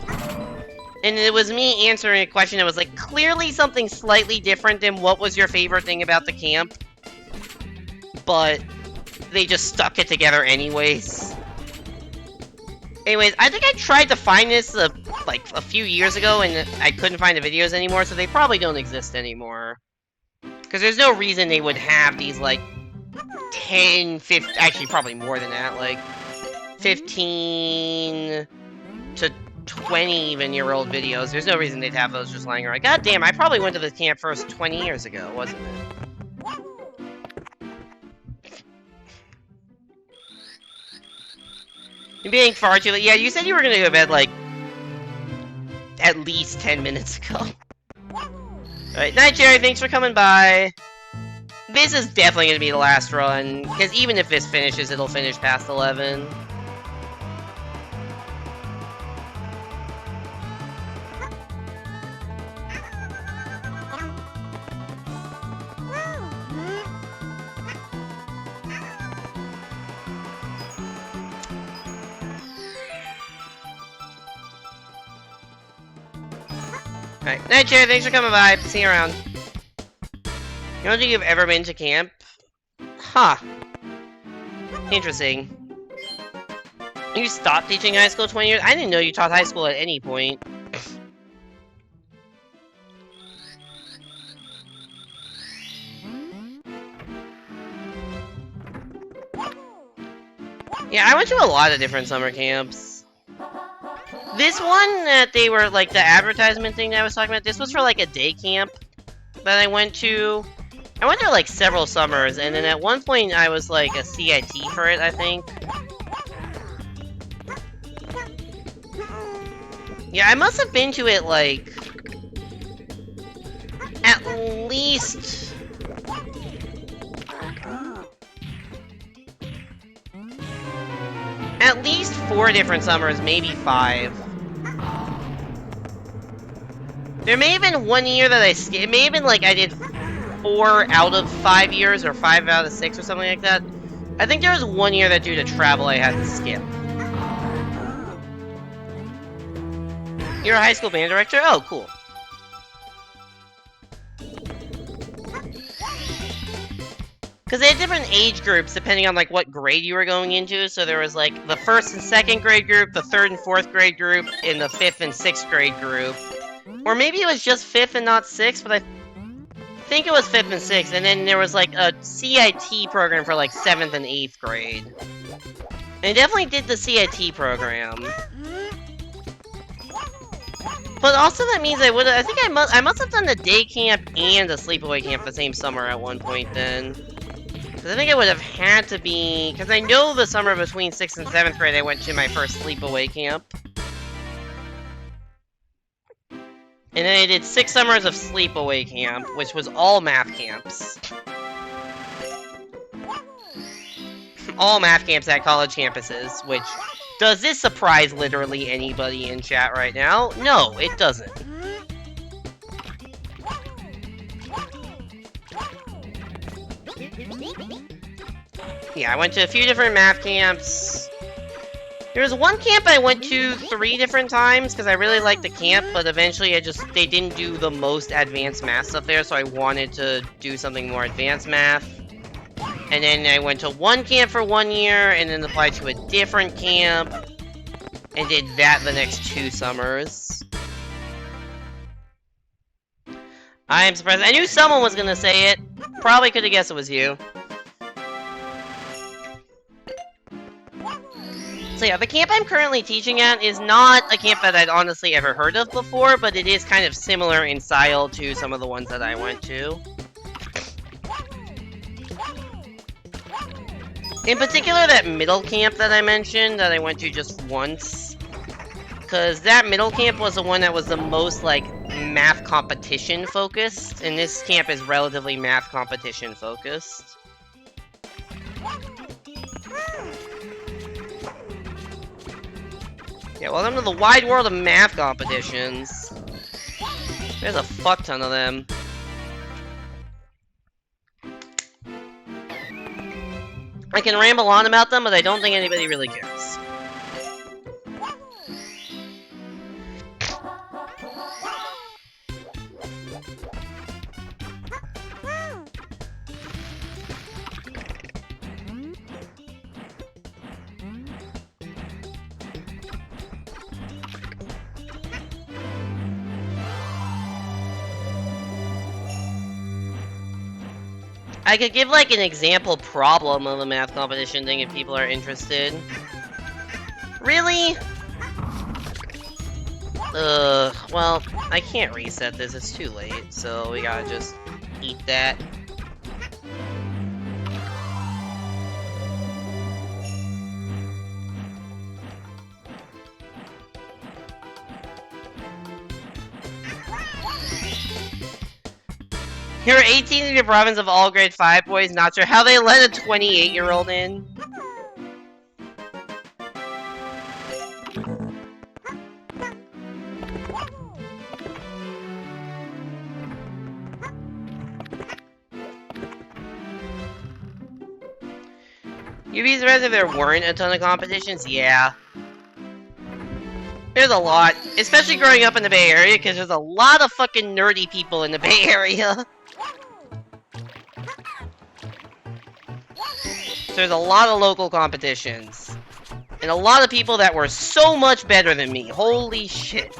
And it was me answering a question that was like clearly something slightly different than what was your favorite thing about the camp. But they just stuck it together anyways. Anyways, I think I tried to find this like a few years ago and I couldn't find the videos anymore, so they probably don't exist anymore. Because there's no reason they would have these, like, 10, 15, actually probably more than that, like, 15 to 20 even year old videos. There's no reason they'd have those just lying around. God damn, I probably went to the camp first 20 years ago, wasn't it? You're being far too late. Yeah, you said you were gonna go to bed, like, at least 10 minutes ago. Alright, night, Jerry. Thanks for coming by. This is definitely going to be the last run, because even if this finishes, it'll finish past 11. Alright, night, Jerry. Thanks for coming by. See you around. You don't think you've ever been to camp? Huh. Interesting. You stopped teaching high school 20 years? I didn't know you taught high school at any point. Yeah, I went to a lot of different summer camps. This one that they were, like, the advertisement thing that I was talking about, this was for, like, a day camp that I went to. I went there, like, several summers, and then at one point I was, like, a CIT for it, I think. Yeah, I must have been to it, like, at least... At least 4 different summers, maybe 5. There may have been 1 year that I skipped. It may have been, like, I did 4 out of 5 years, or 5 out of 6, or something like that. I think there was 1 year that due to travel I had to skip. You're a high school band director? Oh, cool. Because they had different age groups depending on, like, what grade you were going into. So there was, like, the 1st and 2nd grade group, the 3rd and 4th grade group, and the 5th and 6th grade group. Or maybe it was just 5th and not 6th, but I think it was 5th and 6th. And then there was, like, a CIT program for, like, 7th and 8th grade. And I definitely did the CIT program. But also that means I must have done the day camp and the sleepaway camp the same summer at one point then. Because I think I would have had to be... Because I know the summer between 6th and 7th grade I went to my first sleepaway camp. And then I did 6 summers of sleepaway camp, which was all math camps. All math camps at college campuses, which... Does this surprise literally anybody in chat right now? No, it doesn't. Yeah, I went to a few different math camps. There was one camp I went to 3 different times because I really liked the camp, but eventually they didn't do the most advanced math stuff there, so I wanted to do something more advanced math. And then I went to one camp for 1 year, and then applied to a different camp, and did that the next 2 summers. I am surprised. I knew someone was gonna say it. Probably could have guessed it was you. So yeah, the camp I'm currently teaching at is not a camp that I'd honestly ever heard of before, but it is kind of similar in style to some of the ones that I went to. In particular, that middle camp that I mentioned, that I went to just once. Because that middle camp was the one that was the most, like, math competition focused. And this camp is relatively math competition focused. Yeah, welcome to the wide world of math competitions. There's a fuck ton of them. I can ramble on about them, but I don't think anybody really cares. I could give, like, an example problem of a math competition thing if people are interested. Really? Well, I can't reset this, it's too late, so we gotta just eat that. You're 18 in your province of all grade 5 boys, not sure how they let a 28-year-old in. You'd be surprised if there weren't a ton of competitions? Yeah. There's a lot, especially growing up in the Bay Area, because there's a lot of fucking nerdy people in the Bay Area. So there's a lot of local competitions. And a lot of people that were so much better than me. Holy shit.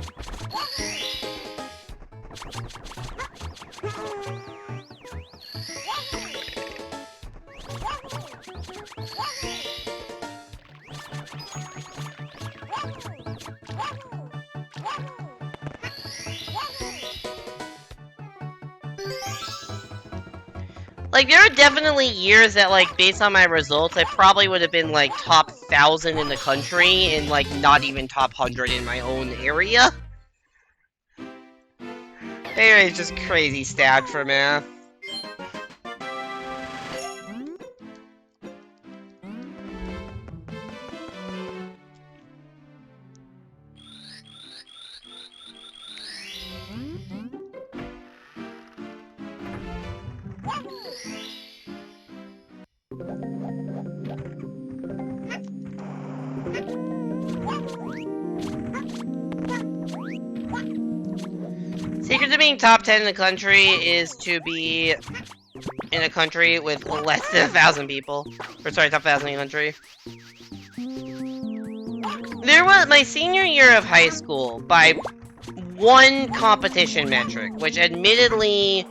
Like, there are definitely years that, like, based on my results, I probably would have been, like, top 1,000 in the country and, like, not even top 100 in my own area. Anyway, it's just crazy stat for math. Secret to being top 10 in the country is to be in a country with less than 1,000 people. Or sorry, top 1,000 in the country. There was my senior year of high school, by one competition metric, which admittedly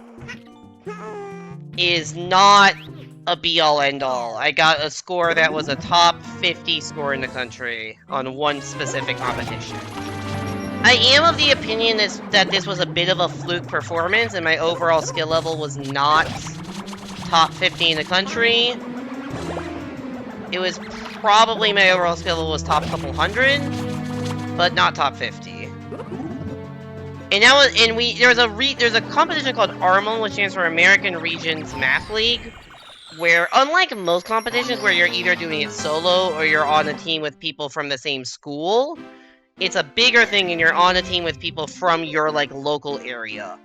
is not a be-all end-all. I got a score that was a top 50 score in the country on one specific competition. I am of the opinion that this was a bit of a fluke performance, and my overall skill level was not top 50 in the country. It was probably my overall skill level was top couple hundred, but not top 50. And that was, and there's a competition called ARMON, which stands for American Regions Math League, where unlike most competitions where you're either doing it solo or you're on a team with people from the same school, it's a bigger thing and you're on a team with people from your, like, local area.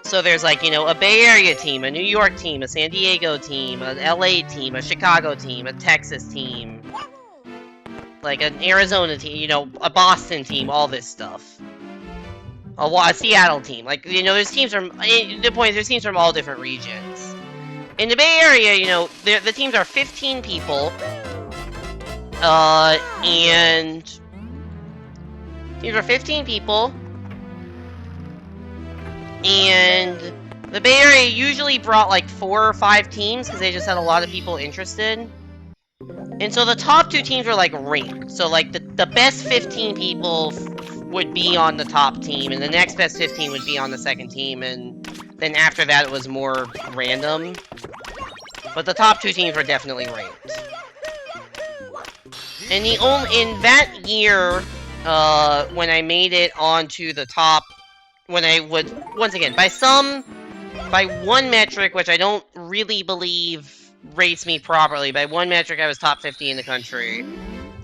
So there's, like, you know, a Bay Area team, a New York team, a San Diego team, an LA team, a Chicago team, a Texas team, like an Arizona team, you know, a Boston team, all this stuff. A Seattle team. Like, you know, there's teams from, the point is there's teams from all different regions. In the Bay Area, you know, the teams are 15 people, and these are 15 people, and the Bay Area usually brought like 4 or 5 teams because they just had a lot of people interested. And so the top 2 teams were like ranked. So like the best 15 people would be on the top team, and the next best 15 would be on the second team, and then after that it was more random. But the top 2 teams were definitely ranked. And in that year, when I made it onto the top, when I would, once again, by one metric, which I don't really believe rates me properly, by one metric I was top 50 in the country.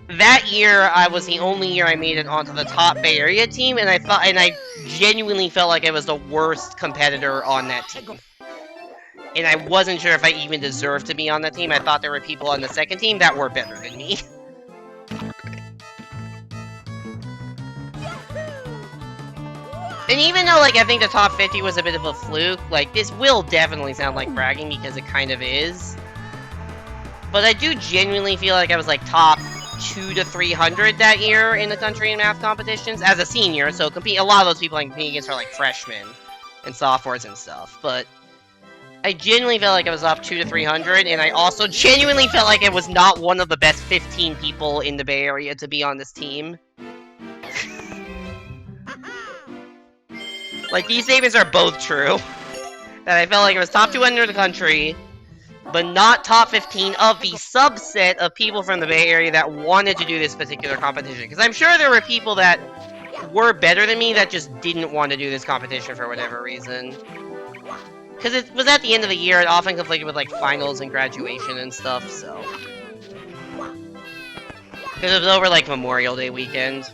That year, I was the only year I made it onto the top Bay Area team, and I genuinely felt like I was the worst competitor on that team. And I wasn't sure if I even deserved to be on that team. I thought there were people on the second team that were better than me. And even though, like, I think the top 50 was a bit of a fluke, like, this will definitely sound like bragging because it kind of is. But I do genuinely feel like I was, like, top 200 to 300 that year in the country in math competitions as a senior, so a lot of those people I'm competing against are, like, freshmen and sophomores and stuff, but I genuinely felt like I was up 200 to 300, and I also genuinely felt like I was not one of the best 15 people in the Bay Area to be on this team. Like, these statements are both true. That I felt like I was top 200 in the country, but not top 15 of the subset of people from the Bay Area that wanted to do this particular competition. Because I'm sure there were people that were better than me that just didn't want to do this competition for whatever reason. Because it was at the end of the year, it often conflicted with, like, finals and graduation and stuff, so. Because it was over, like, Memorial Day weekend.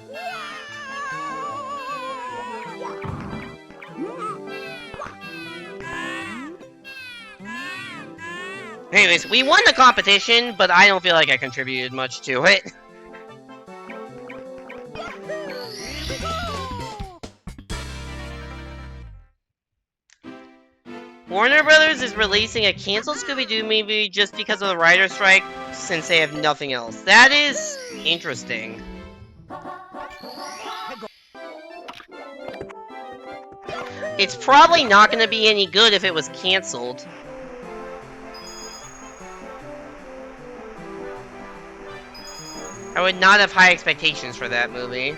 Anyways, we won the competition, but I don't feel like I contributed much to it. Warner Brothers is releasing a canceled Scooby-Doo movie just because of the writer's strike, since they have nothing else. That is interesting. It's probably not going to be any good if it was canceled. I would not have high expectations for that movie.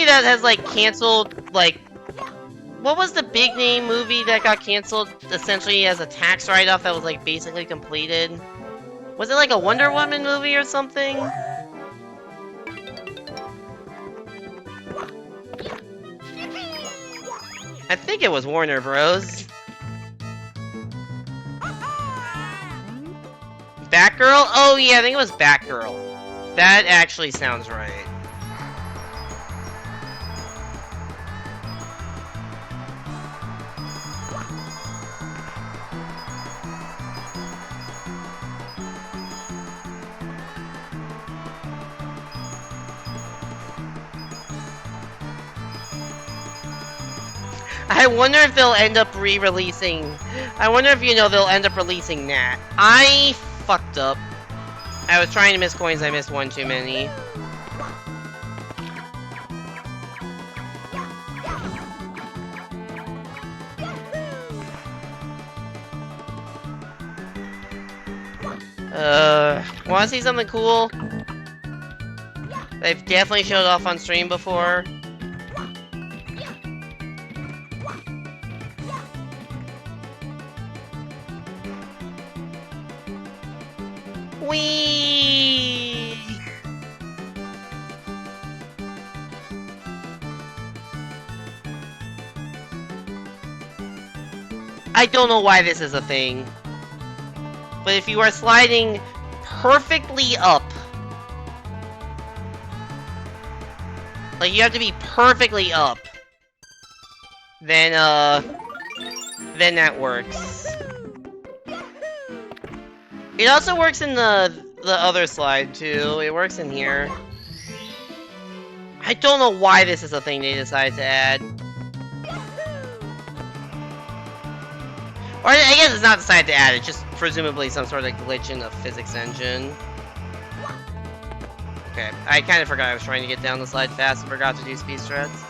movie that has, like, canceled, like... What was the big name movie that got canceled, essentially as a tax write-off that was, like, basically completed? Was it, like, a Wonder Woman movie or something? I think it was Warner Bros. Batgirl? Oh yeah, I think it was Batgirl. That actually sounds right. I wonder if they'll end up re-releasing... I wonder if, you know, they'll end up releasing that. I fucked up. I was trying to miss coins, I missed one too many. Wanna see something cool? They've definitely showed off on stream before. Whee! I don't know why this is a thing. But if you are sliding perfectly up, like you have to be perfectly up, then that works. It also works in the other slide too. It works in here. I don't know why this is a thing they decided to add. Or I guess it's not decided to add, it's just presumably some sort of glitch in the physics engine. Okay, I kind of forgot I was trying to get down the slide fast and forgot to do speed strats.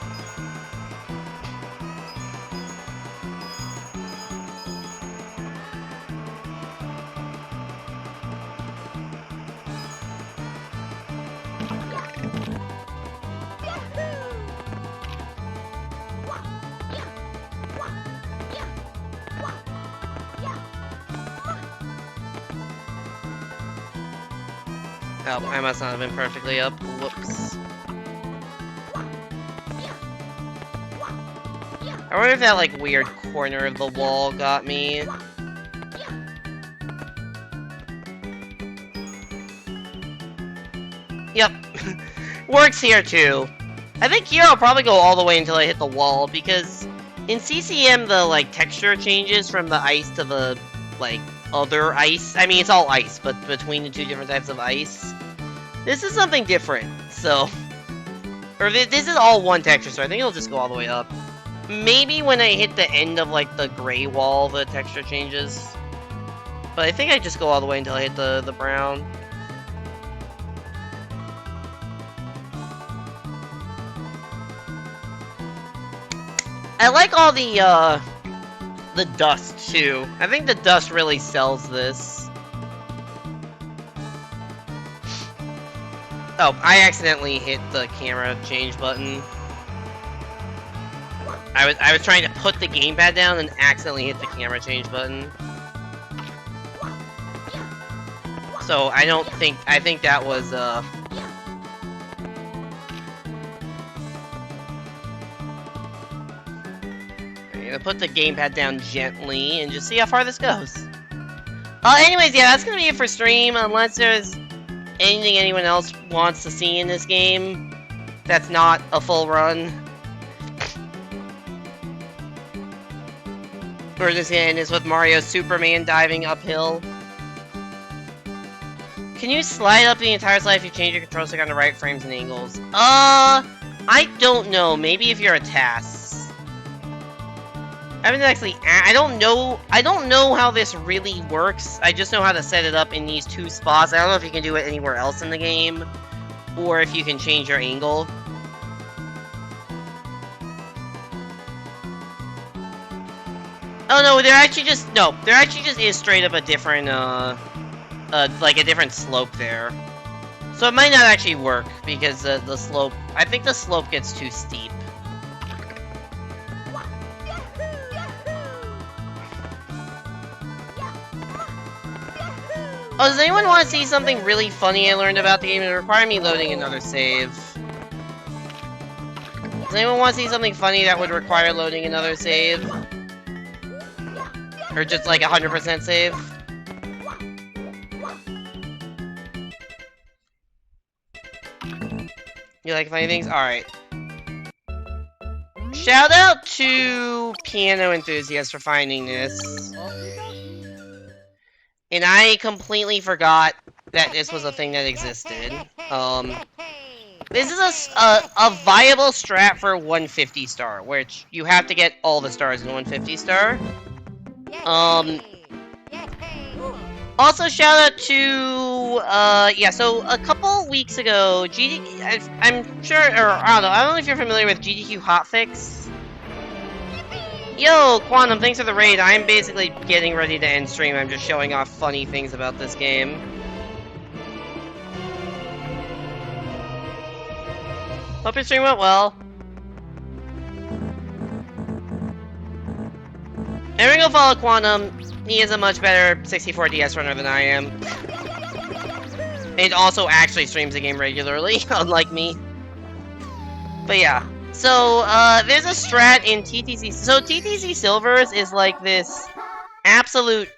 Oh, I must not have been perfectly up. Whoops. I wonder if that, like, weird corner of the wall got me. Yep. Works here, too. I think here I'll probably go all the way until I hit the wall, because in CCM, the, like, texture changes from the ice to the, like, other ice. I mean, it's all ice, but between the two different types of ice. This is something different, so... Or this is all one texture, so I think it'll just go all the way up. Maybe when I hit the end of, like, the gray wall, the texture changes. But I think I just go all the way until I hit the brown. I like all the dust, too. I think the dust really sells this. Oh, I accidentally hit the camera change button. I was trying to put the gamepad down and accidentally hit the camera change button. So I think that was I'm gonna put the gamepad down gently and just see how far this goes. Anyways, yeah, that's gonna be it for stream, unless there's anything anyone else wants to see in this game that's not a full run. We're just gonna end this with Mario Superman diving uphill. Can you slide up the entire slide if you change your control stick on the right frames and angles? I don't know. Maybe if you're a TAS. I haven't actually. I don't know how this really works. I just know how to set it up in these two spots. I don't know if you can do it anywhere else in the game, or if you can change your angle. Oh no, there actually just is straight up a different like a different slope there. So it might not actually work because the slope. I think the slope gets too steep. Oh, does anyone want to see something really funny I learned about the game? It required me loading another save. Does anyone want to see something funny that would require loading another save? Or just like 100% save? You like funny things? Alright. Shout out to Piano Enthusiast for finding this. And I completely forgot that this was a thing that existed. This is a viable strat for 150 star, which you have to get all the stars in 150 star. Also shout out to, yeah, so a couple weeks ago, I'm sure, or I don't know if you're familiar with GDQ Hotfix. Yo, Quantum, thanks for the raid. I'm basically getting ready to end stream. I'm just showing off funny things about this game. Hope your stream went well. And we're gonna follow Quantum. He is a much better 64DS runner than I am. And also actually streams the game regularly, unlike me. But yeah. So, there's a strat in TTC. So, TTC Silvers is like this absolute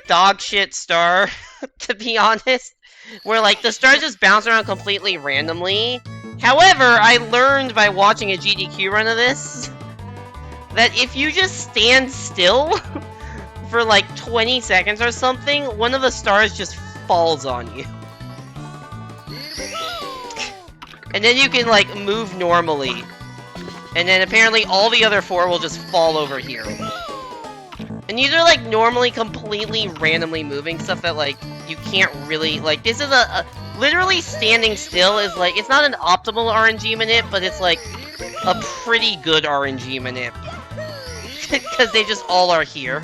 dog shit star, to be honest. Where, like, the stars just bounce around completely randomly. However, I learned by watching a GDQ run of this that if you just stand still for like 20 seconds or something, one of the stars just falls on you. And then you can, like, move normally. And then apparently all the other 4 will just fall over here. And these are, like, normally completely randomly moving stuff that, like, you can't really, like, this is literally standing still is, like, it's not an optimal RNG manip, but it's, like, a pretty good RNG manip. Because they just all are here.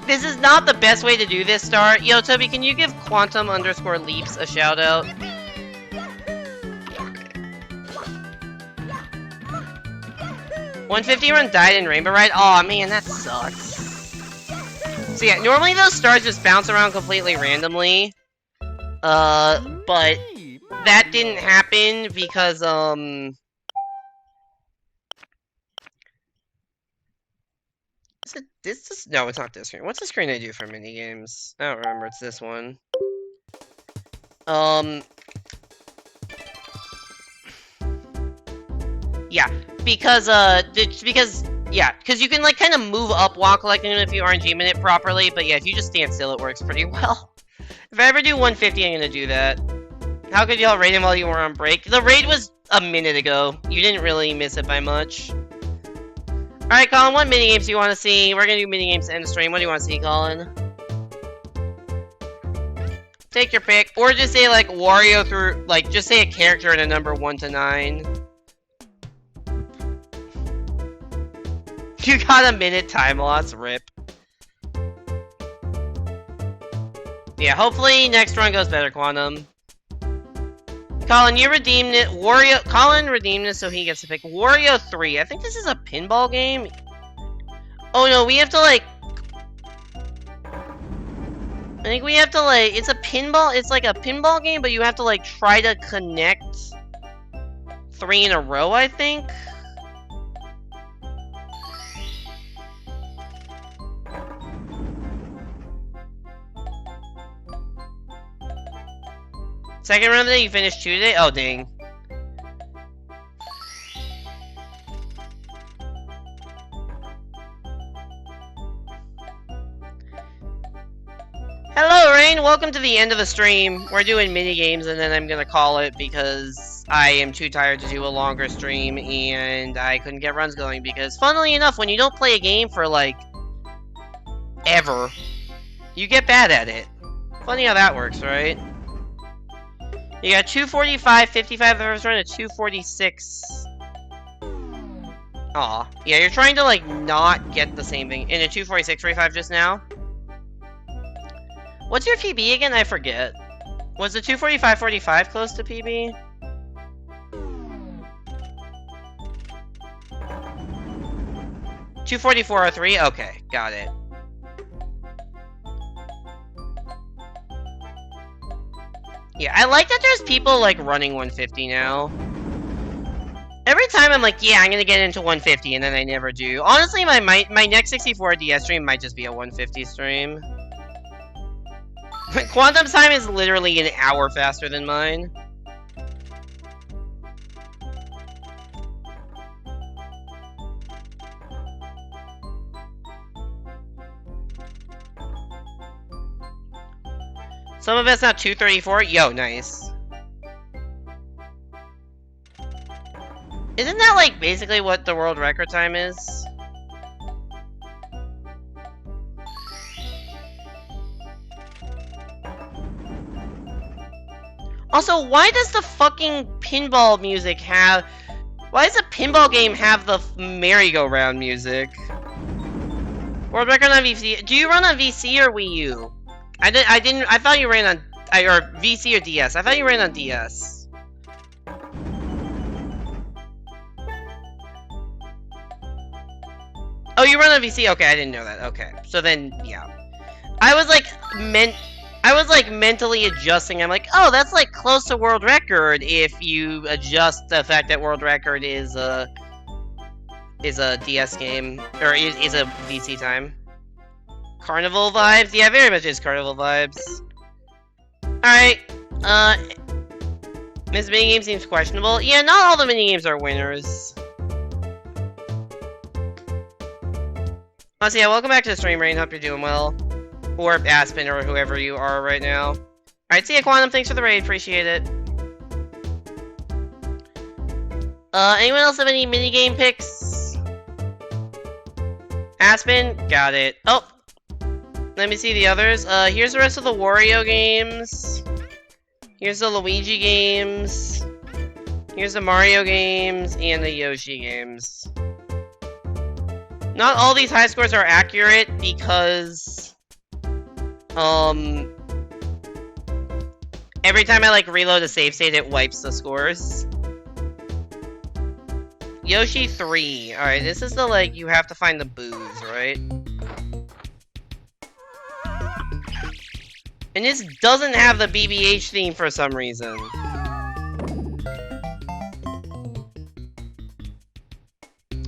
This is not the best way to do this, Star. Yo, Toby, can you give Quantum_Leaps a shout out? $150 run died in Rainbow Ride? Aw, man, that sucks. So yeah, normally those stars just bounce around completely randomly. But that didn't happen because, no, it's not this screen. What's the screen I do for minigames? I don't remember, it's this one. Yeah, because you can, like, kind of move up while collecting them if you RNG minute properly, but yeah, if you just stand still, it works pretty well. If I ever do 150, I'm gonna do that. How could y'all raid him while you were on break? The raid was a minute ago. You didn't really miss it by much. Alright, Colin, what minigames do you want to see? We're gonna do minigames to end the stream. What do you want to see, Colin? Take your pick. Or just say, like, Wario through, like, just say a character in a number 1 to 9. You got a minute time loss, rip. Yeah, hopefully next run goes better, Quantum. Colin, you redeemed it. Colin redeemed it so he gets to pick Wario 3. I think this is a pinball game. Oh no, we have to, like... I think we have to, like... It's a pinball... It's like a pinball game, but you have to, like, try to connect 3 in a row, I think? Second round today, you finished 2 today? Oh, dang. Hello, Rain! Welcome to the end of the stream. We're doing mini-games, and then I'm gonna call it because I am too tired to do a longer stream, and I couldn't get runs going because, funnily enough, when you don't play a game for, like, ever, you get bad at it. Funny how that works, right? You got 245, 55 the first run, and 246. Aw. Yeah, you're trying to, like, not get the same thing. In a 246 45 just now? What's your PB again? I forget. Was the 245.45 close to PB? $244.03? Okay, got it. Yeah, I like that there's people, like, running 150 now. Every time I'm like, yeah, I'm gonna get into 150, and then I never do. Honestly, my next 64DS stream might just be a 150 stream. Quantum time is literally an hour faster than mine. Some of it's not 234. Yo, nice. Isn't that like basically what the world record time is? Also, why does the fucking pinball music have... Why does a pinball game have the merry-go-round music? World record on VC. Do you run on VC or Wii U? I didn't. I thought you ran on or VC or DS. I thought you ran on DS. Oh, you run on VC. Okay, I didn't know that. Okay, so then yeah, I was like mentally adjusting. I'm like, oh, that's like close to world record if you adjust the fact that world record is a DS game or is a VC time. Carnival vibes? Yeah, very much is carnival vibes. Alright, this minigame seems questionable. Yeah, not all the minigames are winners. So yeah, welcome back to the stream, Rain. Hope you're doing well. Or Aspen, or whoever you are right now. Alright, see ya, Quantum. Thanks for the raid. Appreciate it. Anyone else have any minigame picks? Aspen? Got it. Oh! Let me see the others. Here's the rest of the Wario games. Here's the Luigi games. Here's the Mario games and the Yoshi games. Not all these high scores are accurate because... every time I, like, reload a save state, it wipes the scores. Yoshi 3. Alright, this is the, like, you have to find the booze, right? And this doesn't have the BBH theme for some reason.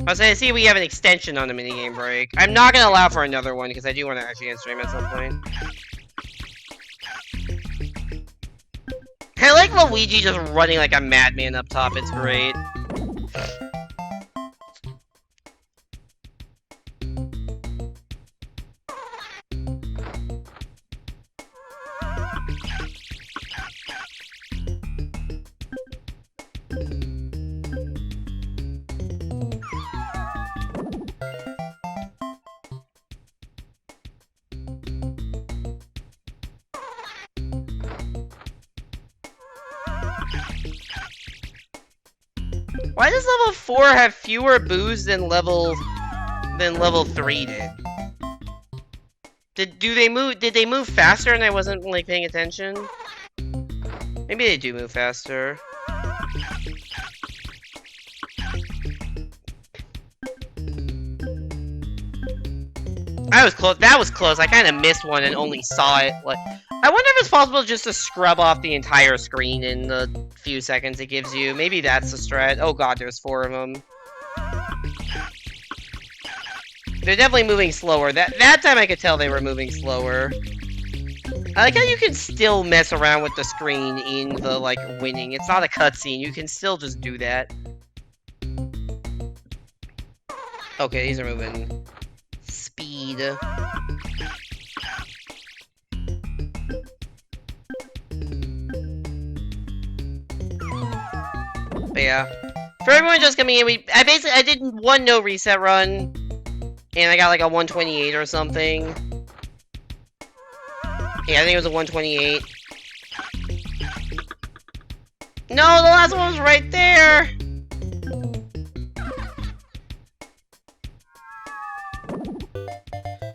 I was gonna see we have an extension on the minigame break. I'm not gonna allow for another one because I do want to actually end stream at some point. I like Luigi just running like a madman up top. It's great. Why does level 4 have fewer boos than level 3 did? Did they move faster and I wasn't like paying attention? Maybe they do move faster. I was close. That was close. I kind of missed one and only saw it. Like, I wonder if it's possible just to scrub off the entire screen in the few seconds it gives you. Maybe that's the strat. Oh god, there's 4 of them. They're definitely moving slower. That time I could tell they were moving slower. I like how you can still mess around with the screen in the, like, winning. It's not a cutscene. You can still just do that. Okay, these are moving. Speed. But yeah. For everyone just coming in, I did one no reset run. And I got like a 128 or something. Yeah, I think it was a 128. No, the last one was right there!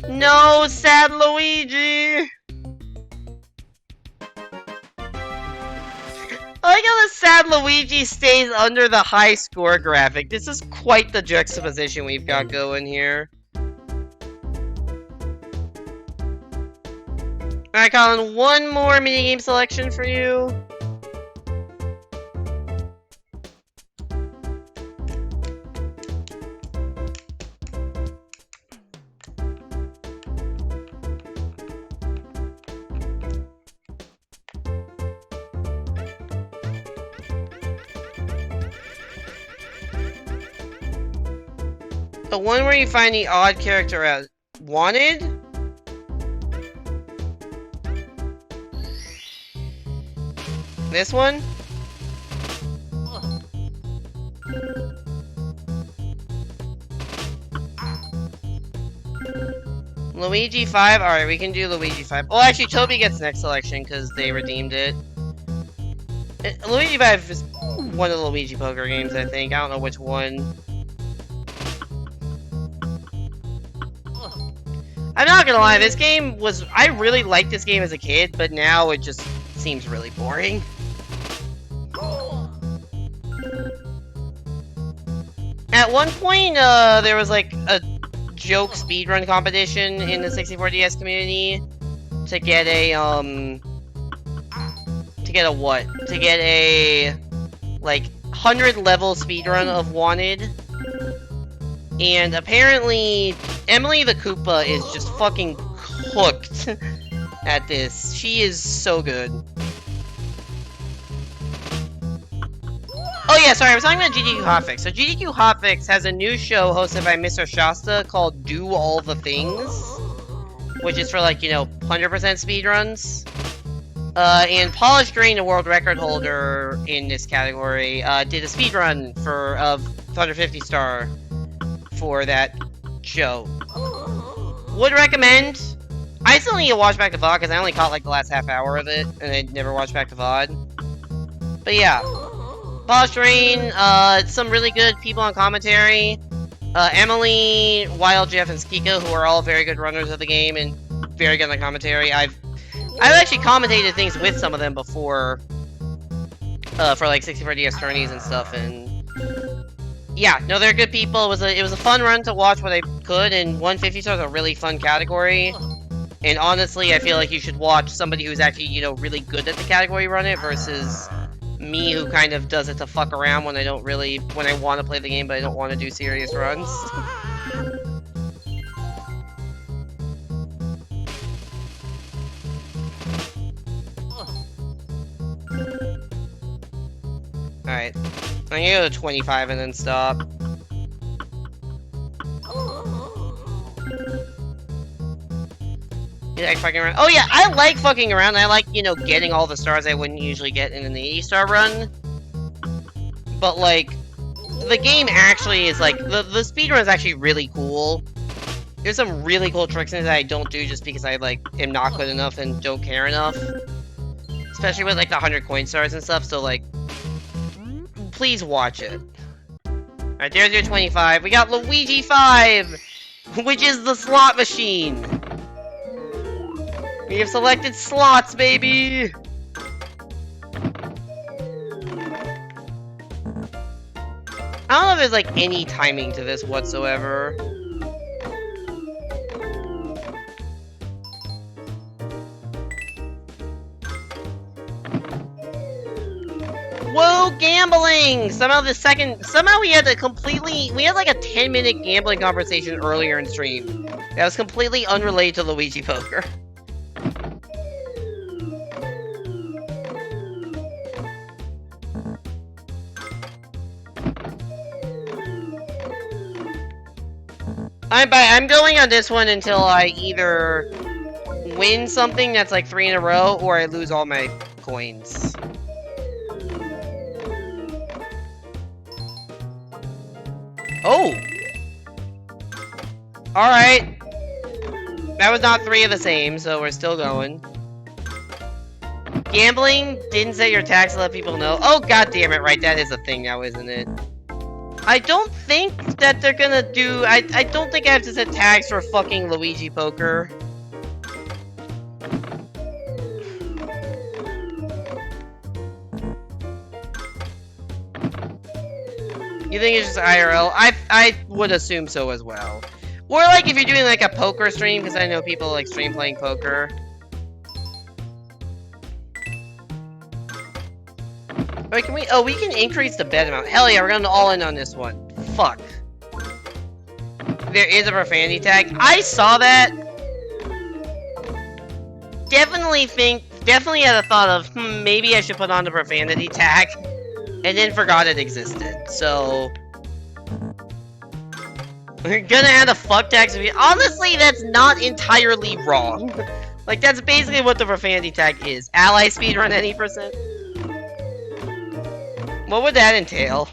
No, sad Luigi! like how the sad Luigi stays under the high score graphic. This is quite the juxtaposition we've got going here. Alright, Colin, one more minigame selection for you. The one where you find the odd character as wanted? This one? Luigi 5? Alright, we can do Luigi 5. Well, actually, Toby gets next selection because they redeemed it. Luigi 5 is one of the Luigi poker games, I think. I don't know which one. I'm not gonna lie, this game was... I really liked this game as a kid, but now it just seems really boring. At one point, there was like a joke speedrun competition in the 64DS community to get a, to get a what? To get a, like, 100 level speedrun of Wanted. And apparently, Emily the Koopa is just fucking cooked at this. She is so good. Oh yeah, sorry, I was talking about GDQ Hotfix. So GDQ Hotfix has a new show hosted by Mr. Shasta called Do All the Things, which is for like, you know, 100% speedruns. And Polished Green, the world record holder in this category, did a speedrun for 150 star for that show. Would recommend. I still need to watch back to VOD because I only caught like the last half hour of it, and I never watched back to VOD. But yeah. Polished Rain, some really good people on commentary. Emily, Wild Jeff, and Skika, who are all very good runners of the game and very good on the commentary. I've actually commentated things with some of them before, for like 64DS tourneys and stuff, and yeah, no, they're good people. It was a fun run to watch what I could, and 150 stars is a really fun category. And honestly, I feel like you should watch somebody who's actually, you know, really good at the category run it versus me, who kind of does it to fuck around when I want to play the game, but I don't want to do serious runs. Alright. I'm gonna go to 25 and then stop. You like fucking around? Oh yeah, I like fucking around. I like, you know, getting all the stars I wouldn't usually get in an 80-star run. But, like, the game actually is, like, the speedrun is actually really cool. There's some really cool tricks in it that I don't do just because I, like, am not good enough and don't care enough. Especially with, like, the 100 coin stars and stuff, so, like, please watch it. Alright, there's your 25. We got Luigi 5, which is the slot machine. We have selected slots, baby! I don't know if there's, like, any timing to this whatsoever. Whoa, gambling! Somehow we had like a 10-minute gambling conversation earlier in stream. That was completely unrelated to Luigi Poker. I'm going on this one until I either win something that's like 3 in a row, or I lose all my coins. Oh! Alright. That was not 3 of the same, so we're still going. Gambling, didn't set your tax to let people know. Oh, god damn it, right, that is a thing now, isn't it? I don't think that they're gonna do... I don't think I have to set tags for fucking Luigi Poker. You think it's just IRL? I would assume so as well. Or like if you're doing like a poker stream, because I know people like stream playing poker. Wait, can we? Oh, we can increase the bet amount. Hell yeah, we're going all in on this one. Fuck. There is a profanity tag. I saw that. Definitely had a thought of, maybe I should put on the profanity tag. And then forgot it existed. So we're gonna add a fuck tag. Honestly, that's not entirely wrong. Like, that's basically what the profanity tag is. Ally speedrun any percent? What would that entail?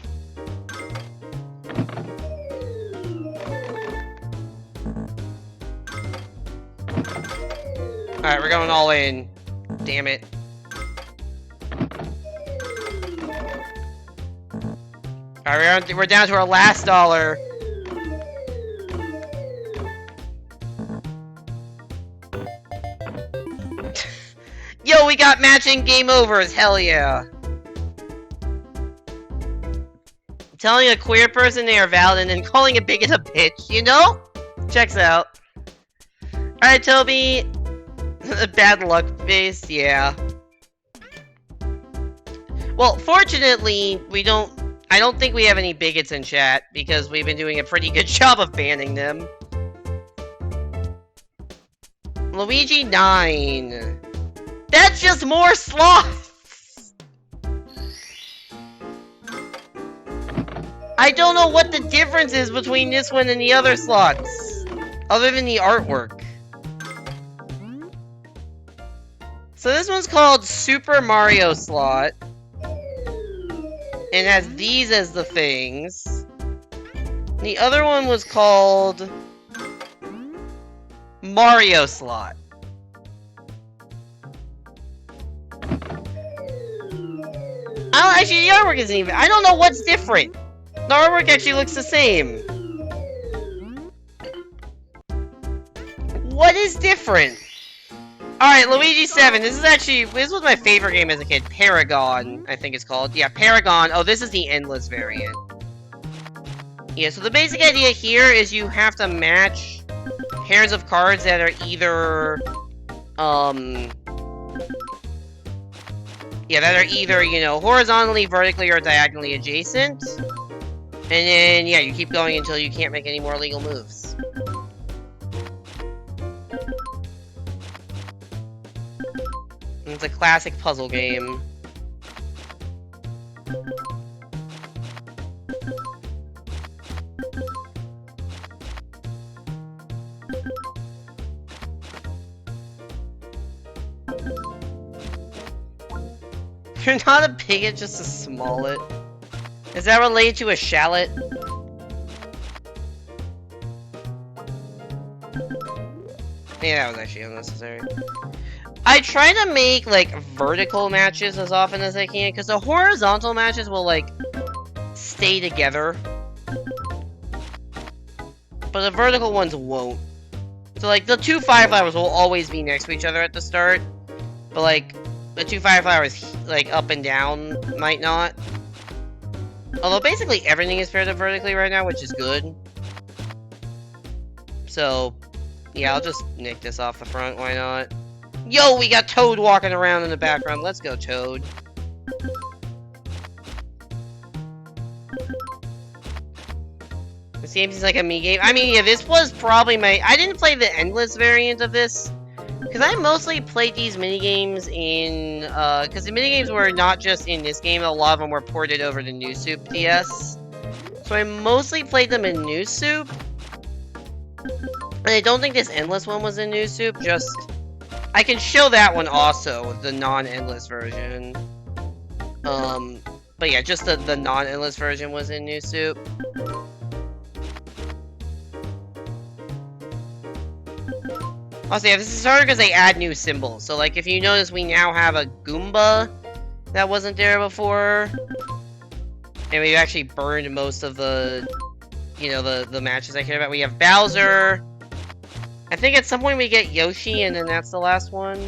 Alright, we're going all in. Damn it. Alright, we're down to our last dollar. Yo, we got matching game overs. Hell yeah. Telling a queer person they are valid and then calling a bigot a bitch, you know? Checks out. Alright, Toby. Bad luck face, yeah. Well, fortunately, I don't think we have any bigots in chat, because we've been doing a pretty good job of banning them. Luigi 9. That's just more sloths! I don't know what the difference is between this one and the other slots, other than the artwork. So this one's called Super Mario Slot. And has these as the things. The other one was called Mario Slot. Actually, the artwork isn't even. I don't know what's different. The artwork actually looks the same. What is different? Alright, Luigi 7. This was my favorite game as a kid. Paragon, I think it's called. Yeah, Paragon. Oh, this is the endless variant. Yeah, so the basic idea here is you have to match pairs of cards that are either, you know, horizontally, vertically, or diagonally adjacent. And then, yeah, you keep going until you can't make any more legal moves. It's a classic puzzle game. You're not a bigot, just a smallet. Is that related to a shallot? Yeah, that was actually unnecessary. I try to make, like, vertical matches as often as I can, because the horizontal matches will, like, stay together. But the vertical ones won't. So, like, the two Fireflowers will always be next to each other at the start. But, like, the two Fireflowers, like, up and down might not. Although, basically everything is paired up vertically right now, which is good. So, yeah, I'll just nick this off the front, why not? Yo, we got Toad walking around in the background. Let's go, Toad. This game seems like a me game. I mean, yeah, this was probably my... I didn't play the endless variant of this, because I mostly played these minigames in... because the minigames were not just in this game, a lot of them were ported over to New Soup DS. So I mostly played them in New Soup. And I don't think this endless one was in New Soup, just... I can show that one also, the non-endless version. But yeah, just the non-endless version was in New Soup. Also, yeah, this is harder because they add new symbols. So, like, if you notice, we now have a Goomba that wasn't there before. And we've actually burned most of the, you know, the matches I care about. We have Bowser. I think at some point we get Yoshi, and then that's the last one.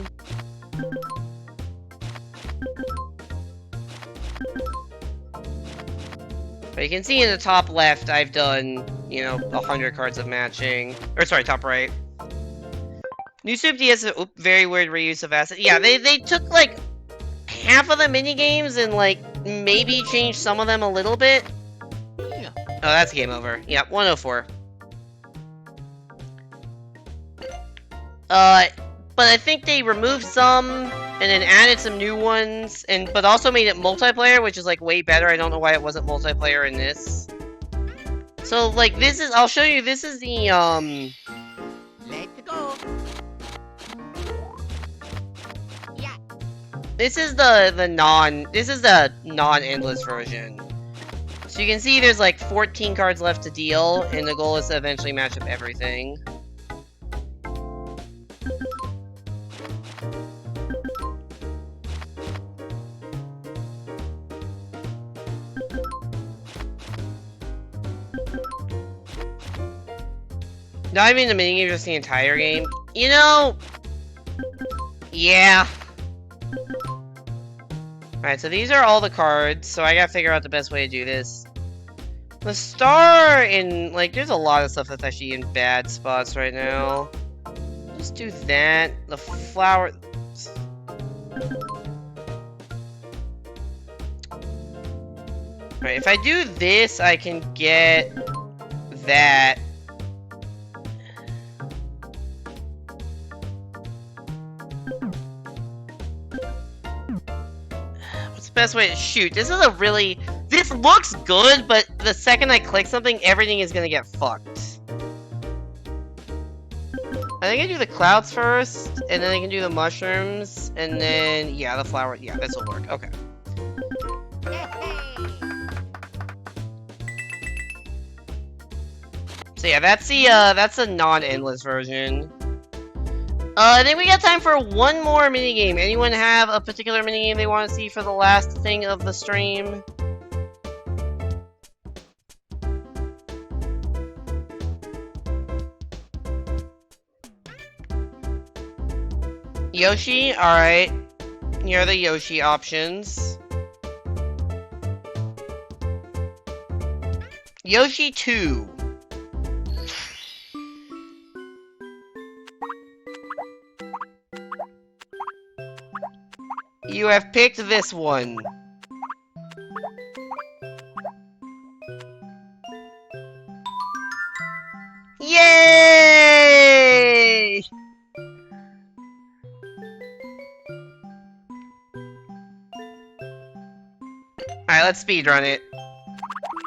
But you can see in the top left, I've done, you know, 100 cards of matching. Or sorry, top right. New Super DS is a very weird reuse of assets. Yeah, they took like half of the minigames and like maybe changed some of them a little bit. Oh, that's game over. Yeah, 104. But I think they removed some and then added some new ones, but also made it multiplayer, which is like way better. I don't know why it wasn't multiplayer in this. So like this is, I'll show you. This is the Let's go. Yeah. This is the non-endless version. So you can see there's like 14 cards left to deal, and the goal is to eventually match up everything. Not even the minigame, just the entire game. You know... Yeah. Alright, so these are all the cards, so I gotta figure out the best way to do this. The star in... Like, there's a lot of stuff that's actually in bad spots right now. Just do that. The flower... Alright, if I do this, I can get... that. Best way to shoot. This is a really... This looks good, but the second I click something, everything is gonna get fucked. I think I do the clouds first, and then I can do the mushrooms, and then... Yeah, the flower... Yeah, this will work. Okay. So yeah, that's the non-endless version. I think we got time for one more minigame. Anyone have a particular minigame they want to see for the last thing of the stream? Yoshi? Alright. Here are the Yoshi options. Yoshi 2. You have picked this one. Yay! Alright, let's speedrun it.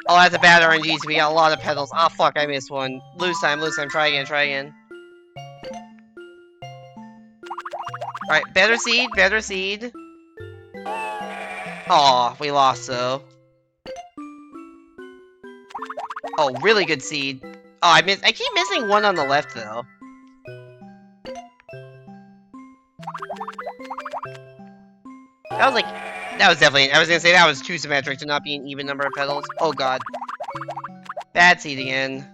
Oh, that's a bad RNG, so we got a lot of pedals. Oh, fuck, I missed one. Lose time, try again, try again. Alright, better seed, better seed. Aw, we lost though. Oh, really good seed. Oh, I keep missing one on the left though. That was definitely, I was gonna say that was too symmetric to not be an even number of petals. Oh god. Bad seed again.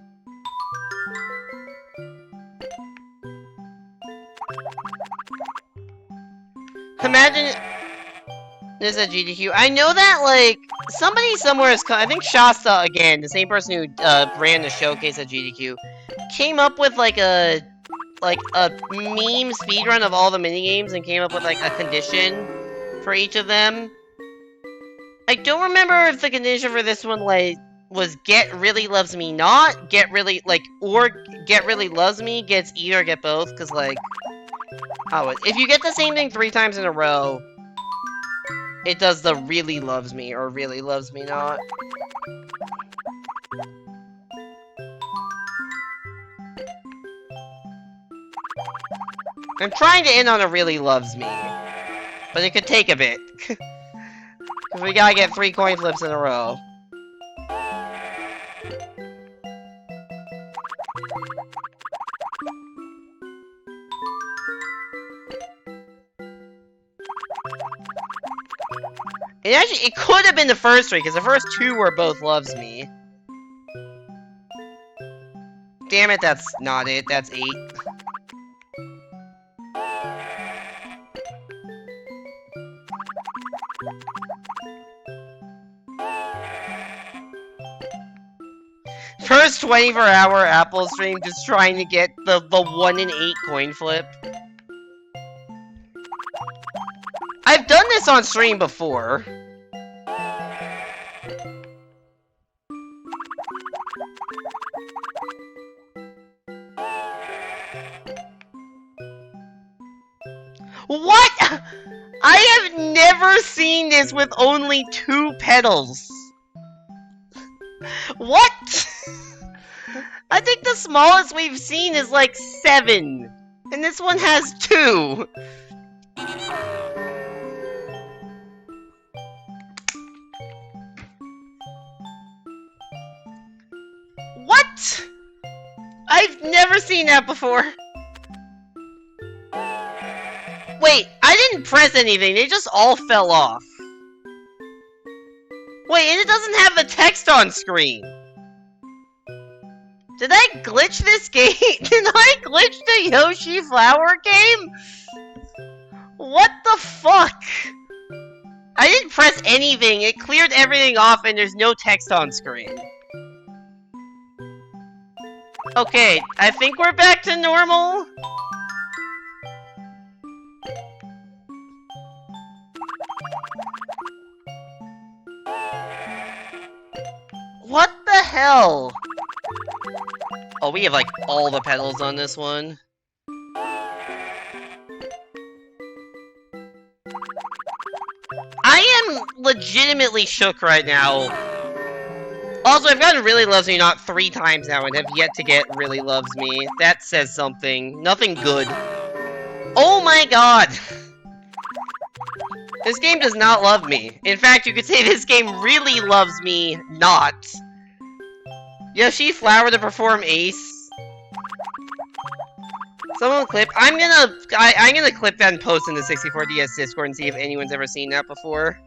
Imagine this at GDQ. I know that, like, somebody somewhere is... I think Shasta, again, the same person who ran the showcase at GDQ, came up with, like a meme speedrun of all the minigames and came up with, like, a condition for each of them. I don't remember if the condition for this one, like, was get really loves me not, get really, like, or get really loves me gets either or get both, because, like... Oh, if you get the same thing 3 times in a row, it does the really loves me or really loves me not. I'm trying to end on a really loves me, but it could take a bit. Because we gotta get 3 coin flips in a row. And actually, it could have been the first 3, because the first 2 were both loves me. Damn it, that's not it. That's 8. First 24-hour Apple stream just trying to get the 1 in 8 coin flip. I've done this on stream before. What? I have never seen this with only 2 pedals. What? I think the smallest we've seen is like 7. And this one has 2. What? I've never seen that before. Wait, I didn't press anything. They just all fell off. Wait, and it doesn't have the text on screen. Did I glitch this game? Did I glitch the Yoshi Flower game? What the fuck? I didn't press anything. It cleared everything off and there's no text on screen. Okay, I think we're back to normal. What the hell? Oh, we have like all the pedals on this one. I am legitimately shook right now. Also, I've gotten Really Loves Me not 3 times now and have yet to get Really Loves Me. That says something. Nothing good. Oh my god! This game does not love me. In fact, you could say this game really loves me not. Yoshi Flower to perform Ace. Someone clip. I'm gonna clip that and post in the 64DS Discord and see if anyone's ever seen that before.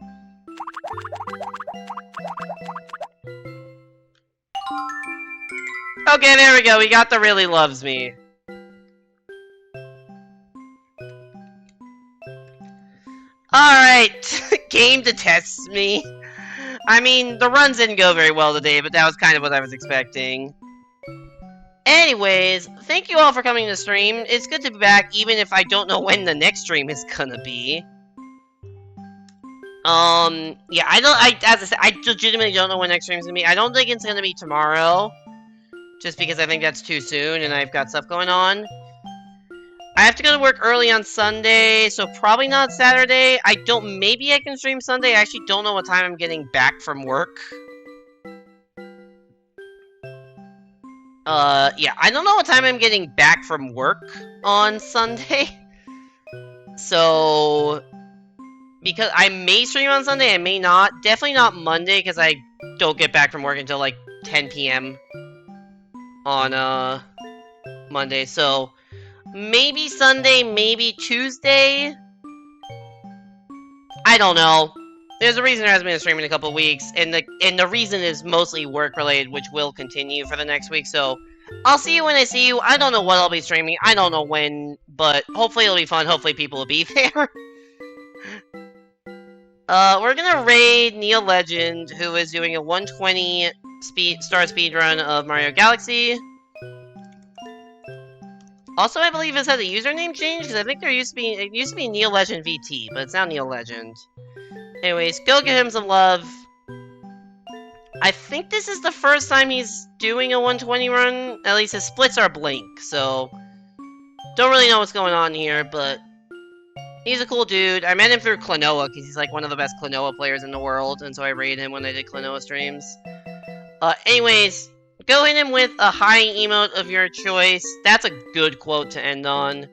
Okay, there we go. We got the Really Loves Me. Alright. Game detests me. I mean, the runs didn't go very well today, but that was kind of what I was expecting. Anyways, thank you all for coming to the stream. It's good to be back, even if I don't know when the next stream is gonna be. Yeah, as I said, I legitimately don't know when next stream is gonna be. I don't think it's gonna be tomorrow. Just because I think that's too soon, and I've got stuff going on. I have to go to work early on Sunday, so probably not Saturday. Maybe I can stream Sunday. I actually don't know what time I'm getting back from work. Yeah, I don't know what time I'm getting back from work on Sunday. So, because I may stream on Sunday, I may not. Definitely not Monday, because I don't get back from work until like 10 p.m. on, Monday, so maybe Sunday, maybe Tuesday? I don't know. There's a reason there hasn't been a stream in a couple weeks, and the reason is mostly work-related, which will continue for the next week, so I'll see you when I see you. I don't know what I'll be streaming, I don't know when, but hopefully it'll be fun, hopefully people will be there. We're gonna raid Neil Legend, who is doing a 120 star speedrun of Mario Galaxy. Also, I believe it's had a username change, because I think it used to be Neil Legend VT, but it's now Neil Legend. Anyways, go give him some love. I think this is the first time he's doing a 120 run. At least his splits are blank, so don't really know what's going on here, but he's a cool dude. I met him through Klonoa, because he's like one of the best Klonoa players in the world, and so I raided him when I did Klonoa streams. Anyways, go hit him with a high emote of your choice. That's a good quote to end on.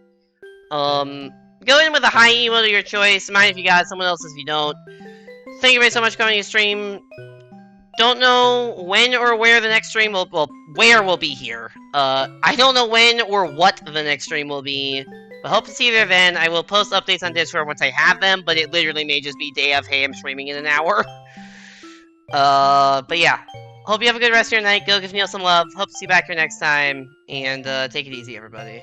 Go in with a high emote of your choice. Mine if you got it, someone else's if you don't. Thank you very so much for coming to stream. Don't know when or where the next stream will, well, where will be here. I don't know when or what the next stream will be. But hope to see you there then. I will post updates on Discord once I have them, but it literally may just be day of, hey, I'm streaming in an hour. But yeah. Hope you have a good rest of your night. Go give Neil some love. Hope to see you back here next time. And, take it easy, everybody.